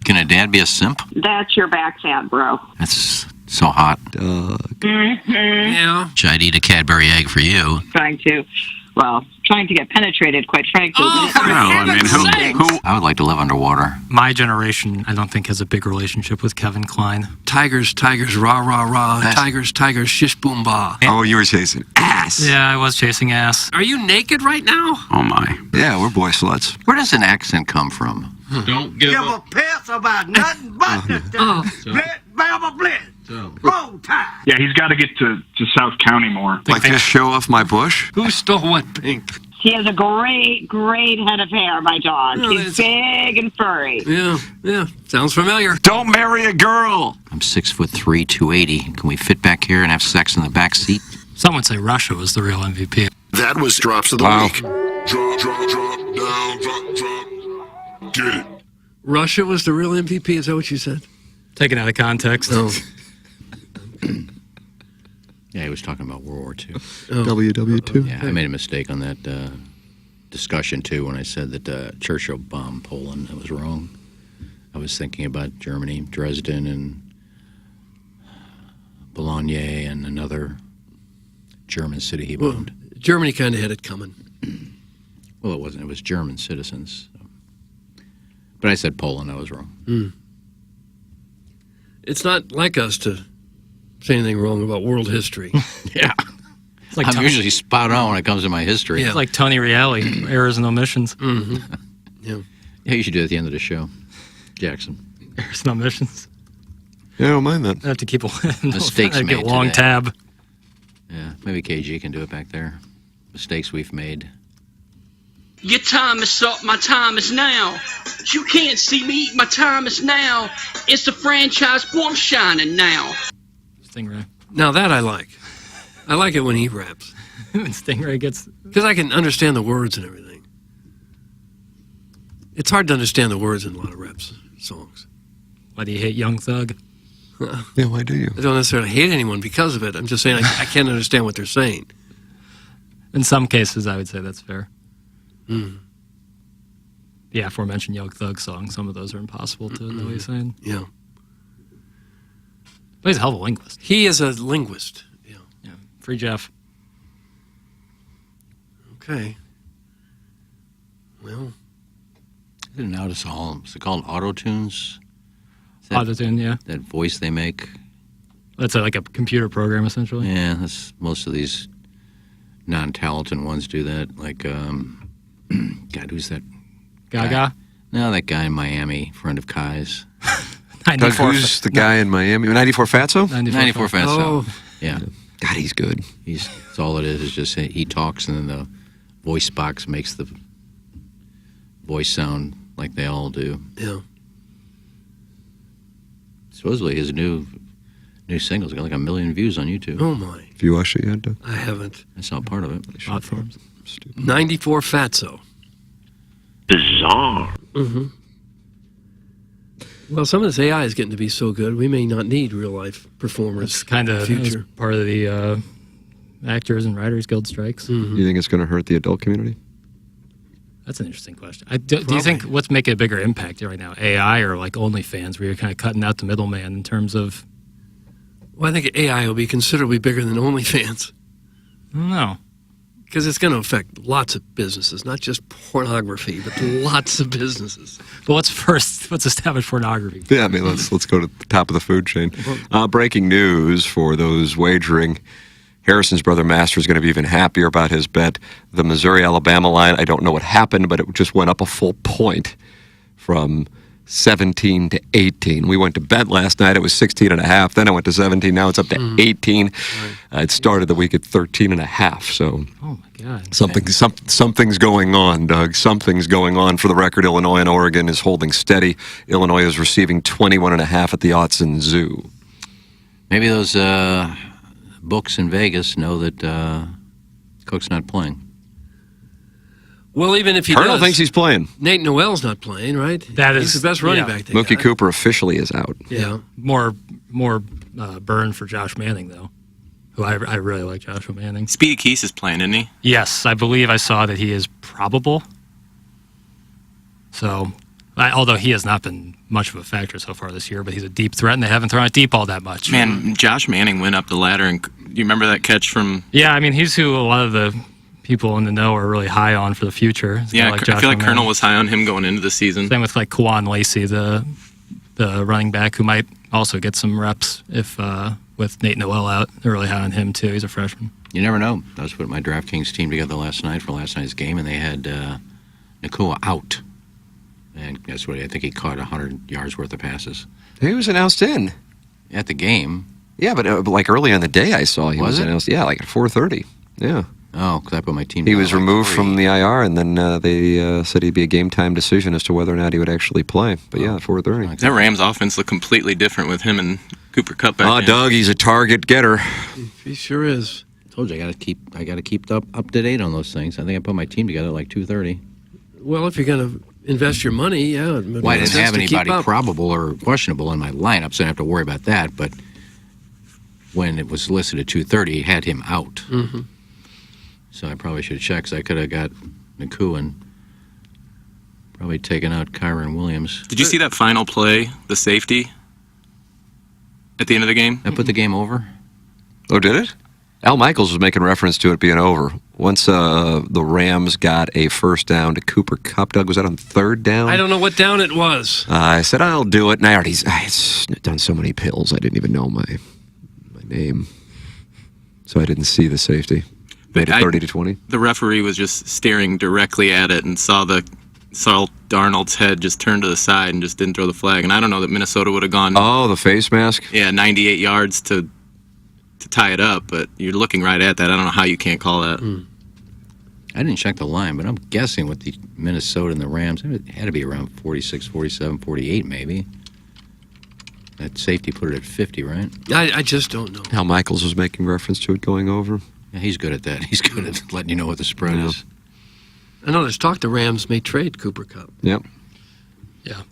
Can a dad be a simp? That's your backside, bro. That's so hot. Yeah. I'd eat a Cadbury egg for you. Trying to get penetrated, quite frankly. I would like to live underwater. My generation, I don't think, has a big relationship with Kevin Kline. Tigers, tigers, rah, rah, rah. Tigers, tigers, shish, boom, bah. Oh, you were chasing ass. Yeah, I was chasing ass. Are you naked right now? Oh, my. Yeah, we're boy sluts. Where does an accent come from? Don't give a piss about nothing but the split, Bama Blitz. Roll Tide. Yeah, he's got to get to South County more. Like just show off my bush? Who stole what pink? He has a great, great head of hair, my dog. Oh, He's big and furry. Yeah. Sounds familiar. Don't marry a girl. I'm 6'3", 280. Can we fit back here and have sex in the back seat? Some would say Russia was the real MVP. That was Drops of the Week. Drop, drop, drop, down, drop, drop. Get it. Russia was the real MVP, is that what you said? Taken out of context. Oh. Yeah, he was talking about World War II. WW2. Yeah, I made a mistake on that discussion, too, when I said that Churchill bombed Poland. I was wrong. I was thinking about Germany, Dresden, and Bologna, and another German city he bombed. Germany kind of had it coming. Well, it wasn't. It was German citizens. So. But I said Poland. I was wrong. It's not like us to say anything wrong about world history. Yeah. Like I'm usually spot on when it comes to my history. It's like Tony Reale, errors and omissions. Yeah, you should do it at the end of the show, Jackson. Errors and omissions. Yeah, I don't mind that. I have to keep mistakes made get a long today. tab. Yeah, maybe KG can do it back there. Mistakes we've made. Your time is up, my time is now. You can't see me, my time is now. It's the franchise, boy, I'm shining now. Stingray. Now that I like. I like it when he raps. When Stingray gets... Because I can understand the words and everything. It's hard to understand the words in a lot of rap songs. Why do you hate Young Thug? Yeah, why do you? I don't necessarily hate anyone because of it. I'm just saying I can't understand what they're saying. In some cases, I would say that's fair. The aforementioned Young Thug song, some of those are impossible to know what he's saying. Yeah. But he's a hell of a linguist. He is a linguist. Yeah. Free Jeff. Okay. Well. I didn't notice all. Is it called auto-tunes? Auto-tune, yeah. That voice they make? That's like a computer program, essentially. Yeah, that's, most of these non-talented ones do that. Like, God, who's that? Gaga? Guy? No, that guy in Miami, friend of Kai's. Doug, who's the guy in Miami? 94 Fatso? 94 Fatso. Oh. Yeah. God, he's good. That's all it is just he talks and then the voice box makes the voice sound like they all do. Yeah. Supposedly his new single's got like 1 million views on YouTube. Oh my. Have you watched it yet, Doug? I haven't. I saw part of it. Platforms. 94 Fatso. Bizarre. Mm-hmm. Well, some of this AI is getting to be so good, we may not need real life performers. It's kind of future. part of the Actors and Writers Guild strikes. You think it's going to hurt the adult community? That's an interesting question. Do you think what's making a bigger impact right now, AI or like OnlyFans, where you're kind of cutting out the middleman in terms of? Well, I think AI will be considerably bigger than OnlyFans. I don't know. Because it's going to affect lots of businesses, not just pornography, but lots of businesses. But what's first? What's established pornography? Yeah, I mean, let's go to the top of the food chain. Breaking news for those wagering Harrison's brother Master is going to be even happier about his bet. The Missouri-Alabama line, I don't know what happened, but it just went up a full point from 17 to 18. We went to bet last night. It was 16.5. Then I went to 17. Now it's up to 18. It started the week at 13.5. So, oh my God, something's going on, Doug. Something's going on. For the record, Illinois and Oregon is holding steady. Illinois is receiving 21.5 at the Autzen Zoo. Maybe those books in Vegas know that Cook's not playing. Well, even if he Colonel does, thinks he's playing. Nate Noel's not playing, right? He's the best running back. Mookie Cooper officially is out. Yeah, more burn for Josh Manning though, who I really like Joshua Manning. Speedy Keese is playing, isn't he? Yes, I believe I saw that he is probable. So, although he has not been much of a factor so far this year, but he's a deep threat, and they haven't thrown it deep all that much. Man, Josh Manning went up the ladder, and you remember that catch from? Yeah, I mean, he's who a lot of the people in the know are really high on for the future. Yeah, I feel like Colonel was high on him going into the season. Same with like Kwan Lacey, the running back, who might also get some reps if with Nate Noel out. They're really high on him too. He's a freshman. You never know. I was putting my DraftKings team together last night for last night's game, and they had Nakua out. And guess what? I think he caught 100 yards worth of passes. He was announced in. At the game. Yeah, but like early in the day I saw he was it? announced. Yeah, like at 4:30. Yeah. Oh, because I put my team He together was like removed 3. from the IR, and then they said he'd be a game-time decision as to whether or not he would actually play. But yeah, at 4:30. That Rams offense looked completely different with him and Cooper Kupp back in. Doug, he's a target getter. He sure is. Told you I got to keep up to date on those things. I think I put my team together at like 2:30. Well, if you're going to invest your money, yeah. Well, I didn't have anybody probable or questionable in my lineup, so I didn't have to worry about that. But when it was listed at 2:30, it had him out. Mm-hmm. So I probably should check, because I could have got Nakua and probably taken out Kyron Williams. Did you see that final play, the safety, at the end of the game? I put the game over. Oh, did it? Al Michaels was making reference to it being over. Once the Rams got a first down to Cooper Kupp, Doug, was that on third down? I don't know what down it was. I said, I'll do it. And I done so many pills, I didn't even know my name. So I didn't see the safety. Made it 30-20. The referee was just staring directly at it and saw Darnold's head just turn to the side and just didn't throw the flag. And I don't know that Minnesota would have gone. Oh, the face mask? Yeah, 98 yards to tie it up, but you're looking right at that. I don't know how you can't call that. I didn't check the line, but I'm guessing with the Minnesota and the Rams, it had to be around 46, 47, 48 maybe. That safety put it at 50, right? I just don't know. Al Michaels was making reference to it going over. Yeah, he's good at that. He's good at letting you know what the spread is. I know there's talk the Rams may trade Cooper Kupp. Yep. Yeah.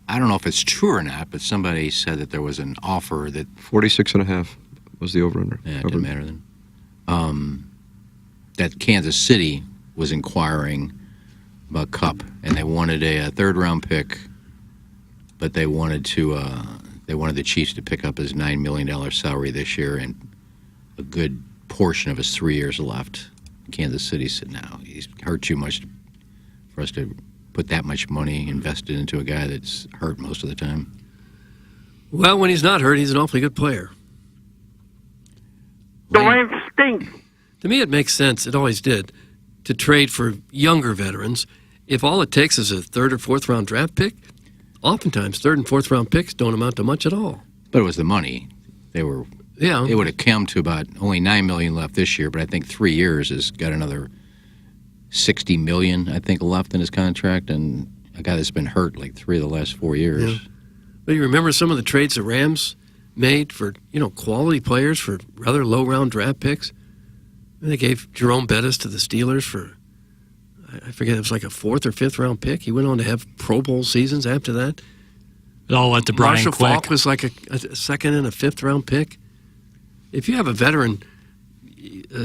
I don't know if it's true or not, but somebody said that there was an offer that 46.5 was the over-under. Yeah, it didn't matter then. That Kansas City was inquiring about Kupp, and they wanted a third-round pick, but they wanted the Chiefs to pick up his $9 million salary this year and a good portion of his 3 years left. Kansas City said, no, he's hurt too much for us to put that much money invested into a guy that's hurt most of the time. Well, when he's not hurt, he's an awfully good player. The Rams stink. To me, it makes sense. It always did to trade for younger veterans. If all it takes is a third or fourth round draft pick, oftentimes third and fourth round picks don't amount to much at all. But it was the money. It would have come to about only $9 million left this year, but I think 3 years has got another $60 million, I think, left in his contract, and a guy that's been hurt like 3 of the last 4 years. Yeah. But you remember some of the trades the Rams made for, quality players for rather low round draft picks? And they gave Jerome Bettis to the Steelers for, I forget, it was like a fourth or fifth round pick. He went on to have Pro Bowl seasons after that. It all led to Brian Marshall Quick. Faulk was like a second and a fifth round pick. If you have a veteran,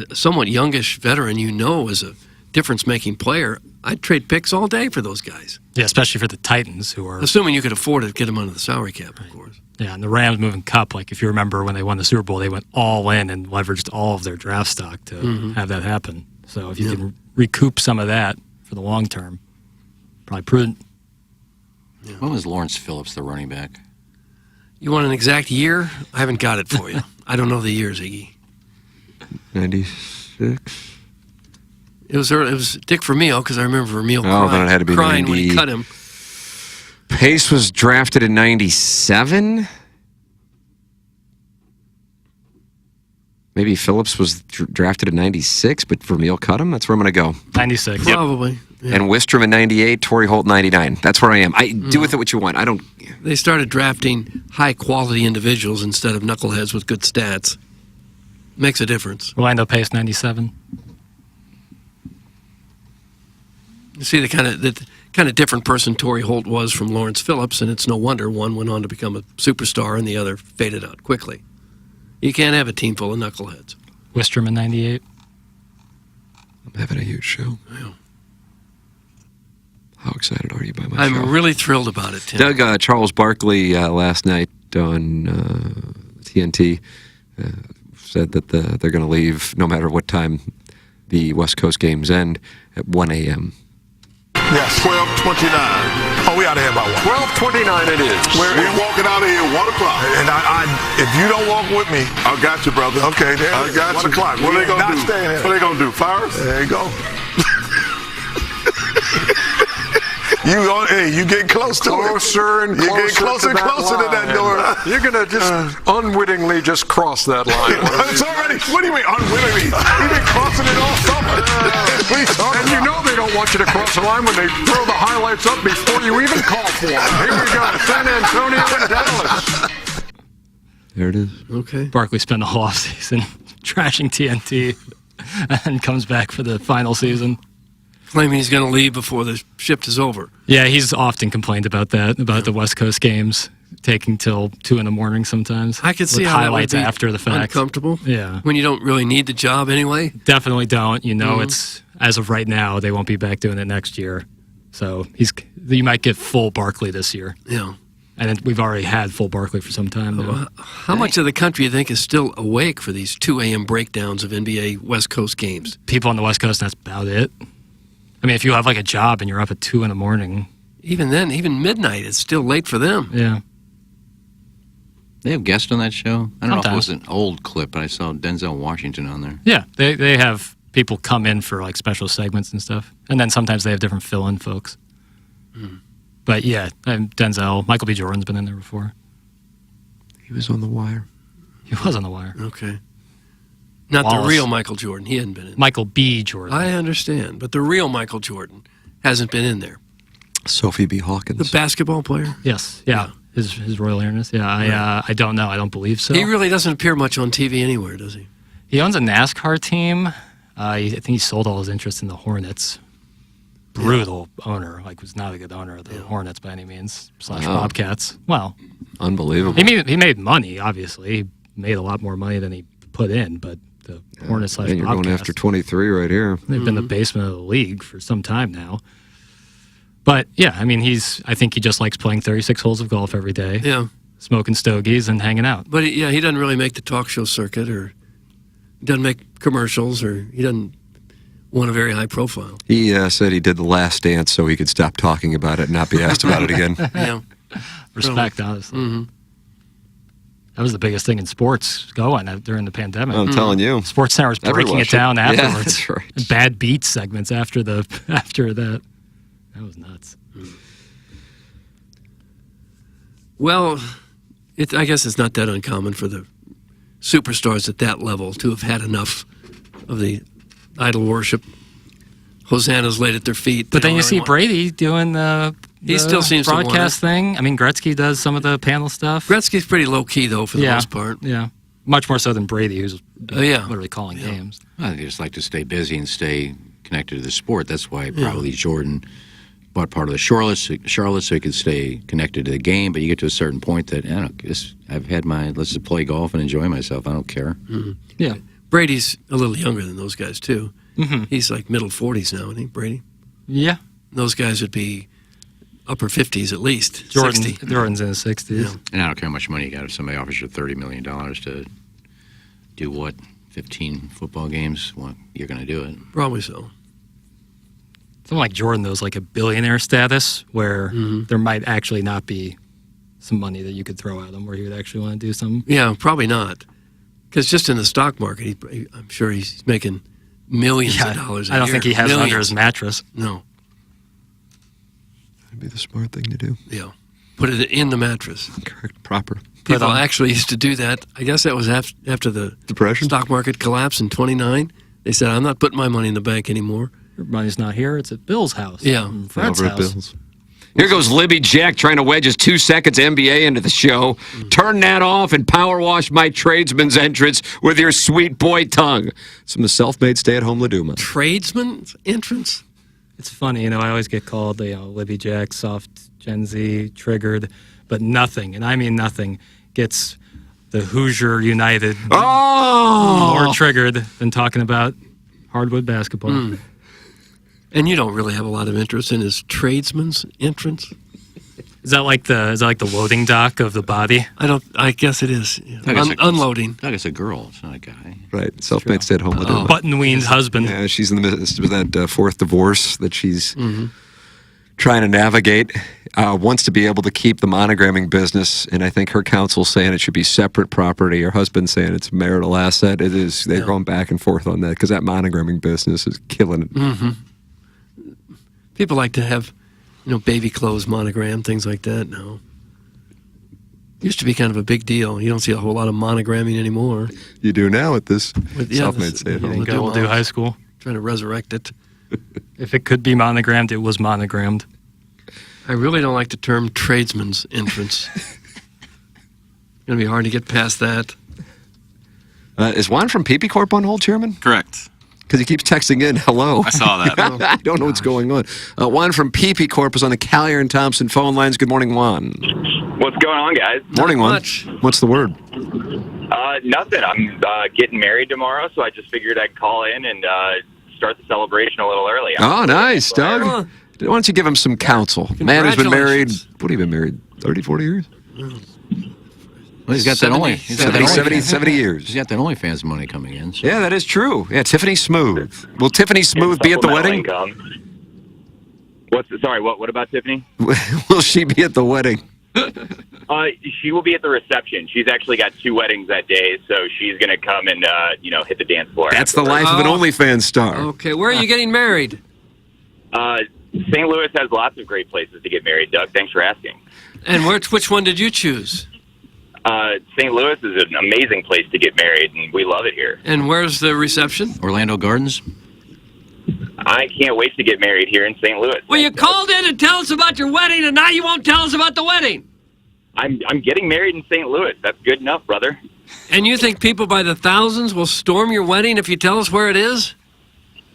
a somewhat youngish veteran is a difference-making player, I'd trade picks all day for those guys. Yeah, especially for the Titans, who are... Assuming you could afford it to get them under the salary cap, of course. Yeah, and the Rams moving Kupp, like if you remember when they won the Super Bowl, they went all in and leveraged all of their draft stock to have that happen. So if you can recoup some of that for the long term, probably prudent. Yeah. When was Lawrence Phillips the running back? You want an exact year? I haven't got it for you. I don't know the years, Iggy. 96. It was Dick Vermeil, because I remember Vermeil Then it had to be crying 90. when he cut him. Pace was drafted in 97. Maybe Phillips was drafted in 96, but Vermeil cut him? That's where I'm going to go. 96. Probably. Yeah. And Wistrom in 98, Torrey Holt 99. That's where I am. Do with it what you want. I don't... They started drafting high-quality individuals instead of knuckleheads with good stats. Makes a difference. Orlando Pace, 97. You see the kind of different person Torrey Holt was from Lawrence Phillips, and it's no wonder one went on to become a superstar and the other faded out quickly. You can't have a team full of knuckleheads. Wistrom in 98. I'm having a huge show. Yeah. How excited are you by my show? I'm really thrilled about it, Tim. Doug, Charles Barkley last night on TNT said that they're going to leave no matter what time the West Coast games end at 1 a.m. Yes, 12:29. Oh, we out of here by 1. 12:29 it is. We're walking out of here 1 o'clock. And if you don't walk with me, I got you, brother. Okay, there. I got 1 o'clock. What are they gonna do? What are they gonna do? Fire us? There you go. You get close to it. Closer and You get closer closer to that door. You're going to just unwittingly just cross that line. It's already. What do you mean unwittingly? We've been crossing it all summer. And you know they don't want you to cross the line when they throw the highlights up before you even call for them. Here we go, San Antonio and Dallas. There it is. Okay. Barkley spent the whole offseason trashing TNT and comes back for the final season. Claiming he's going to leave before the shift is over. Yeah, he's often complained about that, about the West Coast games taking till 2 in the morning sometimes. I could see with how highlights that would be after the fact. uncomfortable. Yeah. When you don't really need the job anyway. Definitely don't. You know, it's as of right now, they won't be back doing it next year. So you might get full Barkley this year. Yeah. And we've already had full Barkley for some time now. How much of the country you think is still awake for these 2 a.m. breakdowns of NBA West Coast games? People on the West Coast, that's about it. I mean, if you have like a job and you're up at 2 in the morning. Even then, even midnight, it's still late for them. Yeah. They have guests on that show? I don't know if it Sometimes. was an old clip, but I saw Denzel Washington on there. Yeah, they have people come in for like special segments and stuff. And then sometimes they have different fill-in folks. But yeah, Denzel, Michael B. Jordan's been in there before. He was on The Wire. He was on The Wire. Okay. Not Wallace. the real Michael Jordan. He hadn't been in. Michael B. Jordan. I understand, but the real Michael Jordan hasn't been in there. Sophie B. Hawkins. The basketball player? Yes. Yeah. His Royal Highness. Yeah. I don't know. I don't believe so. He really doesn't appear much on TV anywhere, does he? He owns a NASCAR team. I think he sold all his interest in the Hornets. Brutal owner. Like, was not a good owner of the Hornets by any means. / Bobcats. Well. Unbelievable. He made money, obviously. He made a lot more money than he put in, but the Hornets / And you're Bobcats. going after 23 right here. They've been the basement of the league for some time now. But yeah, I mean, I think he just likes playing 36 holes of golf every day. Yeah. Smoking stogies and hanging out. But he doesn't really make the talk show circuit, or doesn't make commercials, or he doesn't want a very high profile. He said he did The Last Dance so he could stop talking about it and not be asked about it again. Yeah. Respect, honestly. That was the biggest thing in sports going during the pandemic. I'm telling you. Sports Center was breaking it down Everyone afterwards. Yeah, that's right. And bad beat segments after that. That was nuts. Well, I guess it's not that uncommon for the superstars at that level to have had enough of the idol worship. Hosannas laid at their feet. But then you see Brady doing the He still seems to want broadcast it. thing. I mean, Gretzky does some of the panel stuff. Gretzky's pretty low key though, for the most part. Yeah, much more so than Brady, who's yeah. literally calling games. I just like to stay busy and stay connected to the sport. That's why probably Jordan bought part of the Charlotte so he could stay connected to the game. But you get to a certain point that I've had let's just play golf and enjoy myself. I don't care. Yeah. Brady's a little younger than those guys too. He's like middle 40s now, isn't he, Brady? Yeah. Those guys would be upper 50s at least. Jordan's 60. in his 60s. Yeah. And I don't care how much money you got. If somebody offers you $30 million to do what, 15 football games, well, you're going to do it. Probably so. Someone like Jordan, though, is like a billionaire status where there might actually not be some money that you could throw at him where he would actually want to do something. Yeah, probably not. Because just in the stock market, I'm sure he's making millions of dollars a year. I don't think he has it under his mattress. No. That'd be the smart thing to do. Yeah. Put it in the mattress. Correct. Proper. People actually used to do that. I guess that was after the Depression? stock market collapse in 29. They said, I'm not putting my money in the bank anymore. Your money's not here. It's at Bill's house. Yeah. Fred's Over at house. Bill's. Here goes Libby Jack trying to wedge his 2 seconds NBA into the show. Turn that off and power wash my tradesman's entrance with your sweet boy tongue. It's from the self-made stay-at-home Laduma. Tradesman's entrance? It's funny, I always get called, Libby Jack, soft Gen Z, triggered, but nothing, and I mean nothing, gets the Hoosier United more triggered than talking about hardwood basketball. And you don't really have a lot of interest in his tradesman's entrance? Is that like the loading dock of the body? I guess it is. Unloading. Doug is a girl. It's not a guy. Right. Self-made stay-at-home Laduma. Button-weaned husband. Yeah, she's in the midst of that fourth divorce that she's trying to navigate. Wants to be able to keep the monogramming business, and I think her counsel's saying it should be separate property. Her husband's saying it's a marital asset. It is. They're going back and forth on that because that monogramming business is killing it. Mm-hmm. People like to have, baby clothes monogram, things like that now. Used to be kind of a big deal. You don't see a whole lot of monogramming anymore. You do now at this self-made self-made stay-at-home. We'll do high school. Trying to resurrect it. If it could be monogrammed, it was monogrammed. I really don't like the term tradesman's entrance. Going to be hard to get past that. Is Juan from PP Corp on hold, Chairman? Correct. Because he keeps texting in, hello. I saw that. I don't know what's going on. Juan from PP Corp is on the Callier and Thompson phone lines. Good morning, Juan. What's going on, guys? Morning, Juan. What's the word? Nothing. I'm getting married tomorrow, so I just figured I'd call in and start the celebration a little early. Oh, nice, Doug. Why don't you give him some counsel? Man who's been married, what have you been married, 30, 40 years? Well, he's got 70 years. He's got that OnlyFans money coming in. So. Yeah, that is true. Yeah, Tiffany Smooth. Will Tiffany Smooth be at the wedding? What about Tiffany? Will she be at the wedding? She will be at the reception. She's actually got 2 weddings that day, so she's going to come and hit the dance floor. That's the life of an OnlyFans star. Okay, where are you getting married? St. Louis has lots of great places to get married, Doug. Thanks for asking. And which one did you choose? St. Louis is an amazing place to get married, and we love it here. And where's the reception? Orlando Gardens? I can't wait to get married here in St. Louis. Well, you called in and tell us about your wedding, and now you won't tell us about the wedding. I'm getting married in St. Louis. That's good enough, brother. And you think people by the thousands will storm your wedding if you tell us where it is?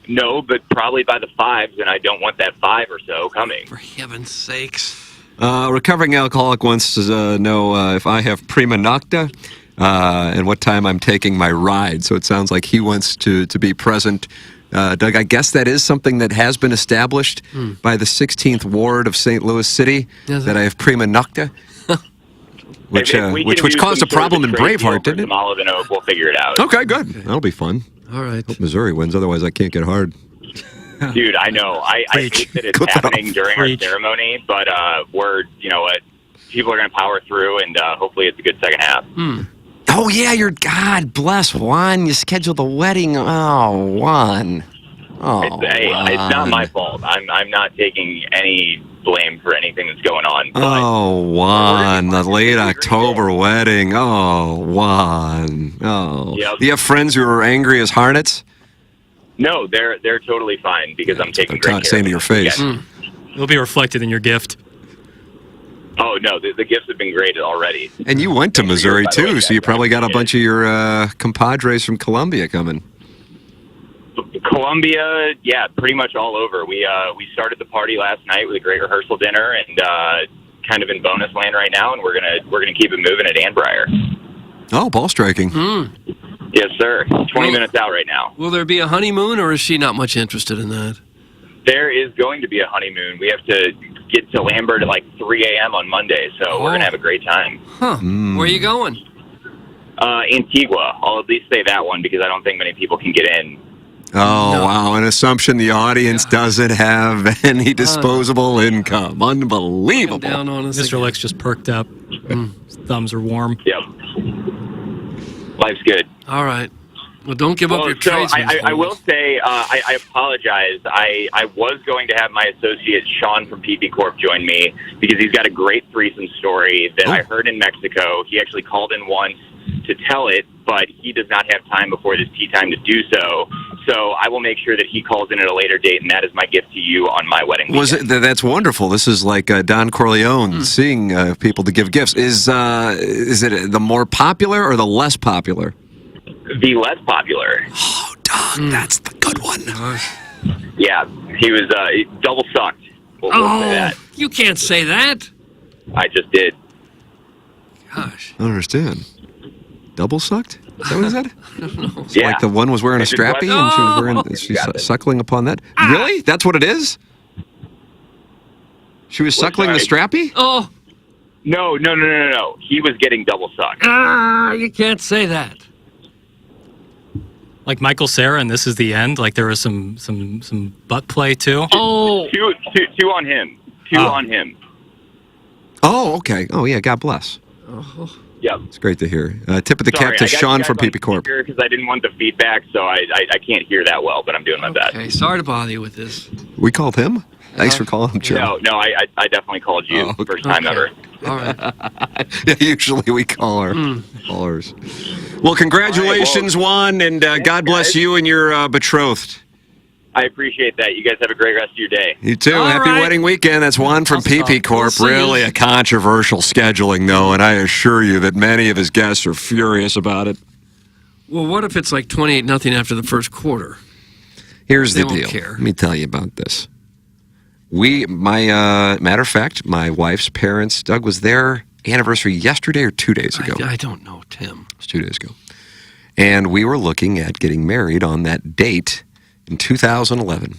No, but probably by the 5s, and I don't want that 5 or so coming. For heaven's sakes. Recovering alcoholic wants to know if I have prima nocta and what time I'm taking my ride. So it sounds like he wants to be present. Doug, I guess that is something that has been established by the 16th Ward of St. Louis City, that I have prima nocta, which caused a problem in Braveheart, didn't it? Olive and Oak, we'll figure it out. Okay, good. That'll be fun. All right. Hope Missouri wins, otherwise I can't get hard. Dude, I know. I hate that it's happening during our ceremony, but we're, people are going to power through, and hopefully it's a good second half. Oh, yeah, God bless Juan. You scheduled the wedding. Oh, Juan. Oh, it's not my fault. I'm not taking any blame for anything that's going on. Oh, Juan, the late October wedding. Oh, Juan. Oh. Yep. Do you have friends who are angry as hornets? No, they're totally fine because I'm taking great care saying to your face. It'll be reflected in your gift. Oh, no, the gifts have been great already. And you went to Missouri, too, so you probably got a bunch of your compadres from Columbia coming. Columbia, yeah, pretty much all over. We started the party last night with a great rehearsal dinner and kind of in bonus land right now, and we're gonna keep it moving at Annbriar. Oh, ball striking. Yes, sir. 20 minutes out right now. Will there be a honeymoon, or is she not much interested in that? There is going to be a honeymoon. We have to get to Lambert at like 3 a.m. on Monday, so we're going to have a great time. Huh. Where are you going? Antigua. I'll at least say that one because I don't think many people can get in. Oh, wow. An assumption the audience doesn't have any disposable income. Unbelievable. Down on us Mr. Lick's just perked up. His thumbs are warm. Yep. Life's good. All right. Well, don't give up your so tradesman's I will say, I apologize. I was going to have my associate Sean from PP Corp join me because he's got a great threesome story that I heard in Mexico. He actually called in once to tell it, but he does not have time before this tea time to do so. So I will make sure that he calls in at a later date, and that is my gift to you on my wedding weekend. That's wonderful. This is like Don Corleone seeing people to give gifts. Is it the more popular or the less popular? The less popular. Oh, Don, that's the good one. Yeah, he was double sucked. We'll say that. You can't say that. I just did. Gosh. I don't understand. Double sucked? Is that what he said? I don't know. So like the one was wearing a strappy and she was wearing, she's suckling upon that? Really? That's what it is? She was suckling the strappy? Oh. No. He was getting double sucked. You can't say that. Like Michael Cera, and This Is the End. Like there was some butt play too. Oh, two on him. Two on him. Oh, okay. Oh, yeah. God bless. Oh. Yep. It's great to hear. Tip of the cap to Sean from PP Corp. Because I didn't want the feedback, so I can't hear that well, but I'm doing my best. Okay, sorry to bother you with this. We called him? Thanks for calling him, Joe. No, I definitely called you. First time ever. All right. Yeah, usually we call our callers. Well, congratulations, Juan, and God bless you and your betrothed. I appreciate that. You guys have a great rest of your day. You too. Happy wedding weekend. That's Juan from PP Corp. Really a controversial scheduling, though, and I assure you that many of his guests are furious about it. Well, what if it's like 28-0 after the first quarter? Here's They the won't deal. care. Let me tell you about this. Matter of fact, my wife's parents, Doug, was their anniversary yesterday or 2 days ago. I don't know, Tim. It was 2 days ago. And we were looking at getting married on that date in 2011.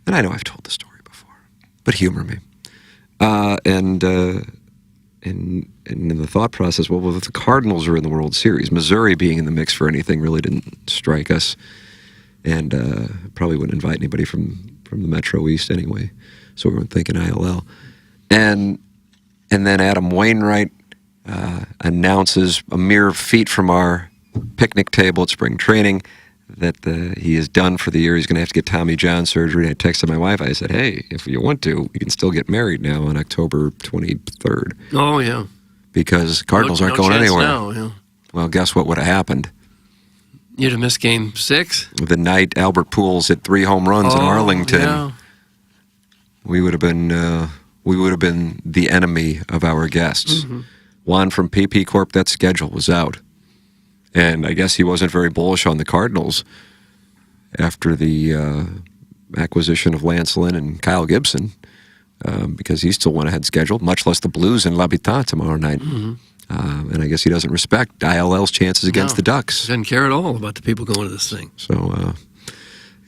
And I know I've told the story before, but humor me. And in the thought process, well, if the Cardinals are in the World Series, Missouri being in the mix for anything really didn't strike us. And probably wouldn't invite anybody from the Metro East anyway. So we weren't thinking ILL. And then Adam Wainwright announces a mere feet from our picnic table at spring training that he is done for the year. He's going to have to get Tommy John surgery. And I texted my wife. I said, hey, if you want to, you can still get married now on October 23rd. Oh, yeah. Because Cardinals aren't No going chance anywhere. now, yeah. Well, guess what would have happened? You'd have missed Game 6. The night Albert Pujols hit 3 home runs in Arlington. Yeah. We would have been the enemy of our guests. Mm-hmm. Juan from PP Corp, that schedule was out. And I guess he wasn't very bullish on the Cardinals after the acquisition of Lance Lynn and Kyle Gibson because he still went ahead scheduled, much less the Blues in L'Habitat tomorrow night. Mm-hmm. And I guess he doesn't respect ILL's chances against the Ducks. Doesn't care at all about the people going to this thing. So, going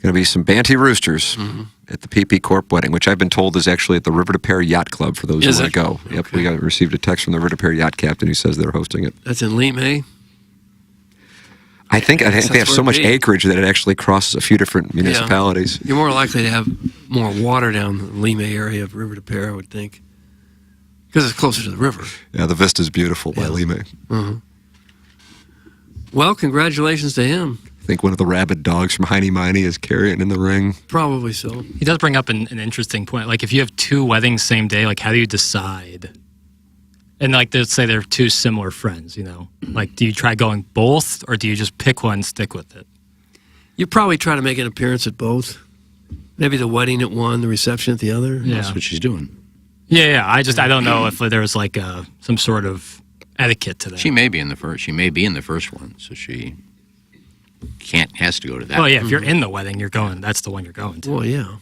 to be some Banty Roosters at the PP Corp wedding, which I've been told is actually at the River de Pere Yacht Club for those who want to go. Okay. Yep, we received a text from the River de Pere Yacht captain who says they're hosting it. That's in Lime. I think they have where so much it'd be. acreage that it actually crosses a few different municipalities. Yeah. You're more likely to have more water down the Lime area of River de Pere, I would think. Because it's closer to the river. Yeah, the vista's beautiful by Lime. Uh-huh. Well, congratulations to him. I think one of the rabid dogs from Heine Miney is carrying in the ring. Probably so. He does bring up an interesting point. Like, if you have 2 weddings same day, like, how do you decide? And, like, let's say they're 2 similar friends, you know? Like, do you try going both, or do you just pick one and stick with it? You probably try to make an appearance at both. Maybe the wedding at one, the reception at the other. Yeah. That's what she's doing. Yeah. I don't know if there's, like, some sort of etiquette to that. She may be in the first. She may be in the first one, so she has to go to that. Well, yeah, if you're in the wedding, you're going. That's the one you're going to. Well, yeah.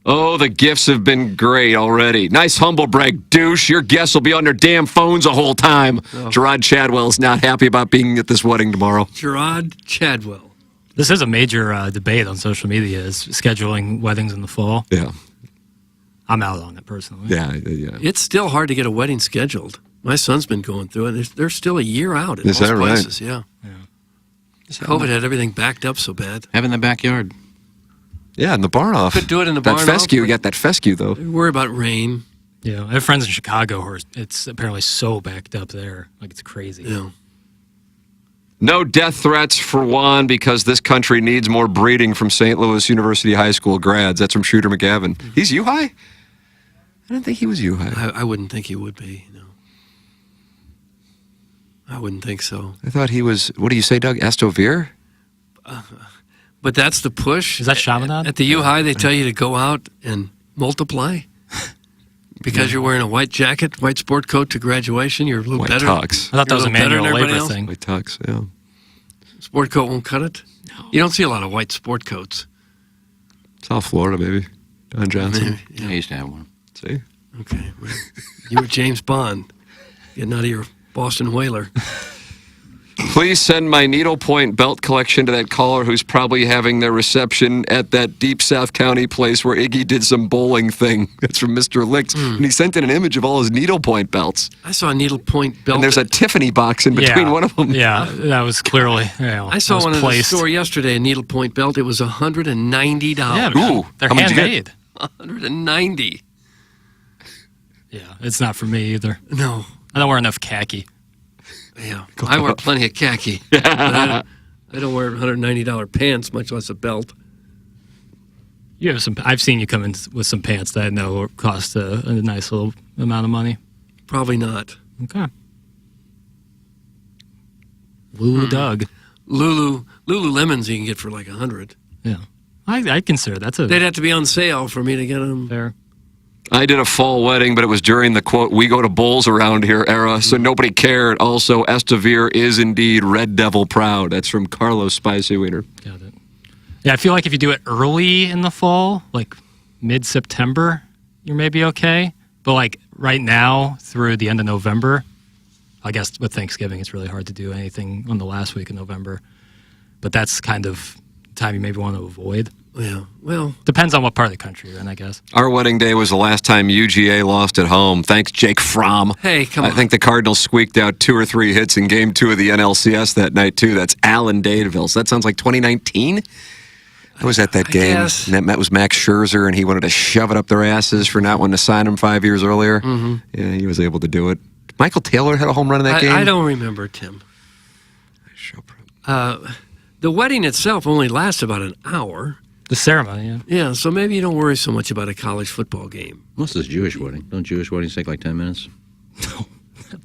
Oh, the gifts have been great already. Nice humble brag, douche. Your guests will be on their damn phones the whole time. Oh. Gerard Chadwell is not happy about being at this wedding tomorrow. Gerard Chadwell. This is a major debate on social media, is scheduling weddings in the fall. Yeah. I'm out on it, personally. Yeah. It's still hard to get a wedding scheduled. My son's been going through it. They're still a year out in Is most that right? places. Yeah. COVID had everything backed up so bad. Have in the backyard. Yeah, in the barn off. Could do it in the that barn fescue, off. you got that fescue, though. They worry about rain. Yeah, I have friends in Chicago who it's apparently so backed up there. Like, it's crazy. Yeah. No death threats for Juan because this country needs more breeding from St. Louis University High School grads. That's from Shooter McGavin. He's U-High? I didn't think he was U-High. I wouldn't think he would be. No. I wouldn't think so. I thought he was, what do you say, Doug? Estovere? But that's the push. Is that Chaminade? At the U-High, they tell you to go out and multiply. Because you're wearing a white jacket, white sport coat to graduation, you're a little White better. tux. I thought that was a manual labor else. thing. White tux, yeah. Sport coat won't cut it? No. You don't see a lot of white sport coats. South Florida, baby. Don Johnson. Maybe, I used to have one. See? Okay. Well, you were James Bond, getting out of your Boston Whaler. Please send my needlepoint belt collection to that caller who's probably having their reception at that Deep South County place where Iggy did some bowling thing. That's from Mr. Licks. And he sent in an image of all his needlepoint belts. I saw a needlepoint belt. And there's a Tiffany box in between one of them. Yeah, that was clearly. I saw one in the store yesterday, a needlepoint belt. It was $190. Yeah, Ooh, they're how much you get? handmade. $190. Yeah, it's not for me either. No. I don't wear enough khaki. Yeah, I wear plenty of khaki. But I don't wear $190 pants, much less a belt. You have some. I've seen you come in with some pants that I know cost a nice little amount of money. Probably not. Okay. Lulu Doug. Lululemons you can get for like $100. Yeah, I consider that's a. They'd have to be on sale for me to get them. Fair. I did a fall wedding, but it was during the, quote, we go to bowls around here era, so nobody cared. Also, Estovere is indeed Red Devil proud. That's from Carlos Spicy Wiener. Got it. Yeah, I feel like if you do it early in the fall, like mid-September, you're maybe okay. But like right now through the end of November, I guess with Thanksgiving, it's really hard to do anything on the last week of November. But that's kind of the time you maybe want to avoid. Yeah, well. Depends on what part of the country you're in, I guess. Our wedding day was the last time UGA lost at home. Thanks, Jake Fromm. Hey, come on. I think the Cardinals squeaked out 2 or 3 hits in Game 2 of the NLCS that night, too. That's Alan Dadeville. So that sounds like 2019? I was at that game. guess. And that was Max Scherzer, and he wanted to shove it up their asses for not wanting to sign him 5 years earlier. Mm-hmm. Yeah, he was able to do it. Michael Taylor had a home run in that game? I don't remember, Tim. The wedding itself only lasts about an hour. The ceremony, yeah. Yeah, so maybe you don't worry so much about a college football game. Most of this Jewish wedding. Don't Jewish weddings take like 10 minutes?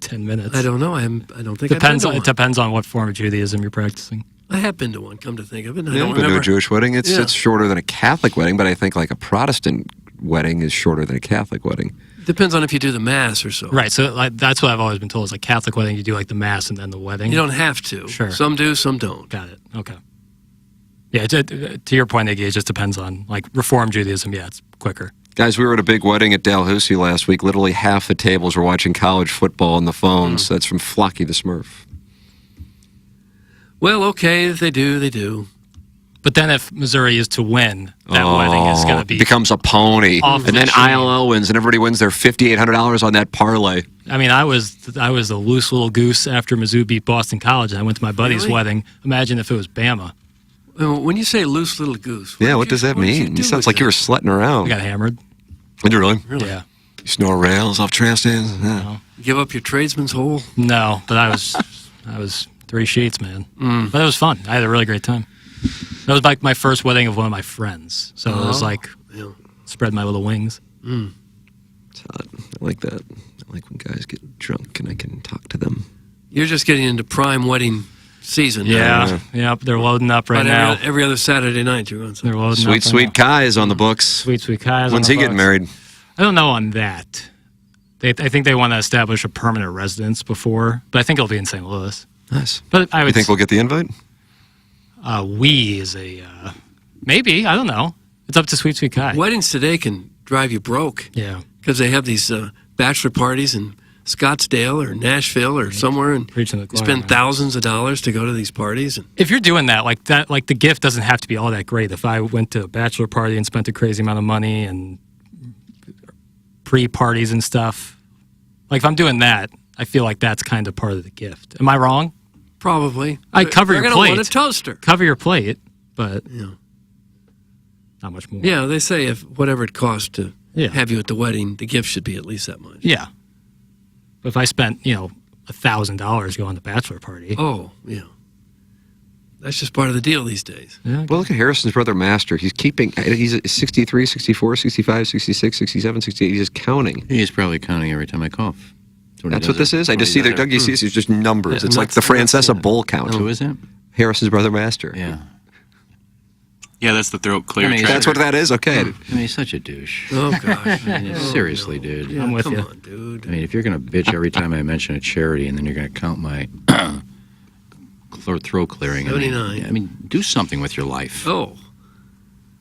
10 minutes. I don't know. I don't think depends. I've been to It depends on what form of Judaism you're practicing. one. I have been to one, come to think of it. And I Yeah, don't I've been to remember. a Jewish wedding. It's Yeah. shorter than a Catholic wedding, but I think like a Protestant wedding is shorter than a Catholic wedding. Depends on if you do the mass or so. Right, so like, that's what I've always been told. Is like Catholic wedding, you do like the mass and then the wedding. You don't have to. Sure. Some do, some don't. Got it. Okay. Yeah, to your point, Iggy, it just depends on, like, Reform Judaism, yeah, it's quicker. Guys, we were at a big wedding at Dalhousie last week. Literally half the tables were watching college football on the phones. That's from Flocky the Smurf. Well, okay, if they do, they do. But then if Missouri is to win, that wedding is going to be... It becomes a pony. Off And then the chain. ILL wins, and everybody wins their $5,800 on that parlay. I mean, I was a loose little goose after Mizzou beat Boston College, and I went to my buddy's Really? wedding. Imagine if it was Bama. When you say loose little goose, Yeah, what does that mean? It sounds like you were slutting around. I got hammered. Did you really? Yeah. You snore rails off tram stands? Yeah. give up your tradesman's hole? No, but I was 3 sheets, man. But it was fun. I had a really great time. That was like my first wedding of one of my friends. So it was like, spread my little wings. It's hot. I like that. I like when guys get drunk and I can talk to them. You're just getting into prime wedding season. Yeah, yep. They're loading up right now. Every other Saturday night, you're going. They're loading up. Sweet Kai is on the books. Sweet Kai is When's on he the getting books. married? I don't know on that. I think they want to establish a permanent residence before, but I think it'll be in St. Louis. Nice. But I You would think we'll get the invite? we is a maybe. I don't know. It's up to Sweet Kai. Weddings today can drive you broke. Yeah. Because they have these bachelor parties in Scottsdale or Nashville or somewhere, and you spend thousands of dollars to go to these parties. And If you're doing that, like the gift doesn't have to be all that great. If I went to a bachelor party and spent a crazy amount of money and pre-parties and stuff, like if I'm doing that, I feel like that's kind of part of the gift. Am I wrong? probably. I'd cover They're your gonna plate. want a toaster. Cover your plate, but not much more. Yeah, they say if whatever it costs to Yeah. have you at the wedding, the gift should be at least that much. Yeah. But if I spent, $1,000 going to the bachelor party, Oh, yeah. That's just part of the deal these days. Well, look at Harrison's brother Master. He's at 63, 64, 65, 66, 67, 68. He's just counting. He's probably counting every time I cough. That's what this is? I just see that Doug, you see it's just numbers. It's like the Francesa Bowl count. Who is it? Harrison's brother Master. Yeah. Yeah, that's the throat clear. That's what that is? Okay. I mean, he's such a douche. Oh, gosh. I mean, seriously, dude. Yeah, I'm with you. Come on, dude. I mean, if you're going to bitch every time I mention a charity and then you're going to count my throat clearing. 79. I mean, do something with your life. Oh.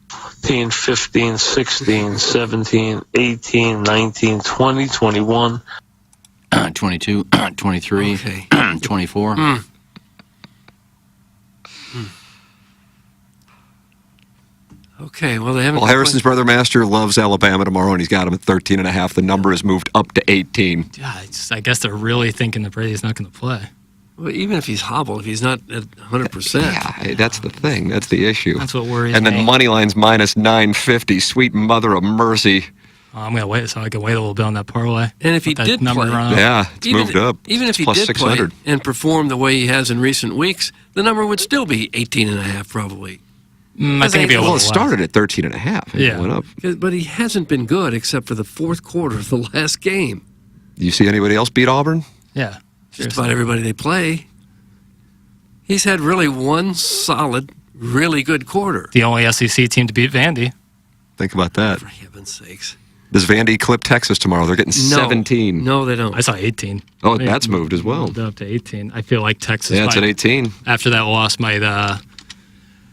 14, 15, 16, 17, 18, 19, 20, 21. 22, 23, 24. Okay, well, they haven't... Well, Harrison's brother Master loves Alabama tomorrow, and he's got him at 13.5. The number has moved up to 18. Yeah, I guess they're really thinking that Brady's not going to play. Well, even if he's hobbled, if he's not at 100%. Yeah, that's the thing. That's the issue. That's what worries And me. then money line's minus 950. Sweet mother of mercy. I'm going to wait so I can wait a little bit on that parlay. And if he Let that did number play... run up. Yeah, it's moved up. Even if It's he plus did 600. play and perform the way he has in recent weeks, the number would still be 18.5 probably. I think it'd be a little Well, it started at 13.5. Yeah. It went up. But he hasn't been good except for the fourth quarter of the last game. You see anybody else beat Auburn? Yeah. Just about everybody they play. He's had really one solid, really good quarter. The only SEC team to beat Vandy. Think about that. For heaven's sakes. Does Vandy clip Texas tomorrow? They're getting 17. No, they don't. I saw 18. Oh, that's moved as well. Moved up to 18. I feel like Texas Yeah, it's at 18. after that loss might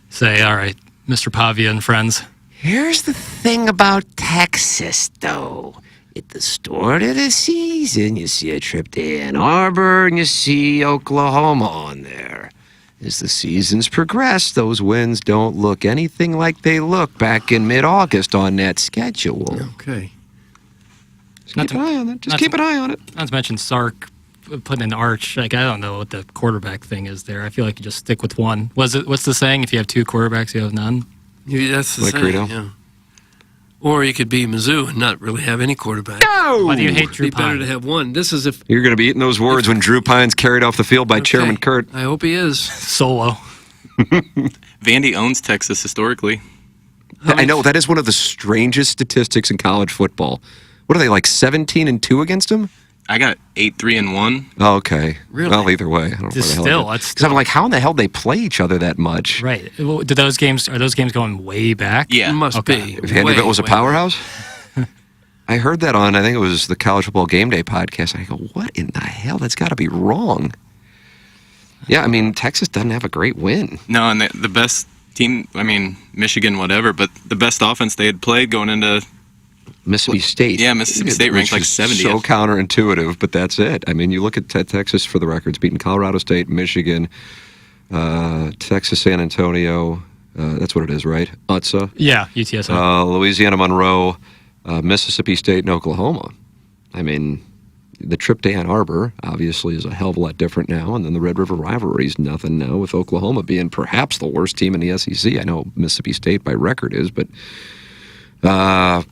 say, all right, Mr. Pavia and friends. Here's the thing about Texas, though. At the start of the season, you see a trip to Ann Arbor and you see Oklahoma on there. As the seasons progress, those wins don't look anything like they look back in mid-August on that schedule. Okay. Just keep an eye on it. Just keep an eye on it. Not to mention Sark putting in Arch. Like, I don't know what the quarterback thing is there. I feel like you just stick with one. What's the saying? If you have two quarterbacks, you have none? Yeah, that's the Like saying, Credo? yeah. Or you could be Mizzou and not really have any quarterback. No! Why do you hate Drew It'd be better Pine? to have one. This is if... You're going to be eating those words when Drew Pine's carried off the field by Chairman Kurt. I hope he is. Solo. Vandy owns Texas historically. I know, that is one of the strangest statistics in college football. What are they, like 17-2 against him? I got 8-3-1. Oh, okay. Really? Well, either way. I don't know Just where the hell still, that's Because I'm like, how in the hell they play each other that much? Right. Well, are those games going way back? Yeah. Must Okay. be. Vanderbilt was a way, powerhouse? I heard that on, I think it was the College Football Game Day podcast. I go, what in the hell? That's got to be wrong. Yeah, I mean, Texas doesn't have a great win. No, and the best team, I mean, Michigan, whatever, but the best offense they had played going into Mississippi State. Yeah, Mississippi State ranked like 70th. So counterintuitive, but that's it. I mean, you look at Texas for the records, beating Colorado State, Michigan, Texas, San Antonio. That's what it is, right? UTSA. Yeah, UTSA. Louisiana Monroe, Mississippi State, and Oklahoma. I mean, the trip to Ann Arbor obviously is a hell of a lot different now, and then the Red River rivalry is nothing now, with Oklahoma being perhaps the worst team in the SEC. I know Mississippi State by record is, but Diego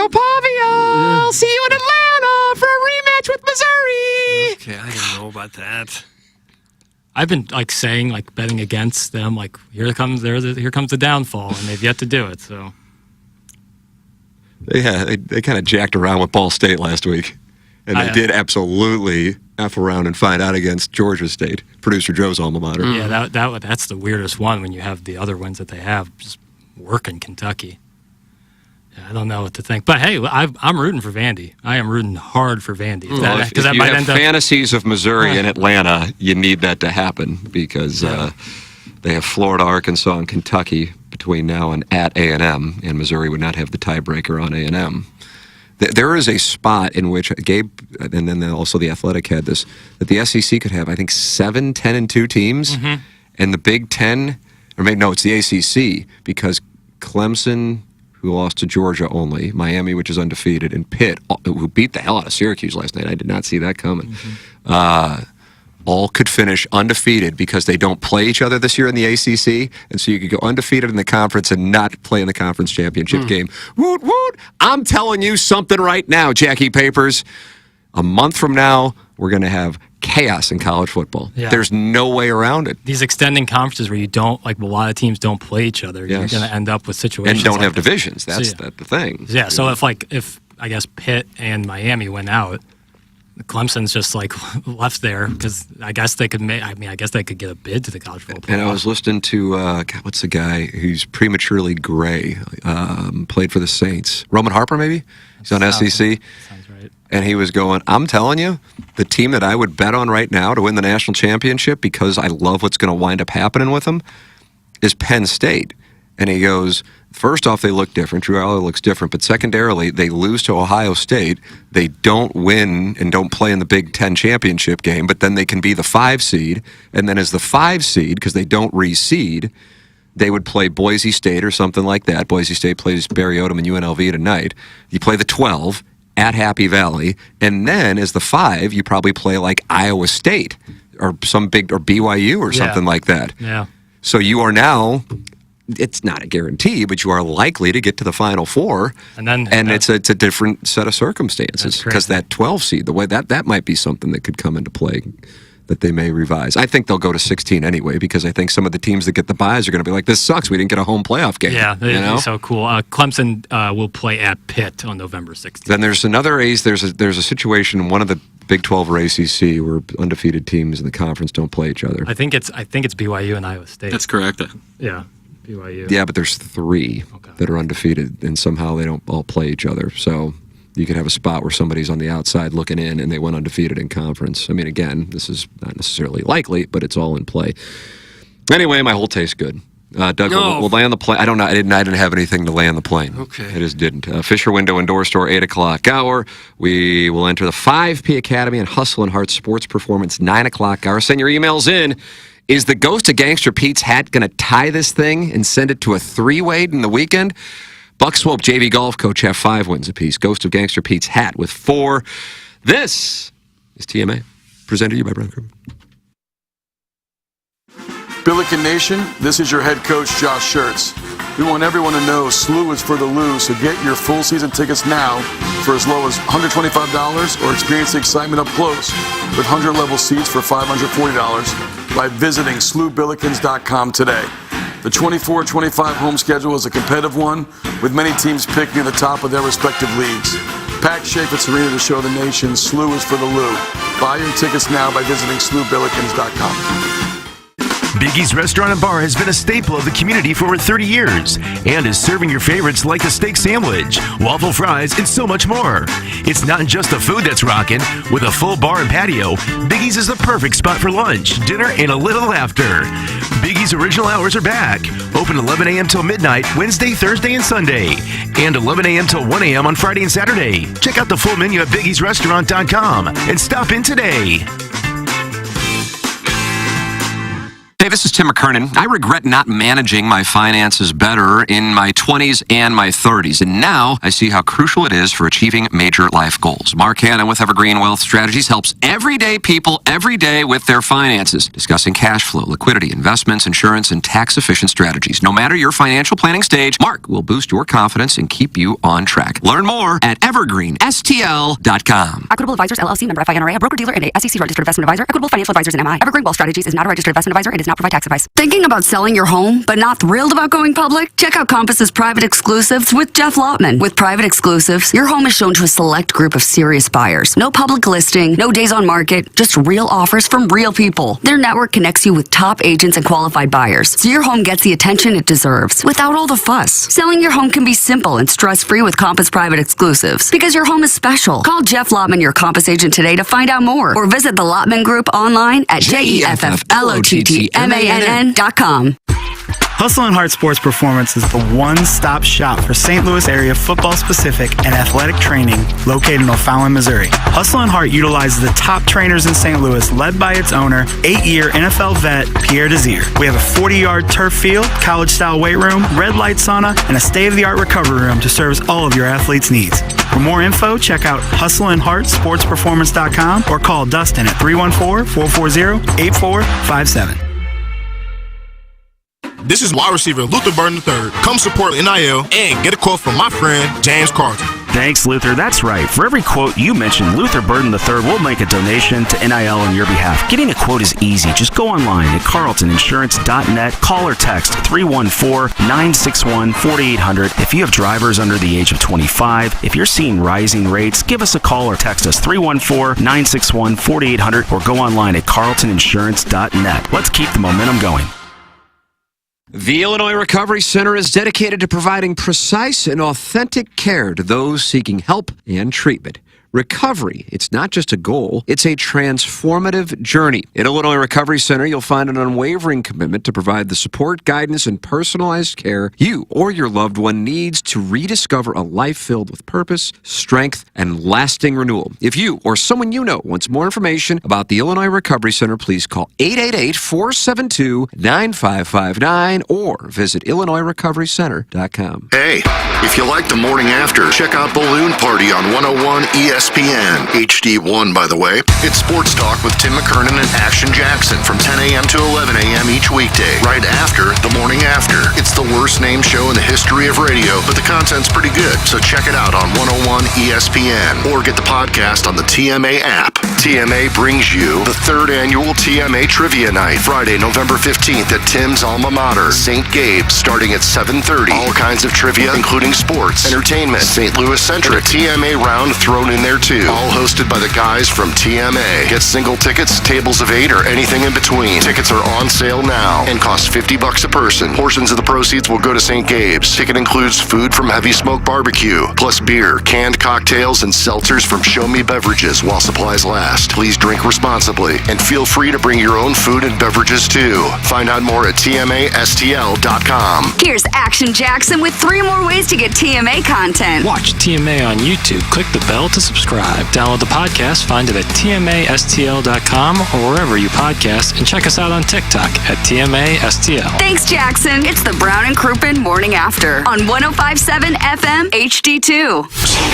Pavia, I'll see you in Atlanta for a rematch with Missouri. Okay, I don't know about that. I've been saying betting against them. Like, here comes the downfall, and they've yet to do it. So they kind of jacked around with Ball State last week, and they did absolutely F around and find out against Georgia State, producer Joe's alma mater. Yeah, that's the weirdest one when you have the other wins that they have just working Kentucky. Yeah, I don't know what to think, but hey, I'm rooting for Vandy. I am rooting hard for Vandy. Well, if you have fantasies of Missouri and Atlanta, you need that to happen because they have Florida, Arkansas, and Kentucky between now and at A&M, and Missouri would not have the tiebreaker on A&M. There is a spot in which Gabe, and then also the Athletic had this, that the SEC could have, I think, 7 10-2 teams, and the Big Ten, or maybe no, it's the ACC, because Clemson, who lost to Georgia only, Miami, which is undefeated, and Pitt, who beat the hell out of Syracuse last night. I did not see that coming. All could finish undefeated because they don't play each other this year in the ACC, and so you could go undefeated in the conference and not play in the conference championship game. Woot, woot! I'm telling you something right now, Jackie Papers. A month from now, we're going to have chaos in college football. Yeah. There's no way around it. These extending conferences where you don't, like, a lot of teams don't play each other, you're Yes. going to end up with situations And don't like have this. divisions. So, That's yeah. the thing. Yeah, so if I guess Pitt and Miami went out, Clemson's just like left there because I guess they could I guess they could get a bid to the college football playoff. And I was listening to, what's the guy who's prematurely gray, played for the Saints? Roman Harper, maybe? He's on SEC. Sounds right. And he was going, I'm telling you, the team that I would bet on right now to win the national championship because I love what's going to wind up happening with them is Penn State. And he goes, first off, they look different. Drew Aller looks different. But secondarily, they lose to Ohio State. They don't win and don't play in the Big Ten championship game, but then they can be the 5 seed. And then as the 5 seed, because they don't reseed, they would play Boise State or something like that. Boise State plays Barry Odom and UNLV tonight. You play the 12 at Happy Valley. And then as the 5, you probably play like Iowa State or some big, or BYU or something like that. Yeah. So you are now, it's not a guarantee, but you are likely to get to the Final Four. And it's a different set of circumstances because that 12 seed, the way that might be something that could come into play that they may revise. I think they'll go to 16 anyway because I think some of the teams that get the buys are going to be like, this sucks. We didn't get a home playoff game. Yeah, you know? so cool. Clemson will play at Pitt on November 16th. Then there's another A's. There's a situation in one of the Big 12 or ACC where undefeated teams in the conference don't play each other. I think it's BYU and Iowa State. That's correct. Yeah, BYU. Yeah, but there's 3 that are undefeated, and somehow they don't all play each other. So you could have a spot where somebody's on the outside looking in, and they went undefeated in conference. I mean, again, this is not necessarily likely, but it's all in play. Anyway, my whole tastes good. Doug, we'll land the plane. I didn't have anything to land the plane. Okay. I just didn't. Fisher Window and Door Store, 8 o'clock hour. We will enter the 5P Academy and Hustle and Heart Sports Performance, 9 o'clock hour. Send your emails in. Is the Ghost of Gangster Pete's hat going to tie this thing and send it to a 3-way in the weekend? Buck Swope, JV golf coach, have 5 wins apiece. Ghost of Gangster Pete's hat with 4. This is TMA, presented to you by Brown Crouppen. Billiken Nation, this is your head coach, Josh Schertz. We want everyone to know SLU is for the Lou, so get your full season tickets now for as low as $125 or experience the excitement up close with 100-level seats for $540 by visiting SLUBillikens.com today. The 24-25 home schedule is a competitive one, with many teams picking at the top of their respective leagues. Pack Chaifetz Arena to show the nation SLU is for the Lou. Buy your tickets now by visiting SLUBillikens.com. Biggie's Restaurant and Bar has been a staple of the community for over 30 years and is serving your favorites like the steak sandwich, waffle fries, and so much more. It's not just the food that's rocking. With a full bar and patio, Biggie's is the perfect spot for lunch, dinner, and a little laughter. Biggie's original hours are back. Open 11 a.m. till midnight, Wednesday, Thursday, and Sunday. And 11 a.m. till 1 a.m. on Friday and Saturday. Check out the full menu at biggiesrestaurant.com and stop in today. Hey, this is Tim McKernan. I regret not managing my finances better in my 20s and my 30s, and now I see how crucial it is for achieving major life goals. Mark Hanna with Evergreen Wealth Strategies helps everyday people every day with their finances, discussing cash flow, liquidity, investments, insurance, and tax-efficient strategies. No matter your financial planning stage, Mark will boost your confidence and keep you on track. Learn more at evergreenstl.com. Equitable Advisors, LLC, member FINRA, a broker-dealer and a SEC registered investment advisor. Equitable Financial Advisors and MI. Evergreen Wealth Strategies is not a registered investment advisor and does not provide tax advice. Thinking about selling your home, but not thrilled about going public? Check out Compass's Private Exclusives with Jeff Lotman. With Private Exclusives, your home is shown to a select group of serious buyers. No public listing, no days on market, just real offers from real people. Their network connects you with top agents and qualified buyers, so your home gets the attention it deserves without all the fuss. Selling your home can be simple and stress-free with Compass Private Exclusives because your home is special. Call Jeff Lotman, your Compass agent today to find out more, or visit the Lotman Group online at JEFFLOTTMANN.com. Hustle and Heart Sports Performance is the one-stop shop for St. Louis area football-specific and athletic training located in O'Fallon, Missouri. Hustle and Heart utilizes the top trainers in St. Louis, led by its owner, 8-year NFL vet Pierre Desir. We have a 40-yard turf field, college-style weight room, red light sauna, and a state-of-the-art recovery room to service all of your athletes' needs. For more info, check out hustleandheartsportsperformance.com or call Dustin at 314-440-8457. This is wide receiver Luther Burden III. Come support NIL and get a quote from my friend James Carter. Thanks, Luther. That's right. For every quote you mention, Luther Burden III will make a donation to NIL on your behalf. Getting a quote is easy. Just go online at carltoninsurance.net. Call or text 314-961-4800. If you have drivers under the age of 25, if you're seeing rising rates, give us a call or text us 314-961-4800 or go online at carltoninsurance.net. Let's keep the momentum going. The Illinois Recovery Center is dedicated to providing precise and authentic care to those seeking help and treatment. Recovery, it's not just a goal, it's a transformative journey. At Illinois Recovery Center, you'll find an unwavering commitment to provide the support, guidance, and personalized care you or your loved one needs to rediscover a life filled with purpose, strength, and lasting renewal. If you or someone you know wants more information about the Illinois Recovery Center, please call 888-472-9559 or visit IllinoisRecoveryCenter.com. Hey, if you like the morning after, check out Balloon Party on 101 ESPN. HD1, by the way. It's Sports Talk with Tim McKernan and Action Jackson from 10 a.m. to 11 a.m. each weekday, right after the morning after. It's the worst named show in the history of radio, but the content's pretty good, so check it out on 101 ESPN or get the podcast on the TMA app. TMA brings you the third annual TMA Trivia Night, Friday, November 15th at Tim's alma mater, St. Gabe's, starting at 7:30. All kinds of trivia, including sports, entertainment, St. Louis-centric, TMA round thrown in there too. All hosted by the guys from TMA. Get single tickets, tables of 8, or anything in between. Tickets are on sale now and cost $50 a person. Portions of the proceeds will go to St. Gabe's. Ticket includes food from Heavy Smoke Barbecue, plus beer, canned cocktails, and seltzers from Show Me Beverages while supplies last. Please drink responsibly and feel free to bring your own food and beverages too. Find out more at TMASTL.com. Here's Action Jackson with 3 more ways to get TMA content. Watch TMA on YouTube. Click the bell to subscribe. Download the podcast, find it at TMASTL.com or wherever you podcast, and check us out on TikTok at TMASTL. Thanks, Jackson. It's the Brown and Crouppen Morning After on 105.7 FM HD2.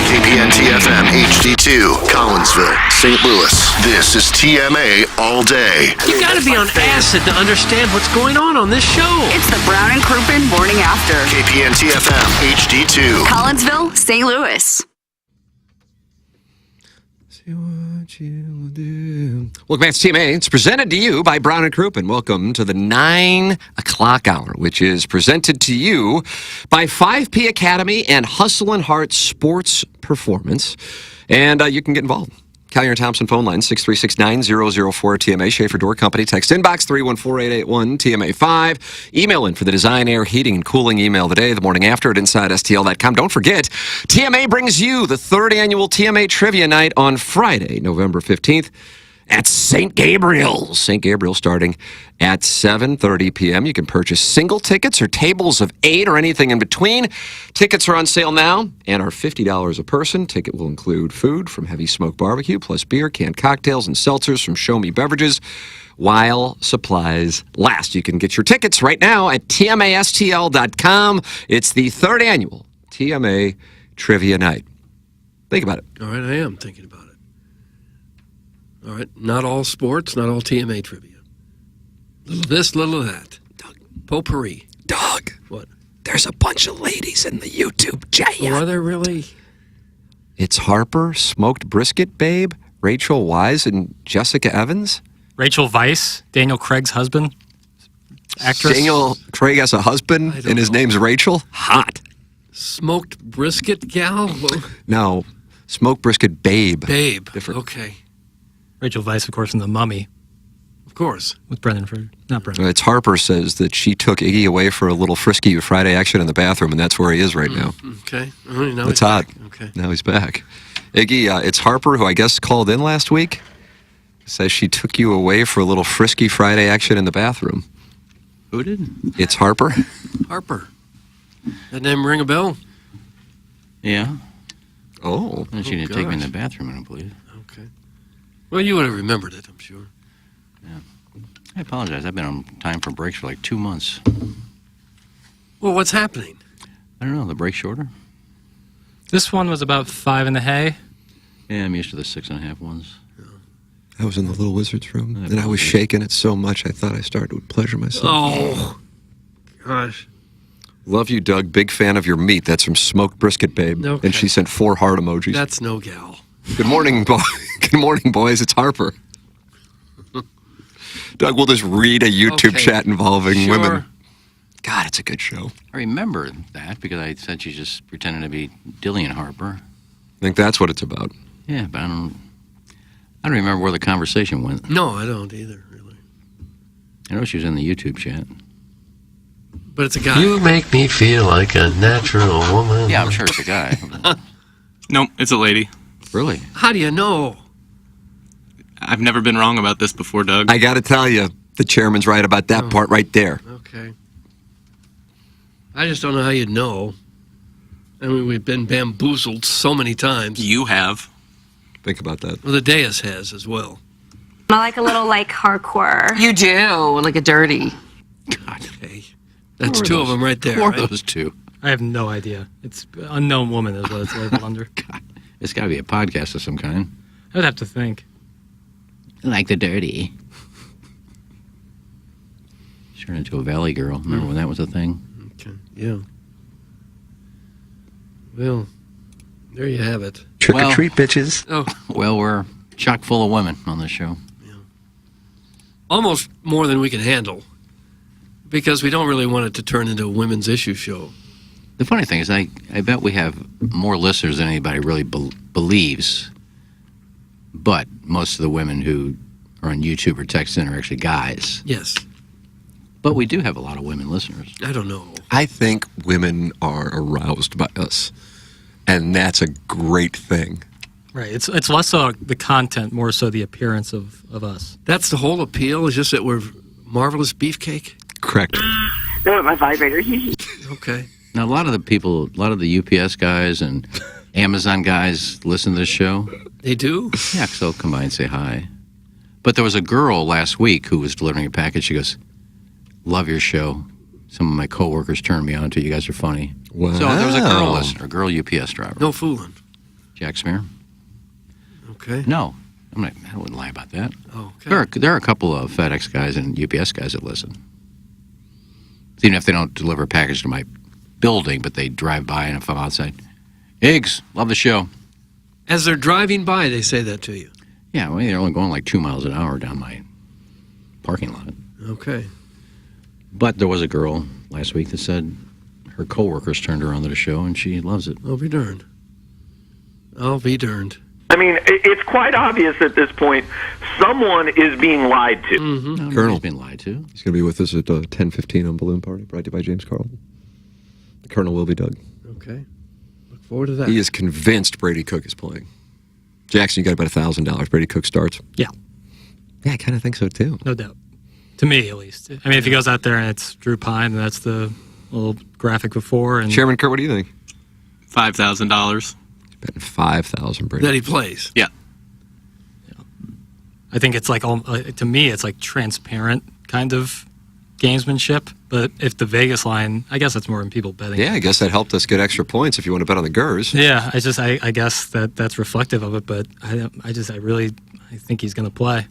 KPNT-FM HD2, Collinsville, St. Louis. This is TMA All Day. You gotta be on acid to understand what's going on this show. It's the Brown and Crouppen Morning After. KPNT-FM HD2. Collinsville, St. Louis. Welcome back to TMA. It's presented to you by Brown and Crouppen. Welcome to the 9 o'clock hour, which is presented to you by 5P Academy and Hustle and Heart Sports Performance. And you can get involved. Collier and Thompson phone line, 636-9004 TMA. Schaefer Door Company. Text inbox 314-881 TMA5. Email in for the Design, Air, Heating, and Cooling email today, the morning after at InsideSTL.com. Don't forget, TMA brings you the third annual TMA Trivia Night on Friday, November 15th at St. Gabriel's. St. Gabriel starting at 7:30 p.m. You can purchase single tickets or tables of 8 or anything in between. Tickets are on sale now and are $50 a person. Ticket will include food from Heavy Smoke Barbecue, plus beer, canned cocktails, and seltzers from Show Me Beverages while supplies last. You can get your tickets right now at TMASTL.com. It's the third annual TMA Trivia Night. Think about it. All right, I am thinking about it. All right, not all sports, not all TMA trivia. Little of this, little of that. Doug. Potpourri. Doug. What? There's a bunch of ladies in the YouTube chat. Oh, are there really? It's Harper, Smoked Brisket Babe, Rachel Wise, and Jessica Evans. Rachel Weisz, Daniel Craig's husband, actress. Daniel Craig has a husband, and his name's Rachel. Hot. Smoked brisket gal? Whoa. No, Smoked Brisket Babe. Babe. Different. Okay. Rachel Weisz, of course, in The Mummy. Of course. With Brendan Fraser. Not Brendan. It's Harper says that she took Iggy away for a little frisky Friday action in the bathroom, and that's where he is right now. Okay. Now That's he's hot. back. Okay. Now he's back. Iggy, it's Harper, who I guess called in last week. Says she took you away for a little frisky Friday action in the bathroom. Who did? It's Harper. Harper. That name ring a bell? Yeah. Oh. And she didn't take me in gosh. the bathroom, I don't believe. Okay. Well, you would have remembered it, I'm sure. Yeah. I apologize. I've been on time for breaks for like 2 months. Well, what's happening? I don't know. The break shorter? This one was about 5 in the hay. Yeah, I'm used to the 6.5 ones. I was in the Little Wizard's room, and I was shaking it so much I thought I started to pleasure myself. Oh, gosh. Love you, Doug. Big fan of your meat. That's from Smoked Brisket Babe. Okay. And she sent 4 heart emojis. That's no gal. Good morning, Good morning, boys. It's Harper. Doug, we'll just read a YouTube Okay. chat involving Sure. women. God, it's a good show. I remember that because I said she's just pretending to be Dillian Harper. I think that's what it's about. Yeah, but I don't remember where the conversation went. No, I don't either, really. I know she was in the YouTube chat. But it's a guy. You make me feel like a natural woman. Yeah, I'm sure it's a guy. Nope, it's a lady. Really? How do you know? I've never been wrong about this before, Doug. I got to tell you, the chairman's right about that part right there. Okay. I just don't know how you'd know. I mean, we've been bamboozled so many times. You have. Think about that. Well, the Deus has as well. I like a little like hardcore. You do, like a dirty. Okay. That's 2 of them right there. Who are Right? those 2? I have no idea. It's unknown woman is what it's labeled under. It's got to be a podcast of some kind. I'd have to think. Like the dirty. She turned into a Valley Girl. Remember when that was a thing? Okay. Yeah. Well, there you have it. Trick or treat, bitches. Oh, Well, we're chock full of women on this show. almost more than we can handle. Because we don't really want it to turn into a women's issue show. The funny thing is, I bet we have more listeners than anybody really believes. But most of the women who are on YouTube or text in are actually guys. Yes. But we do have a lot of women listeners. I don't know. I think women are aroused by us. And that's a great thing. Right. It's less so the content, more so the appearance of us. That's the whole appeal, is just that we're marvelous beefcake? Correct. No, my vibrator. Okay. Now, a lot of the UPS guys and Amazon guys listen to this show. They do? Yeah, because they'll come by and say hi. But there was a girl last week who was delivering a package. She goes, "Love your show. Some of my coworkers turned me on to you. guys are funny." Wow. So there was a girl listener, a girl UPS driver. No fooling. Jack Smear? Okay. No. I wouldn't lie about that. Oh, okay. There are a couple of FedEx guys and UPS guys that listen. Even if they don't deliver a package to my building, but they drive by, and if I'm outside, "Eggs, love the show." As they're driving by, they say that to you. Yeah, well, they're only going like 2 miles an hour down my parking lot. Okay. But there was a girl last week that said her coworkers turned her on to the show, and she loves it. I'll be darned. I'll be darned. I mean, it's quite obvious at this point someone is being lied to. Mm-hmm. Colonel. Been lied to. He's going to be with us at 10:15 on Balloon Party, brought to you by James Carlton. The Colonel will be Doug. Okay. Look forward to that. He is convinced Brady Cook is playing. Jackson, you got about $1,000. Brady Cook starts. Yeah. Yeah, I kind of think so too. No doubt. To me, at least. I mean, if he goes out there and it's Drew Pine, and that's the little graphic before. And Chairman Kurt, what do you think? $5,000. Betting $5,000, Brady. That he plays. Yeah. I think it's like, to me, it's like transparent kind of gamesmanship. But if the Vegas line, I guess that's more than people betting. Yeah, I guess that helped us get extra points if you want to bet on the Gers. Yeah, I guess that's reflective of it. But I think he's going to play.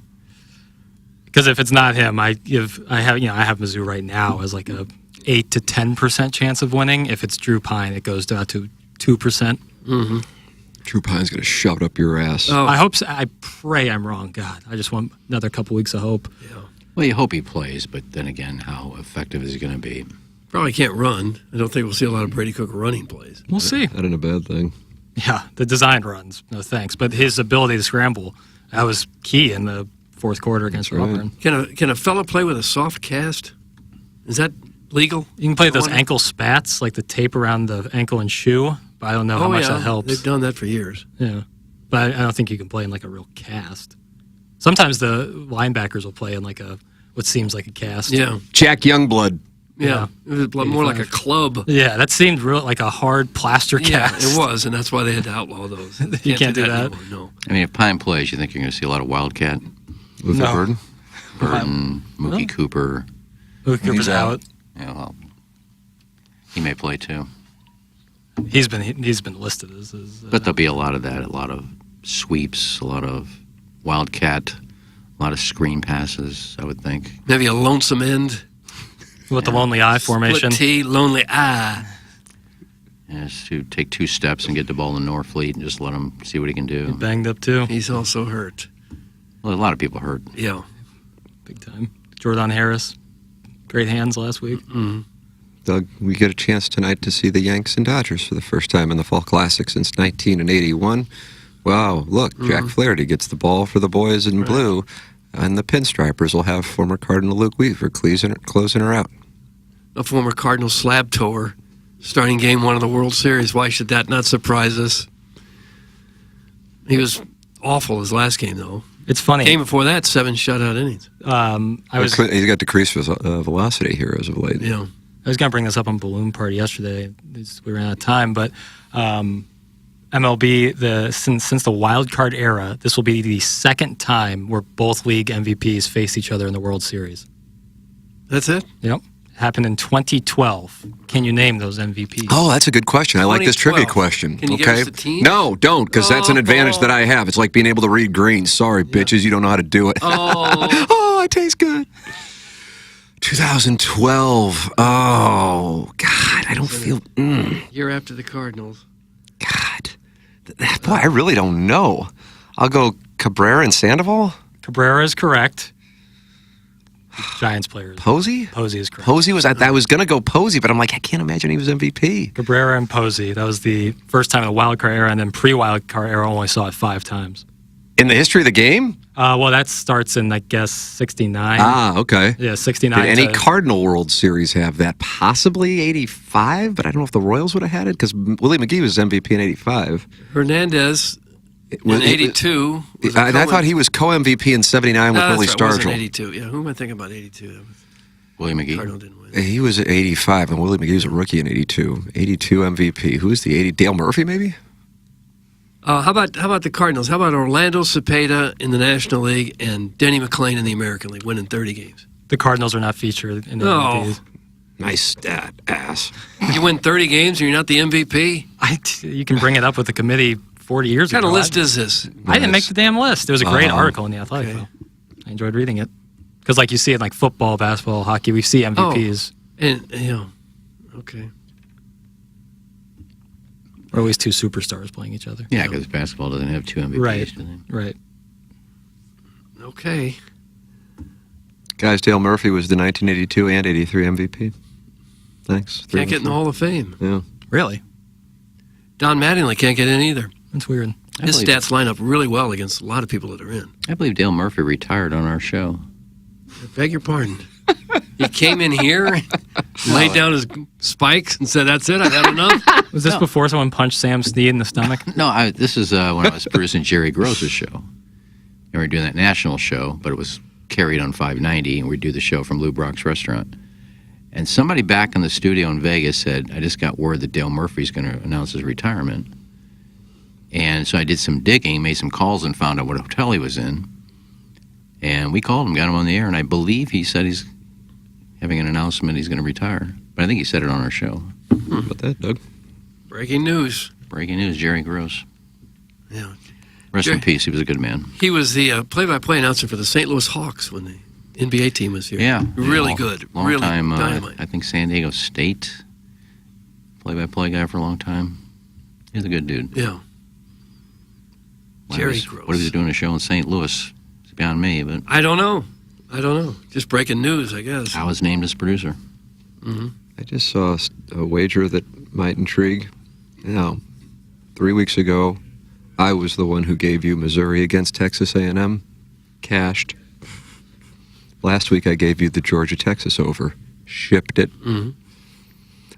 Because if it's not him, I have Mizzou right now as like a 8 to 10% chance of winning. If it's Drew Pine, it goes down to 2%. Mm-hmm. Drew Pine's going to shove it up your ass. Oh. I hope so. I pray I'm wrong. God, I just want another couple weeks of hope. Yeah. Well, you hope he plays, but then again, how effective is he going to be? Probably can't run. I don't think we'll see a lot of Brady Cook running plays. We'll see. That ain't a bad thing. Yeah, the designed runs, no thanks. But his ability to scramble, that was key in the fourth quarter against Auburn. Can a fella play with a soft cast? Is that legal? You can play those ankle spats, like the tape around the ankle and shoe, but I don't know how much that helps. They've done that for years. Yeah, but I don't think you can play in like a real cast. Sometimes the linebackers will play in like what seems like a cast. Yeah. Jack Youngblood. Yeah. It was more like a club. Yeah, that seemed real like a hard plaster cast. Yeah, it was, and that's why they had to outlaw those. You can't do that. anymore, no. I mean, if Pine plays, you think you're going to see a lot of Wildcat? Luther Burden? Mookie No. Cooper. Mookie Cooper's out. Yeah, well, he may play too. He's been listed as But there'll be a lot of that, a lot of sweeps, a lot of Wildcat, a lot of screen passes, I would think. Maybe a lonesome end. With the lonely eye formation. Split T, lonely eye. Is to take 2 steps and get the ball in Norfleet and just let him see what he can do. Banged up too. He's also hurt. Well, a lot of people hurt. Yeah. Big time. Jordan Harris. Great hands last week. Mm-hmm. Doug, we get a chance tonight to see the Yanks and Dodgers for the first time in the Fall Classic since 1981. Wow, look, Jack Flaherty gets the ball for the boys in blue, and the Pinstripers will have former Cardinal Luke Weaver closing her out. A former Cardinal slab tower starting game 1 of the World Series. Why should that not surprise us? He was awful his last game, though. It's funny. Game before that, 7 shutout innings. He's got decreased velocity here as of late. Yeah. I was going to bring this up on Balloon Party yesterday. We ran out of time, but MLB, since the wild card era, this will be the second time where both league MVPs face each other in the World Series. That's it? Yep. Happened in 2012. Can you name those MVPs? Oh, that's a good question. I like this trivia question. Can you give okay. us the team? No, don't, because that's an advantage that I have. It's like being able to read green. Sorry, bitches, you don't know how to do it. Oh, it tastes good. 2012. Oh, God, I don't feel. Year after the Cardinals. Boy, I really don't know. I'll go Cabrera and Sandoval. Cabrera is correct. Giants players. Posey? Posey is correct. Posey was. I was going to go Posey, but I'm like, I can't imagine he was MVP. Cabrera and Posey. That was the first time in the wild card era, and then pre-wild card era only saw it 5 times. In the history of the game? Well, that starts in, I guess, 69. Ah, okay. Yeah, 69. Did any Cardinal World Series have that? Possibly 85, but I don't know if the Royals would have had it, because Willie McGee was MVP in 85. Hernandez in 82. I thought he was co-MVP in 79 with Willie Stargell. 82. Yeah, who am I thinking about 82? Willie McGee. Cardinal didn't win. He was at 85, and Willie McGee was a rookie in 82. 82 MVP. Who was the 80? Dale Murphy, maybe? How about the Cardinals? How about Orlando Cepeda in the National League and Denny McClain in the American League, winning 30 games? The Cardinals are not featured in the MVPs. Nice stat, ass. You win 30 games and you're not the MVP? You can bring it up with the committee 40 years ago. What kind of list is this? I didn't make the damn list. It was a great article in The Athletic, though. I enjoyed reading it. Because like you see it in like football, basketball, hockey, we see MVPs. Okay. Or always 2 superstars playing each other. Yeah, because basketball doesn't have 2 MVPs. Right. Do they? Right. Okay. Guys, Dale Murphy was the 1982 and 83 MVP. Thanks. Can't get in the Hall of Fame. Yeah. Really? Don Mattingly can't get in either. That's weird. His stats line up really well against a lot of people that are in. I believe Dale Murphy retired on our show. I beg your pardon. He came in here, laid down his spikes, and said, "That's it. I've had enough." Was this before someone punched Sam Snead in the stomach? No, this is when I was producing Jerry Gross's show. And we were doing that national show, but it was carried on 590, and we'd do the show from Lou Brock's restaurant. And somebody back in the studio in Vegas said, I just got word that Dale Murphy's going to announce his retirement. And so I did some digging, made some calls, and found out what hotel he was in. And we called him, got him on the air, and I believe he said he's having an announcement he's going to retire. But I think he said it on our show. How about that, Doug? Breaking news. Breaking news, Jerry Gross. Yeah. Rest in peace, he was a good man. He was the play-by-play announcer for the St. Louis Hawks when the NBA team was here. Yeah. Really good. Long really time, dynamite. I think San Diego State play-by-play guy for a long time. He's a good dude. Yeah. Jerry Gross. What is he doing a show in St. Louis? It's beyond me, but I don't know. Just breaking news, I guess. I was named as producer. Mm-hmm. I just saw a wager that might intrigue. Now, 3 weeks ago, I was the one who gave you Missouri against Texas A&M. Cashed. Last week, I gave you the Georgia-Texas over. Shipped it. Mm-hmm.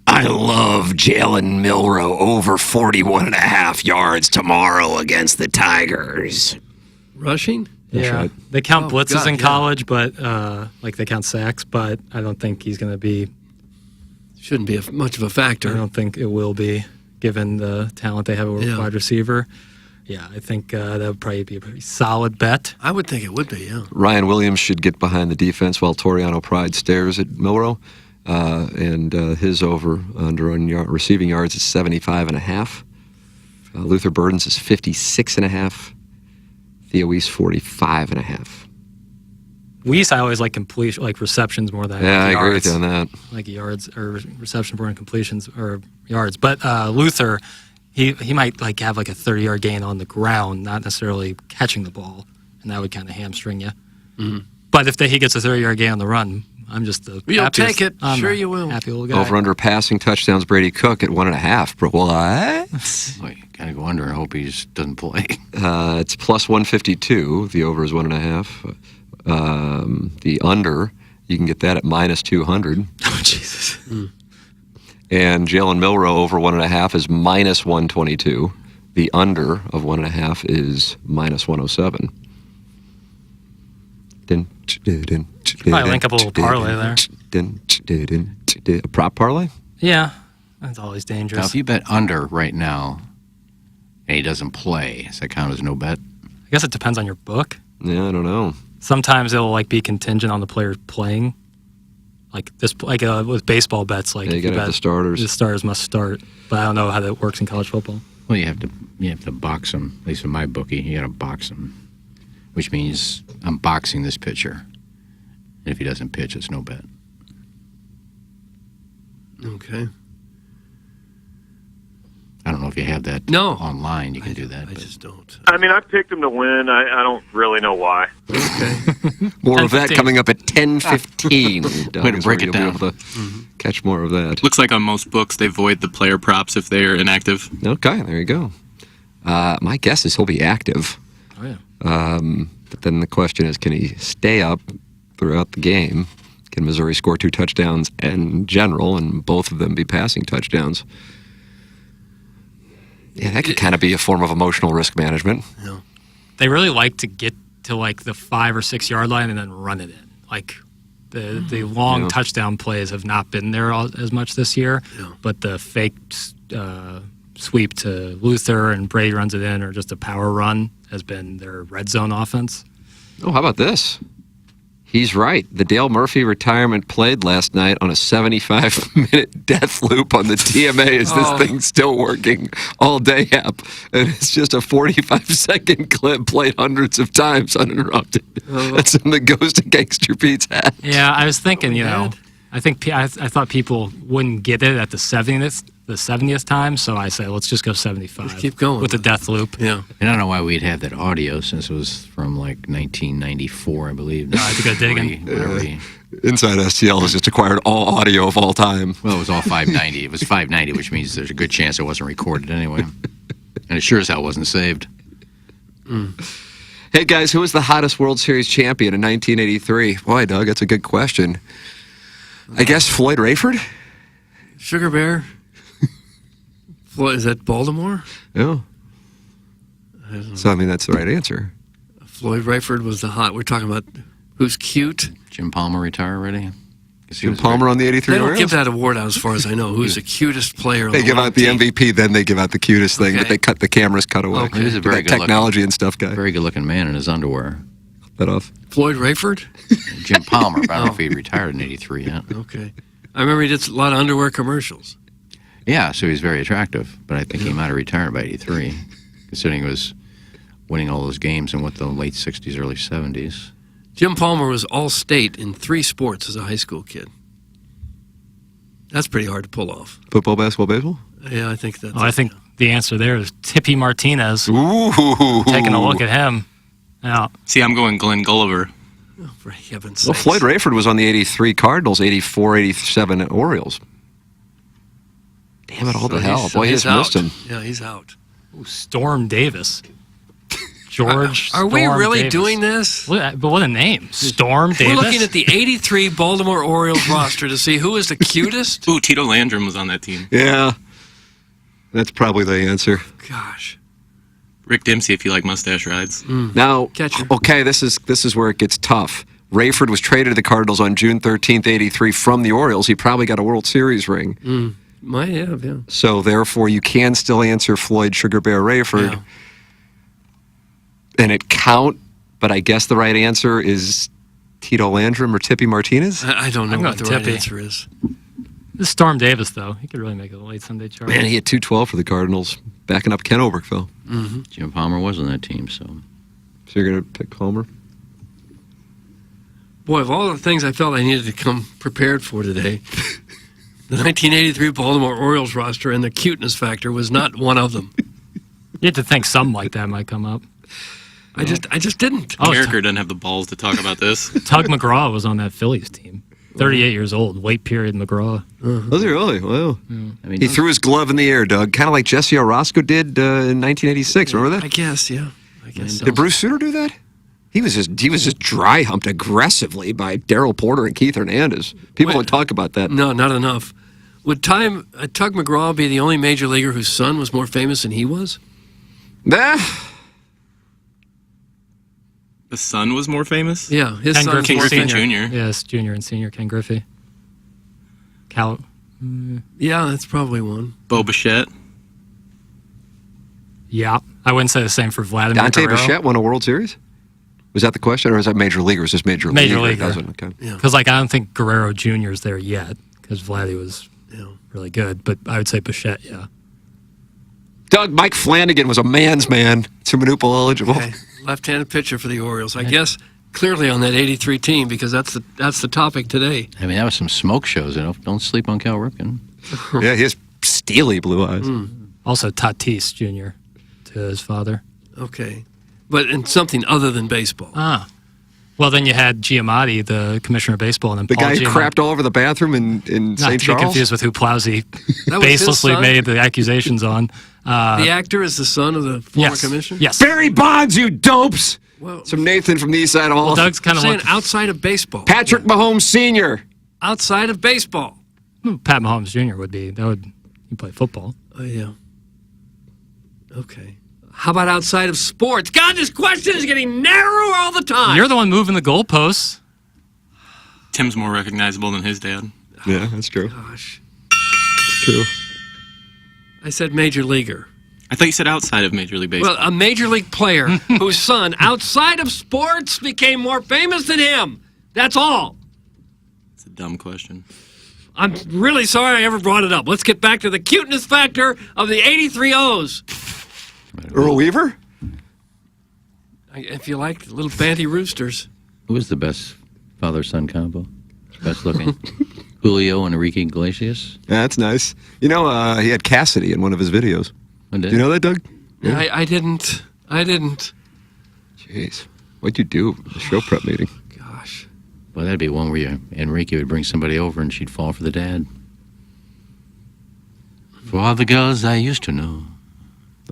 I love Jalen Milroe over 41.5 yards tomorrow against the Tigers. Rushing? Yeah. They count blitzes in college, but they count sacks, but I don't think he's going to be. Shouldn't be much of a factor. I don't think it will be, given the talent they have at wide receiver. Yeah, I think that would probably be a pretty solid bet. I would think it would be, yeah. Ryan Williams should get behind the defense while Toriano Pride stares at Milroe. And his over-under on receiving yards is 75.5. Luther Burden's is 56.5. Theo Weiss, 45.5. I always like completion, like receptions more than Yeah, I like agree with yards. you on that. Like yards or reception more than completions or yards. But Luther, he might like have like a 30-yard gain on the ground, not necessarily catching the ball, and that would kind of hamstring you. Mm-hmm. But if he gets a 30-yard gain on the run, I'm just the You'll happiest. take it. I'm Sure a you will. Happy little guy. Over under passing touchdowns, Brady Cook at 1.5. But what? Boy, you gotta go under and hope he just doesn't play. It's plus 152. The over is 1.5. The under, you can get that at minus 200. Oh, Jesus. And Jalen Milroe over 1.5 is minus 122. The under of 1.5 is minus 107. Probably link up a little parlay there. A prop parlay? Yeah, that's always Now, dangerous. if you bet under right now and he doesn't play, does that count as no bet? I guess it depends on your book. Yeah, I don't know. Sometimes it'll like be contingent on the player playing. Like with baseball bets, like Yeah, you if you gotta have bet the starters. The starters must start. But I don't know how that works in college football. Well, you have to box him. At least in my bookie, you got to box him, which means I'm boxing this pitcher, and if he doesn't pitch, it's no bet. Okay. I don't know if you have that online. You can do that. I just don't. I mean, I picked him to win. I don't really know why. More of that 10:15. coming up at 10:15. Way to break it You'll be down. able to catch more of that. Looks like on most books they void the player props if they're inactive. Okay, there you go. My guess is he'll be active. Oh, yeah. But then the question is, can he stay up throughout the game? Can Missouri score 2 touchdowns in general, and both of them be passing touchdowns? Yeah, that could kind of be a form of emotional risk management. They really like to get to like the 5 or 6 yard line and then run it in. Like the long Yeah. touchdown plays have not been there as much this year, but the fake sweep to Luther and Brady runs it in, or just a power run, has been their red zone offense. Oh, how about this? He's right. The Dale Murphy retirement played last night on a 75-minute death loop on the TMA. Is this thing still working all day app? And it's just a 45-second clip played hundreds of times uninterrupted. That's in the Ghost of Gangster Pete's hat. Yeah, I was thinking, I thought people wouldn't get it at the 70th time, so I say let's just go 75. Just keep going with the death loop. Yeah. And I don't know why we'd have that audio since it was from like 1994, I believe. No, I have to go digging. Inside STL has just acquired all audio of all time. Well, it was all 590. It was 590, which means there's a good chance it wasn't recorded anyway. And it sure as hell wasn't saved. Hey, guys, who was the hottest World Series champion in 1983? Boy, Doug, that's a good question. I guess Floyd Rayford? Sugar Bear. What is that? Baltimore? Yeah. I don't know. So, I mean, that's the right answer. Floyd Rayford was the hot. We're talking about who's cute. Jim Palmer retire already? Jim Palmer on the 83 They don't Orioles? give that award out as far as I know. Who's the cutest player on They the give world out the team? MVP, then they give out the cutest thing, but Okay. the cameras cut away. Okay. He was a very That technology and stuff guy. Very good looking man in his underwear. That off. Floyd Rayford? Jim Palmer, but I don't know if he retired in 83 yet. Okay. I remember he did a lot of underwear commercials. Yeah, so he's very attractive, but I think he might have retired by 83, considering he was winning all those games in the late 60s, early 70s. Jim Palmer was all-state in 3 sports as a high school kid. That's pretty hard to pull off. Football, basketball, baseball? Yeah, I think that's Well, I think the answer there is Tippy Martinez. Ooh. Taking a look at him. Yeah. See, I'm going Glenn Gulliver. for heaven's Well, sakes. Floyd Rayford was on the 83 Cardinals, 84, 87 Orioles. Damn it, all So the hell. he's- Boy, he he's just missed out. him. Yeah, he's out. Ooh, Storm Davis. George Are we Storm really Davis. doing this? But what a name. Storm We're Davis? looking at the 83 Baltimore Orioles roster to see who is the cutest. Ooh, Tito Landrum was on that team. Yeah. That's probably the answer. Gosh. Rick Dempsey, if you like mustache rides. Now, okay, this is where it gets tough. Rayford was traded to the Cardinals on June 13th, 83 from the Orioles. He probably got a World Series ring. Might have, yeah. So, therefore, you can still answer Floyd Sugar Bear Rayford. Yeah. And it count, but I guess the right answer is Tito Landrum or Tippy Martinez? I don't know I'm what the going right Tippy. answer is. This is Storm Davis, though. He could really make a late Sunday chart. Man, he had 212 for the Cardinals, backing up Ken Oberkville. Jim Palmer was on that team, so. So you're going to pick Palmer? Boy, of all the things I felt I needed to come prepared for today, the 1983 Baltimore Orioles roster and the cuteness factor was not one of them. You have to think something like that might come up. I just didn't. America doesn't have the balls to talk about this. Tug McGraw was on that Phillies team. 38 years old, wait period McGraw. Was he really? Wow. I He threw his glove in the air, Doug, kind of like Jesse Orozco did in 1986. Remember that? I guess, yeah. I guess so. Did Bruce Sutter do that? He was just dry humped aggressively by Darrell Porter and Keith Hernandez. People don't talk about that. No, not enough. Would Tug McGraw be the only major leaguer whose son was more famous than he was? Nah. The son was more famous? Yeah, his Ken son Griffey was more Sr. Jr. Yes, Junior and Senior Ken Griffey. Cal. Yeah, that's probably one. Bo Bichette. Yeah, I wouldn't say the same for Vladimir Dante Guerrero. Bichette won a World Series? Was that the question, or is that Major League, or is this Major League? Major League. Okay. Because I don't think Guerrero Jr. is there yet, because Vladdy was really good. But I would say Bichette, yeah. Doug, Mike Flanagan was a man's man. Super Manupal eligible. Okay. Left-handed pitcher for the Orioles. I guess clearly on that 83 team, because that's the topic today. I mean, that was some smoke shows. Don't sleep on Cal Ripken. Yeah, he has steely blue eyes. Also Tatis Jr. to his father. Okay. But in something other than baseball. Ah. Well, then you had Giamatti, the commissioner of baseball, and then The Paul guy who Giamatti. crapped all over the bathroom in Not St. to be Charles? confused with who Plowsy That was his baselessly son? made the accusations on. The actor is the son of the former yes. commissioner? Yes. Barry Bonds, you dopes! Well, Some Nathan from the East Side Hall. Well, Doug's kind of saying like outside of baseball. Patrick Mahomes Sr. Outside of baseball. Pat Mahomes Jr. would be. He play football. Oh, yeah. Okay. How about outside of sports? God, this question is getting narrower all the time. You're the one moving the goalposts. Tim's more recognizable than his dad. Yeah, that's true. Gosh. That's true. I said major leaguer. I thought you said outside of Major League Baseball. Well, a major league player whose son, outside of sports, became more famous than him. That's all. It's a dumb question. I'm really sorry I ever brought it up. Let's get back to the cuteness factor of the 83 O's. Earl Weaver? If you like, little banty roosters. Who was the best father-son combo? Best looking? Julio and Enrique Iglesias? Yeah, that's nice. You know, he had Cassidy in one of his videos. Do you know that, Doug? Yeah. I didn't. Jeez. What'd you do at the show prep meeting? Gosh. Well, that'd be one where Enrique would bring somebody over and she'd fall for the dad. For all the girls I used to know.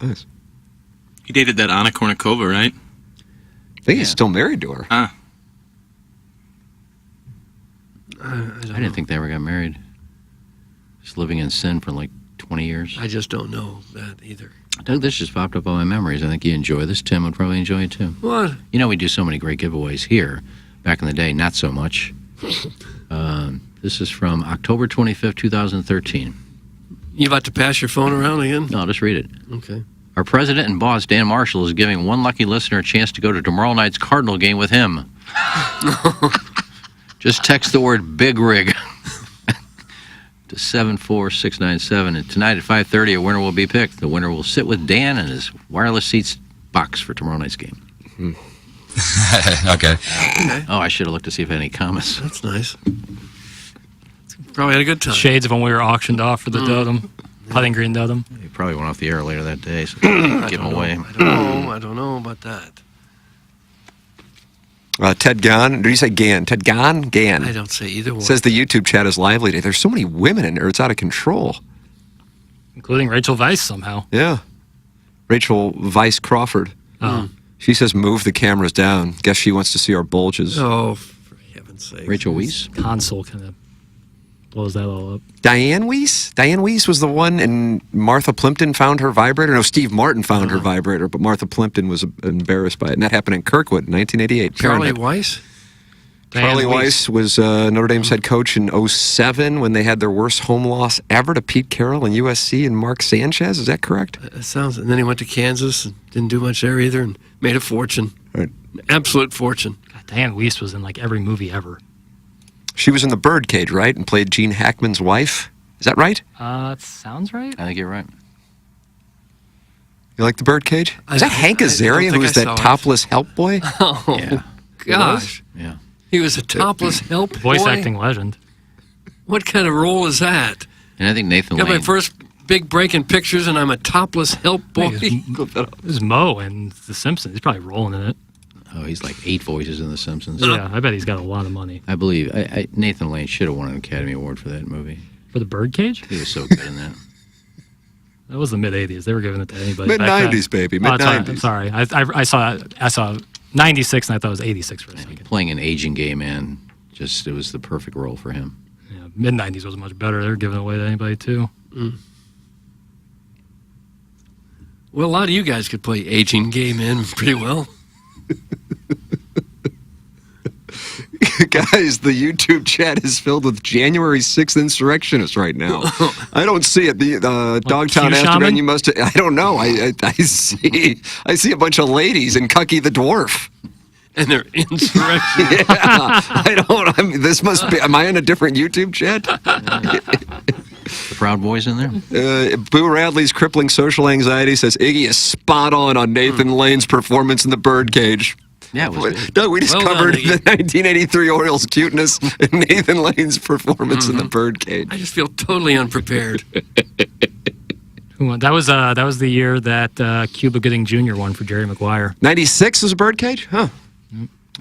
Nice. He dated that Anna Kournikova, right? I think he's still married to her. Huh. I didn't think they ever got married. Just living in sin for like 20 years. I just don't know that either. Doug, this just popped up on my memories. I think you enjoy this. Tim would probably enjoy it too. What? You know, we do so many great giveaways here. Back in the day, not so much. This is from October 25th, 2013. You about to pass your phone around again? No, I'll just read it. Okay. Our president and boss, Dan Marshall, is giving one lucky listener a chance to go to tomorrow night's Cardinal game with him. Just text the word Big Rig to 74697. And tonight at 5:30, a winner will be picked. The winner will sit with Dan in his wireless seats box for tomorrow night's game. Okay. Oh, I should have looked to see if I had any comments. That's nice. Probably had a good time. Shades of when we were auctioned off for the Dotem. Putting green Dotem. He probably went off the air later that day, so give him away. I don't know about that. Ted Gahn. Did you say Gann? Ted Gahn? Gann. I don't say either one. Says the YouTube chat is lively today. There's so many women in there. It's out of control. Including Rachel Weisz somehow. Yeah. Rachel Weisz Crawford. Oh. She says move the cameras down. Guess she wants to see our bulges. Oh, for heaven's sake. Rachel Weisz? Console kind of blows that all up. Diane Weiss? Diane Weiss was the one, and Martha Plimpton found her vibrator. No, Steve Martin found her vibrator, but Martha Plimpton was embarrassed by it. And that happened in Kirkwood in 1988. Charlie Parenthood. Weiss? Charlie Weiss was Notre Dame's head coach in 2007 when they had their worst home loss ever to Pete Carroll and USC and Mark Sanchez. Is that correct? It sounds. And then he went to Kansas and didn't do much there either and made a fortune. Right. An absolute fortune. God, Diane Weiss was in like every movie ever. She was in The Birdcage, right? And played Gene Hackman's wife. Is that right? It sounds right. I think you're right. You like The Birdcage? Is that Hank Azaria, who was that topless help boy? Oh, Yeah. gosh. Yeah. He was a topless help Voice boy? acting legend. What kind of role is that? And I think Nathan Got my Lane. first big break in pictures, and I'm a topless help boy. This is Mo in The Simpsons. He's probably rolling in it. Oh, he's like 8 voices in The Simpsons. Yeah, I bet he's got a lot of money. I believe Nathan Lane should have won an Academy Award for that movie. For The Birdcage? He was so good in that. That was the mid-'80s. They were giving it to anybody. Mid back then. 90s, baby. Oh, Mid I'm 90s. sorry. I saw 96 and I thought it was 86 for a second. Playing an aging gay man, it was the perfect role for him. Yeah, mid-'90s was much better. They were giving it away to anybody, too. Well, a lot of you guys could play aging gay men pretty well. Guys, the YouTube chat is filled with January 6th insurrectionists right now. I don't see it. The Dogtown Q Amsterdam, Shaman? you must. I don't know. I see a bunch of ladies in Cucky the Dwarf. And they're insurrection. Yeah, I mean, this must be. Am I in a different YouTube chat? The Proud Boys in there? Boo Radley's crippling social anxiety says Iggy is spot on Nathan Lane's performance in the Birdcage. Yeah, it was good. Doug, we just Well done, covered Iggy. the 1983 Orioles cuteness and Nathan Lane's performance in the Birdcage. I just feel totally unprepared. Who won? That was the year that Cuba Gooding Jr. won for Jerry Maguire. 96 was a Birdcage? Huh.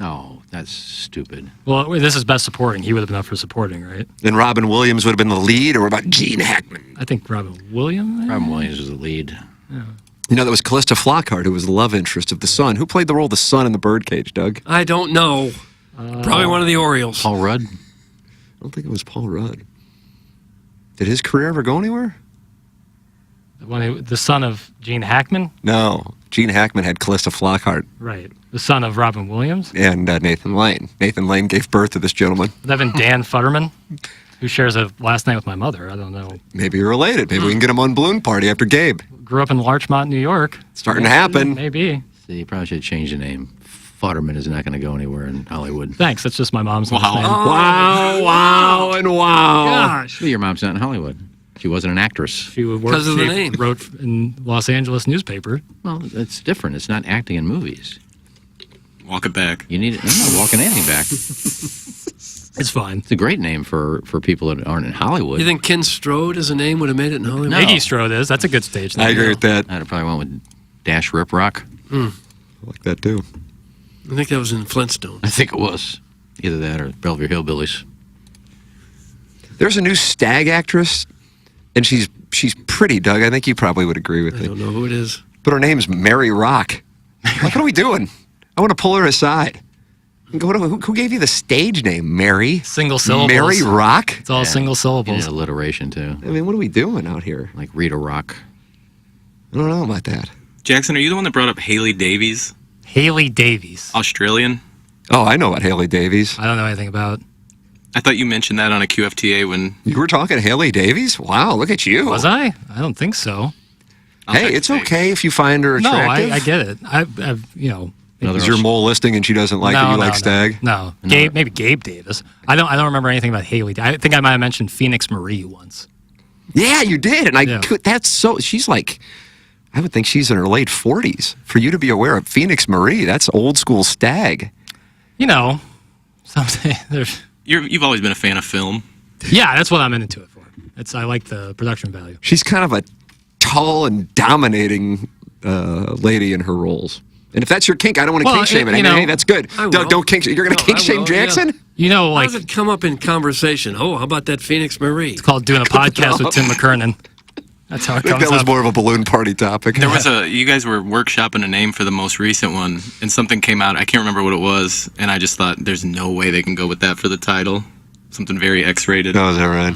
Oh, that's stupid. Well, this is best supporting. He would have been up for supporting, right? And Robin Williams would have been the lead, or what about Gene Hackman? I think Robin Williams. Robin Williams was the lead. You know, that was Callista Flockhart, who was the love interest of the son. Who played the role of the son in the Birdcage, Doug? I don't know. Probably one of the Orioles. Paul Rudd? I don't think it was Paul Rudd. Did his career ever go anywhere? The son of Gene Hackman? No. Gene Hackman had Callista Flockhart Right. The son of Robin Williams? and Nathan Lane. Nathan Lane gave birth to this gentleman. Would that have been Dan Futterman, who shares a last name with my mother? I don't know. Maybe you're related. Maybe we can get him on Balloon Party after Gabe. Grew up in Larchmont, New York. Starting to happen. Maybe. See, you probably should change the name. Futterman is not going to go anywhere in Hollywood. Thanks. That's just my mom's last name. Wow, and wow. Gosh. Well, your mom's not in Hollywood. She wasn't an actress. She would work. Because of the she name. Wrote in Los Angeles newspaper. Well, it's different. It's not acting in movies. Walk it back. You need it. I'm not walking anything back. It's fine. It's a great name for people that aren't in Hollywood. You think Ken Strode as a name would have made it in Hollywood? No. Iggy Strode is. That's a good stage name. I agree with that. I'd have probably went with Dash Rip Rock. I like that too. I think that was in Flintstones. I think it was. Either that or Bellevue Hillbillies. There's a new Stag actress, and she's pretty, Doug. I think you probably would agree with I me. don't know who it is. But her name's Mary Rock. Like, what are we doing? I want to pull her aside. Who gave you the stage name, Mary? Single syllables. Mary Rock? It's all single You syllables. need alliteration, too. I mean, what are we doing out here? Like Rita Rock. I don't know about that. Jackson, are you the one that brought up Haley Davies? Haley Davies. Australian? Oh, I know about Haley Davies. I don't know anything about. I thought you mentioned that on a QFTA when... You were talking Haley Davies? Wow, look at you. Was I? I don't think so. Hey, it's okay if you find her No, attractive. I get it. I've Is your mole listing and she doesn't like that you like Stag? No, maybe Gabe Davis. I don't remember anything about Haley. I think I might have mentioned Phoenix Marie once. Yeah, you did. And that's so, she's like, I would think she's in her late 40s. For you to be aware of Phoenix Marie, that's old school Stag. You know, someday there's. You've always been a fan of film. Yeah, that's what I'm into it for. I like the production value. She's kind of a tall and dominating lady in her roles. And if that's your kink, I don't want to kink shame it. Hey, that's good. Don't kink. You're going to kink shame Jackson? Yeah. You know, like. How does it come up in conversation? Oh, how about that Phoenix Marie? It's called doing a podcast with Tim McKernan. That's how it I think comes that was up. more of a balloon party topic. There was you guys were workshopping a name for the most recent one, and something came out. I can't remember what it was, and I just thought, there's no way they can go with that for the title. Something very X-rated. Oh, is that right?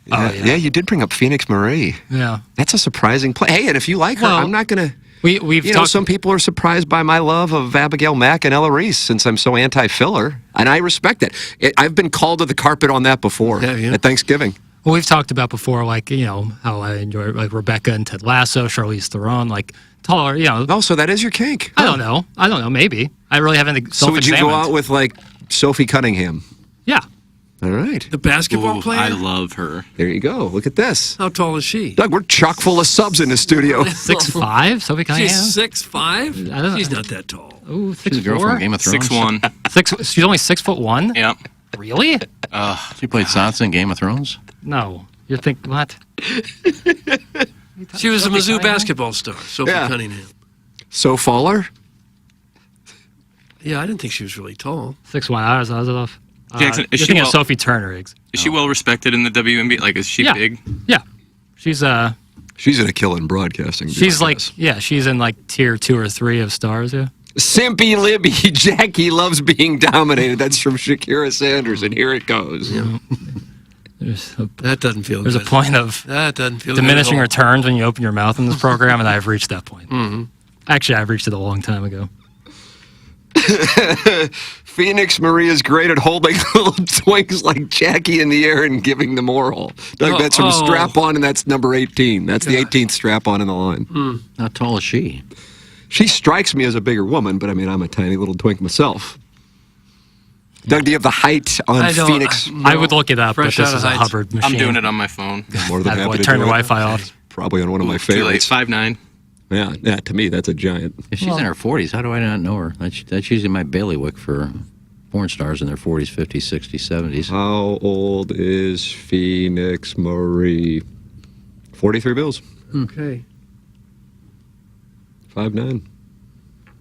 Yeah, yeah, you did bring up Phoenix Marie. Yeah. That's a surprising play. Hey, and if you like her, I'm not going to... We've talked, some people are surprised by my love of Abigail Mack and Ella Reese since I'm so anti-filler, and I respect it. I've been called to the carpet on that before at Thanksgiving. Well, we've talked about before, like, you know, how I enjoy, like, Rebecca and Ted Lasso, Charlize Theron, like, taller, you know. Oh, so that is your kink? I don't know, maybe. I really haven't So would you go out with, like, Sophie Cunningham? Yeah. All right. The basketball player? I love her. There you go. Look at this. How tall is she? Doug, we're chock full of subs in the studio. 6'5", Sophie Cunningham? She's 6'5"? I don't know. She's not that tall. Ooh, She's a girl 6'4"? from Game of Thrones. 6'1". She's only 6'1". Yep. Really? She played Sansa in Game of Thrones. No. You think what? She was a Sophie Mizzou Cunningham? basketball star, Sophie Yeah. Cunningham. So Faller? Yeah, I didn't think she was really tall. 6'1". I was off. Jackson, is you're she thinking well- of Sophie Turner, Iggs. Is she well respected in the WNBA? Like, is she Yeah. big? Yeah. She's She's in a kill in broadcasting. she's like she's in like tier 2 or 3 of stars. Yeah. Simpy Libby, Jackie loves being dominated. That's from Shakira Sanders, and here it goes. That doesn't feel There's good. a point of That doesn't feel diminishing good at all. returns when you open your mouth in this program, and I've reached that point. Mm-hmm. Actually, I've reached it a long time ago. Phoenix Marie is great at holding little twinks like Jackie in the air and giving them oral. Doug, that's from Strap On, and that's number 18. That's the 18th Strap On in the line. How tall is she? She strikes me as a bigger woman, but I mean, I'm a tiny little twink myself. Doug, do you have the height on I don't- Phoenix? I would look it up, Fresh but this out of is a Heights. Hubbard machine. I'm doing it on my phone. More than That happy boy, to turn do the it. Wi-Fi off. Probably on one of my Too late. favorites. 5'9". Yeah, to me, that's a giant. If she's in her 40s, how do I not know her? That's usually my bailiwick for porn stars in their 40s, 50s, 60s, 70s. How old is Phoenix Marie? 43 bills. Okay. 5'9".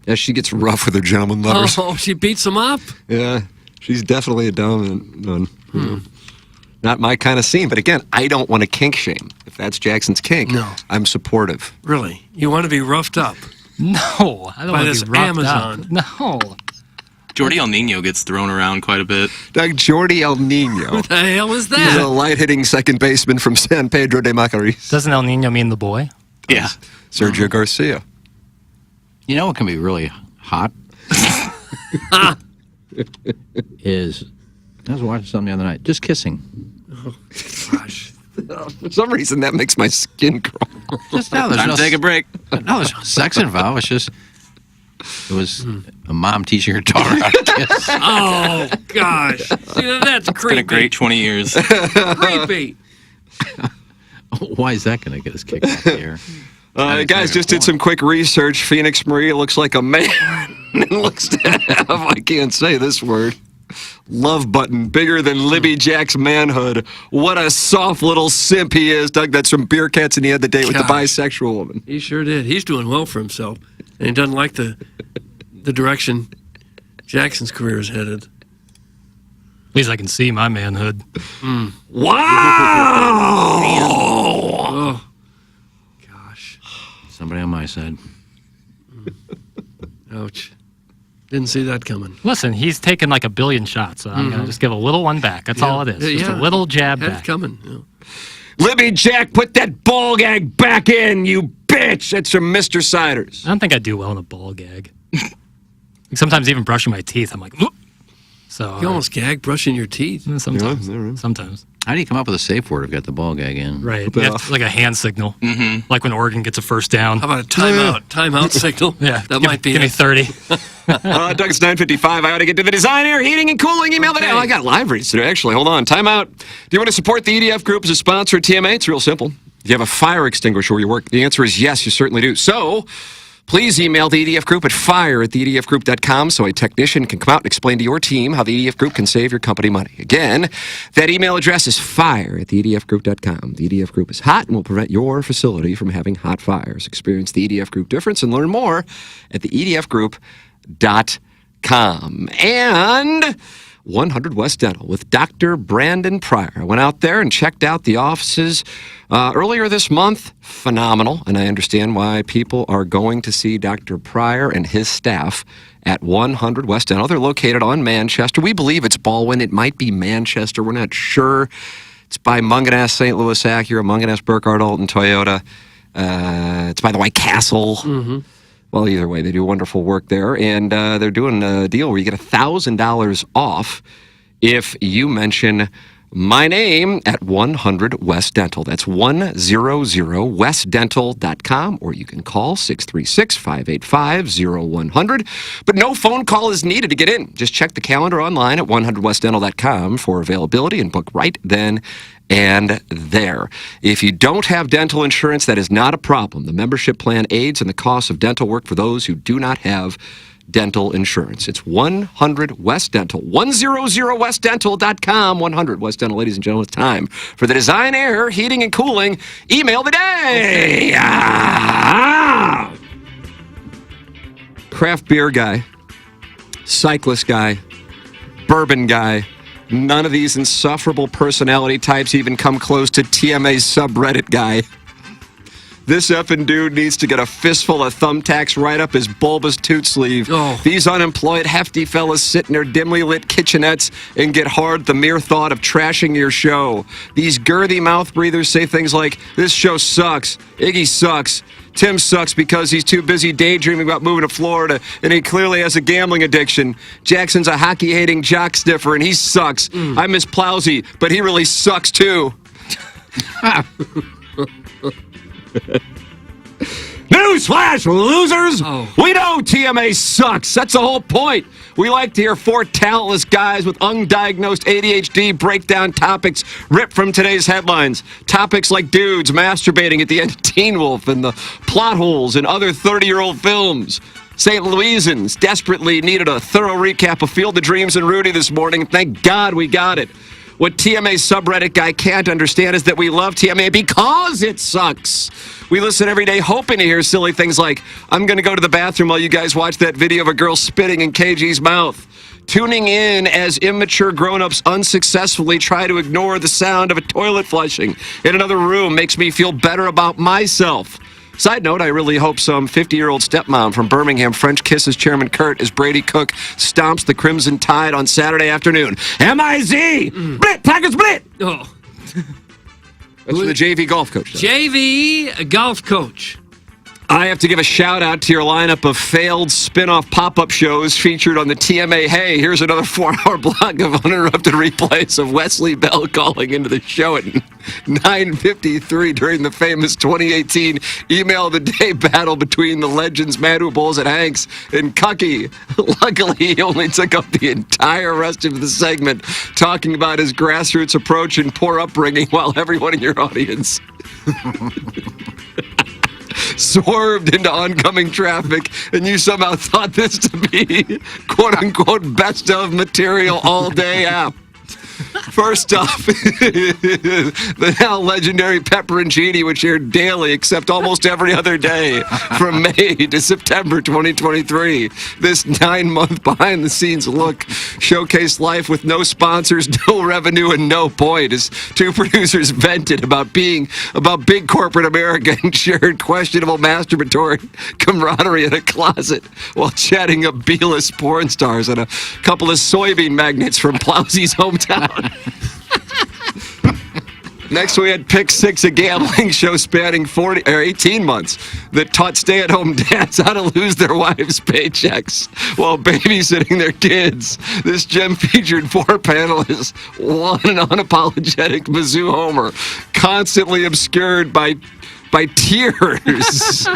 Yeah, she gets rough with her gentleman lovers. Oh, she beats him up. Yeah, she's definitely a dominant one. Not my kind of scene, but again, I don't want to kink shame. If that's Jackson's kink, No. I'm supportive. Really? You want to be roughed up? No, I don't By want this to be roughed Amazon. up. No. Jordi El Nino gets thrown around quite a bit. Doug, Jordi El Nino. What the hell is He's a that? light-hitting second baseman from San Pedro de Macorís. Doesn't El Nino mean the boy? Yeah. Sergio Garcia. You know what can be really hot? is I was watching something the other night. Just kissing. Gosh. For some reason, that makes my skin crawl. Just now, there's Time no to take a break. No, there's no sex involved. It was a mom teaching her daughter how to kiss. Oh, gosh. See, that's It's been a great 20 years. creepy. Why is that going to get us kicked off the air? Guys, just did some quick research. Phoenix Marie looks like a man and looks to have, I can't say this word, love button bigger than Libby Jack's manhood. What a soft little simp he is. Doug, that's from Beer Cats, and he had the date with the Gosh. bisexual woman. He sure did. He's doing well for himself. And he doesn't like the direction Jackson's career is headed. At least I can see my manhood. Wow! Oh, gosh. Somebody on my side. Ouch. Didn't see that coming. Listen, he's taken like 1 billion shots, so I'm going to just give a little one back. That's all it is. Just a little jab Had it back. coming. Yeah. Libby Jack, put that ball gag back in, you bitch! That's from Mr. Siders. I don't think I do well in a ball gag. Like sometimes even brushing my teeth, I'm like, "Whoop." So You almost gag brushing your teeth. sometimes, Yeah, sometimes, How do you come up with a safe word if you got the ball gag in? right? Put it You have off. to- like a hand signal, like when Oregon gets a first down. How about a timeout? Timeout signal? Yeah, That give, might be give me it. 30. Doug's 9:55. I ought to get to the design, air, heating, and cooling email today. Okay. Oh, I got live reads today, actually. Hold on. Time out. Do you want to support the EDF Group as a sponsor of TMA? It's real simple. Do you have a fire extinguisher where you work? The answer is yes, you certainly do. So please email the EDF Group at fire@theedfgroup.com so a technician can come out and explain to your team how the EDF Group can save your company money. Again, that email address is fire@theedfgroup.com. The EDF Group is hot and will prevent your facility from having hot fires. Experience the EDF Group difference and learn more at theedfgroup.com. And 100 West Dental with Dr. Brandon Pryor. I went out there and checked out the offices earlier this month. Phenomenal. And I understand why people are going to see Dr. Pryor and his staff at 100 West Dental. They're located on Manchester. We believe it's Baldwin. It might be Manchester. We're not sure. It's by Munganess, St. Louis Acura, Munganess, Burkhardt, Alton, Toyota. It's by the White Castle. Mm-hmm. Well, either way, they do wonderful work there. And they're doing a deal where you get $1,000 off if you mention my name at 100 West Dental. That's 100westdental.com, or you can call 636-585-0100. But no phone call is needed to get in. Just check the calendar online at 100westdental.com for availability and book right then and there. If you don't have dental insurance, that is not a problem. The membership plan aids in the cost of dental work for those who do not have Dental Insurance. It's 100 West Dental. 100westdental.com. 100 West Dental, ladies and gentlemen. It's time for the Design Air Heating and Cooling Email of the Day. Craft beer guy, cyclist guy, bourbon guy. None of these insufferable personality types even come close to TMA's subreddit guy. This effing dude needs to get a fistful of thumbtacks right up his bulbous toot sleeve. These unemployed, hefty fellas sit in their dimly lit kitchenettes and get hard the mere thought of trashing your show. These girthy mouth breathers say things like, this show sucks, Iggy sucks, Tim sucks because he's too busy daydreaming about moving to Florida, and he clearly has a gambling addiction. Jackson's a hockey-hating jock sniffer, and he sucks. I miss Plowsy, but he really sucks too. Newsflash, losers! We know TMA sucks. That's the whole point. We like to hear four talentless guys with undiagnosed ADHD break down topics ripped from today's headlines. Topics like dudes masturbating at the end of Teen Wolf and the plot holes in other 30-year-old films. St. Louisans desperately needed a thorough recap of Field of Dreams and Rudy this morning. Thank God we got it. What TMA subreddit guy can't understand is that we love TMA because it sucks. We listen every day hoping to hear silly things like, I'm going to go to the bathroom while you guys watch that video of a girl spitting in KG's mouth. Tuning in as immature grown-ups unsuccessfully try to ignore the sound of a toilet flushing in another room makes me feel better about myself. Side note, I really hope some 50-year-old stepmom from Birmingham French kisses Chairman Kurt as Brady Cook stomps the Crimson Tide on Saturday afternoon. M-I-Z! Blit! Tigers Blit! Oh. That's for the JV golf coach. JV golf coach. I have to give a shout-out to your lineup of failed spin-off pop-up shows featured on the TMA. Hey, here's another 4-hour block of uninterrupted replays of Wesley Bell calling into the show at 9:53 during the famous 2018 Email of the Day battle between the legends Manu Bowles at Hanks and Cucky. Luckily, he only took up the entire rest of the segment talking about his grassroots approach and poor upbringing while everyone in your audience swerved into oncoming traffic, and you somehow thought this to be quote-unquote best of material all day app. First off, the now legendary Pepperoncini, which aired daily except almost every other day from May to September 2023. This 9-month behind-the-scenes look showcased life with no sponsors, no revenue, and no point as two producers vented about big corporate America and shared questionable masturbatory camaraderie in a closet while chatting up B-list porn stars and a couple of soybean magnates from Plowsy's hometown. Next, we had Pick Six, a gambling show spanning 18 months that taught stay-at-home dads how to lose their wives' paychecks while babysitting their kids. This gem featured 4 panelists, one an unapologetic Mizzou homer, constantly obscured by tears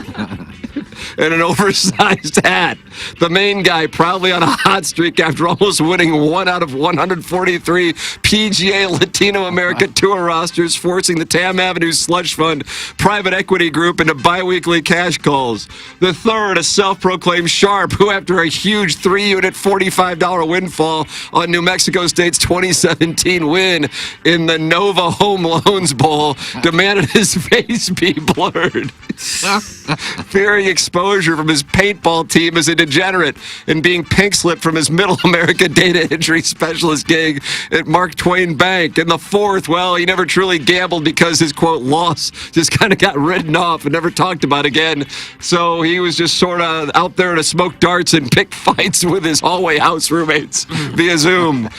and an oversized hat. The main guy proudly on a hot streak after almost winning 1 out of 143 PGA Latino America Tour rosters, forcing the Tam Avenue Slush Fund private equity group into bi-weekly cash calls. The third, a self-proclaimed sharp who, after a huge 3-unit $45 windfall on New Mexico State's 2017 win in the Nova Home Loans Bowl, demanded his face be blurred. Fearing exposure from his paintball team as a degenerate and being pink-slipped from his Middle America data entry specialist gig at Mark Twain Bank. And the fourth, well, he never truly gambled because his, quote, loss just kind of got written off and never talked about again. So he was just sort of out there to smoke darts and pick fights with his hallway house roommates via Zoom.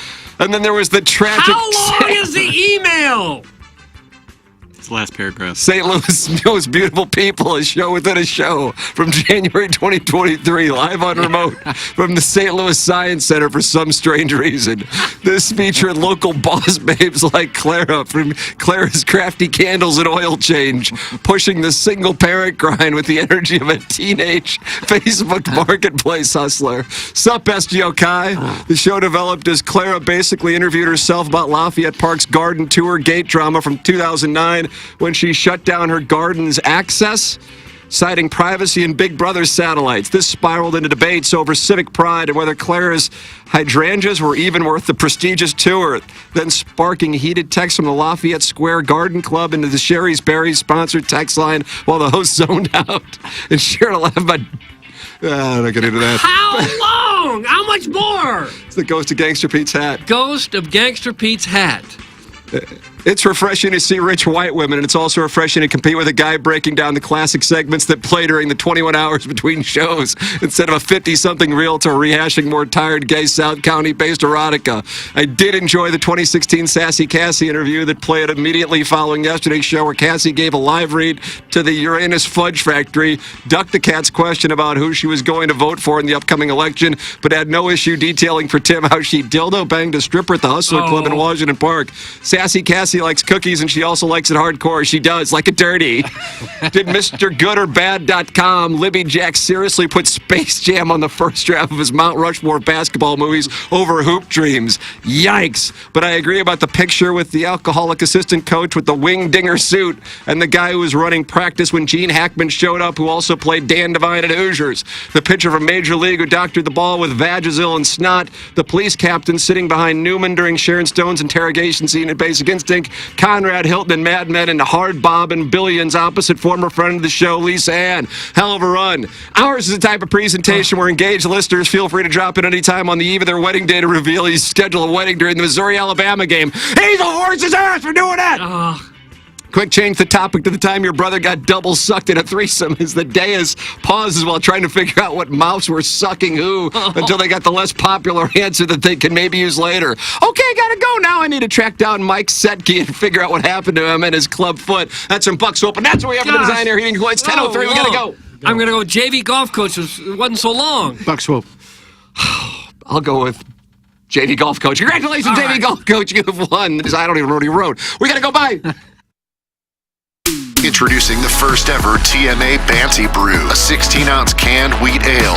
And then there was the tragic... How long is the email? Last paragraph. St. Louis' most beautiful people, a show within a show from January 2023, live on remote from the St. Louis Science Center for some strange reason. This featured local boss babes like Clara from Clara's Crafty Candles and Oil Change, pushing the single parent grind with the energy of a teenage Facebook marketplace hustler. Sup, SGO Kai? The show developed as Clara basically interviewed herself about Lafayette Park's garden tour gate drama from 2009 when she shut down her garden's access. citing privacy and Big Brother satellites. This spiraled into debates over civic pride and whether Claire's hydrangeas were even worth the prestigious tour, then sparking heated texts from the Lafayette Square Garden Club into the Sherry's Berries sponsored text line while the host zoned out and shared a laugh about... I'm not going to get into that. How long? How much more? It's the Ghost of Gangster Pete's hat. Ghost of Gangster Pete's hat. It's refreshing to see rich white women, and it's also refreshing to compete with a guy breaking down the classic segments that play during the 21 hours between shows instead of a 50-something realtor rehashing more tired gay South County-based erotica. I did enjoy the 2016 Sassy Cassie interview that played immediately following yesterday's show where Cassie gave a live read to the Uranus Fudge Factory, ducked the cat's question about who she was going to vote for in the upcoming election, but had no issue detailing for Tim how she dildo banged a stripper at the Hustler Club in Washington Park. Sassy Cassie likes cookies and she also likes it hardcore. She does, like a dirty. Did MrGoodOrBad.com Libby Jack seriously put Space Jam on the first draft of his Mount Rushmore basketball movies over Hoop Dreams? Yikes. But I agree about the picture with the alcoholic assistant coach with the wing dinger suit and the guy who was running practice when Gene Hackman showed up, who also played Dan Devine at Hoosiers. The pitcher from Major League who doctored the ball with Vagisil and snot. The police captain sitting behind Newman during Sharon Stone's interrogation scene at Basic Instinct. Conrad Hilton and Mad Men and Hard Bob and Billions opposite former friend of the show, Lisa Ann. Hell of a run. Ours is a type of presentation where engaged listeners feel free to drop in anytime on the eve of their wedding day to reveal he's scheduled a wedding during the Missouri-Alabama game. He's a horse's ass for doing that! Quick change the topic to the time your brother got double sucked in a threesome as the dais pauses while trying to figure out what mouths were sucking who until they got the less popular answer that they can maybe use later. Okay, gotta go now. I need to track down Mike Setke and figure out what happened to him and his club foot. That's some Buck Swope, and that's what we have for the Design Air Heating Coil. It's 10:03. We gotta go. I'm gonna go JV golf coach. It wasn't so long. Buck Swope. I'll go with JV golf coach. Congratulations, JV golf coach. You have won. I don't even know what he wrote. We gotta go. Bye. Introducing the first ever TMA Banty Brew, a 16-ounce canned wheat ale.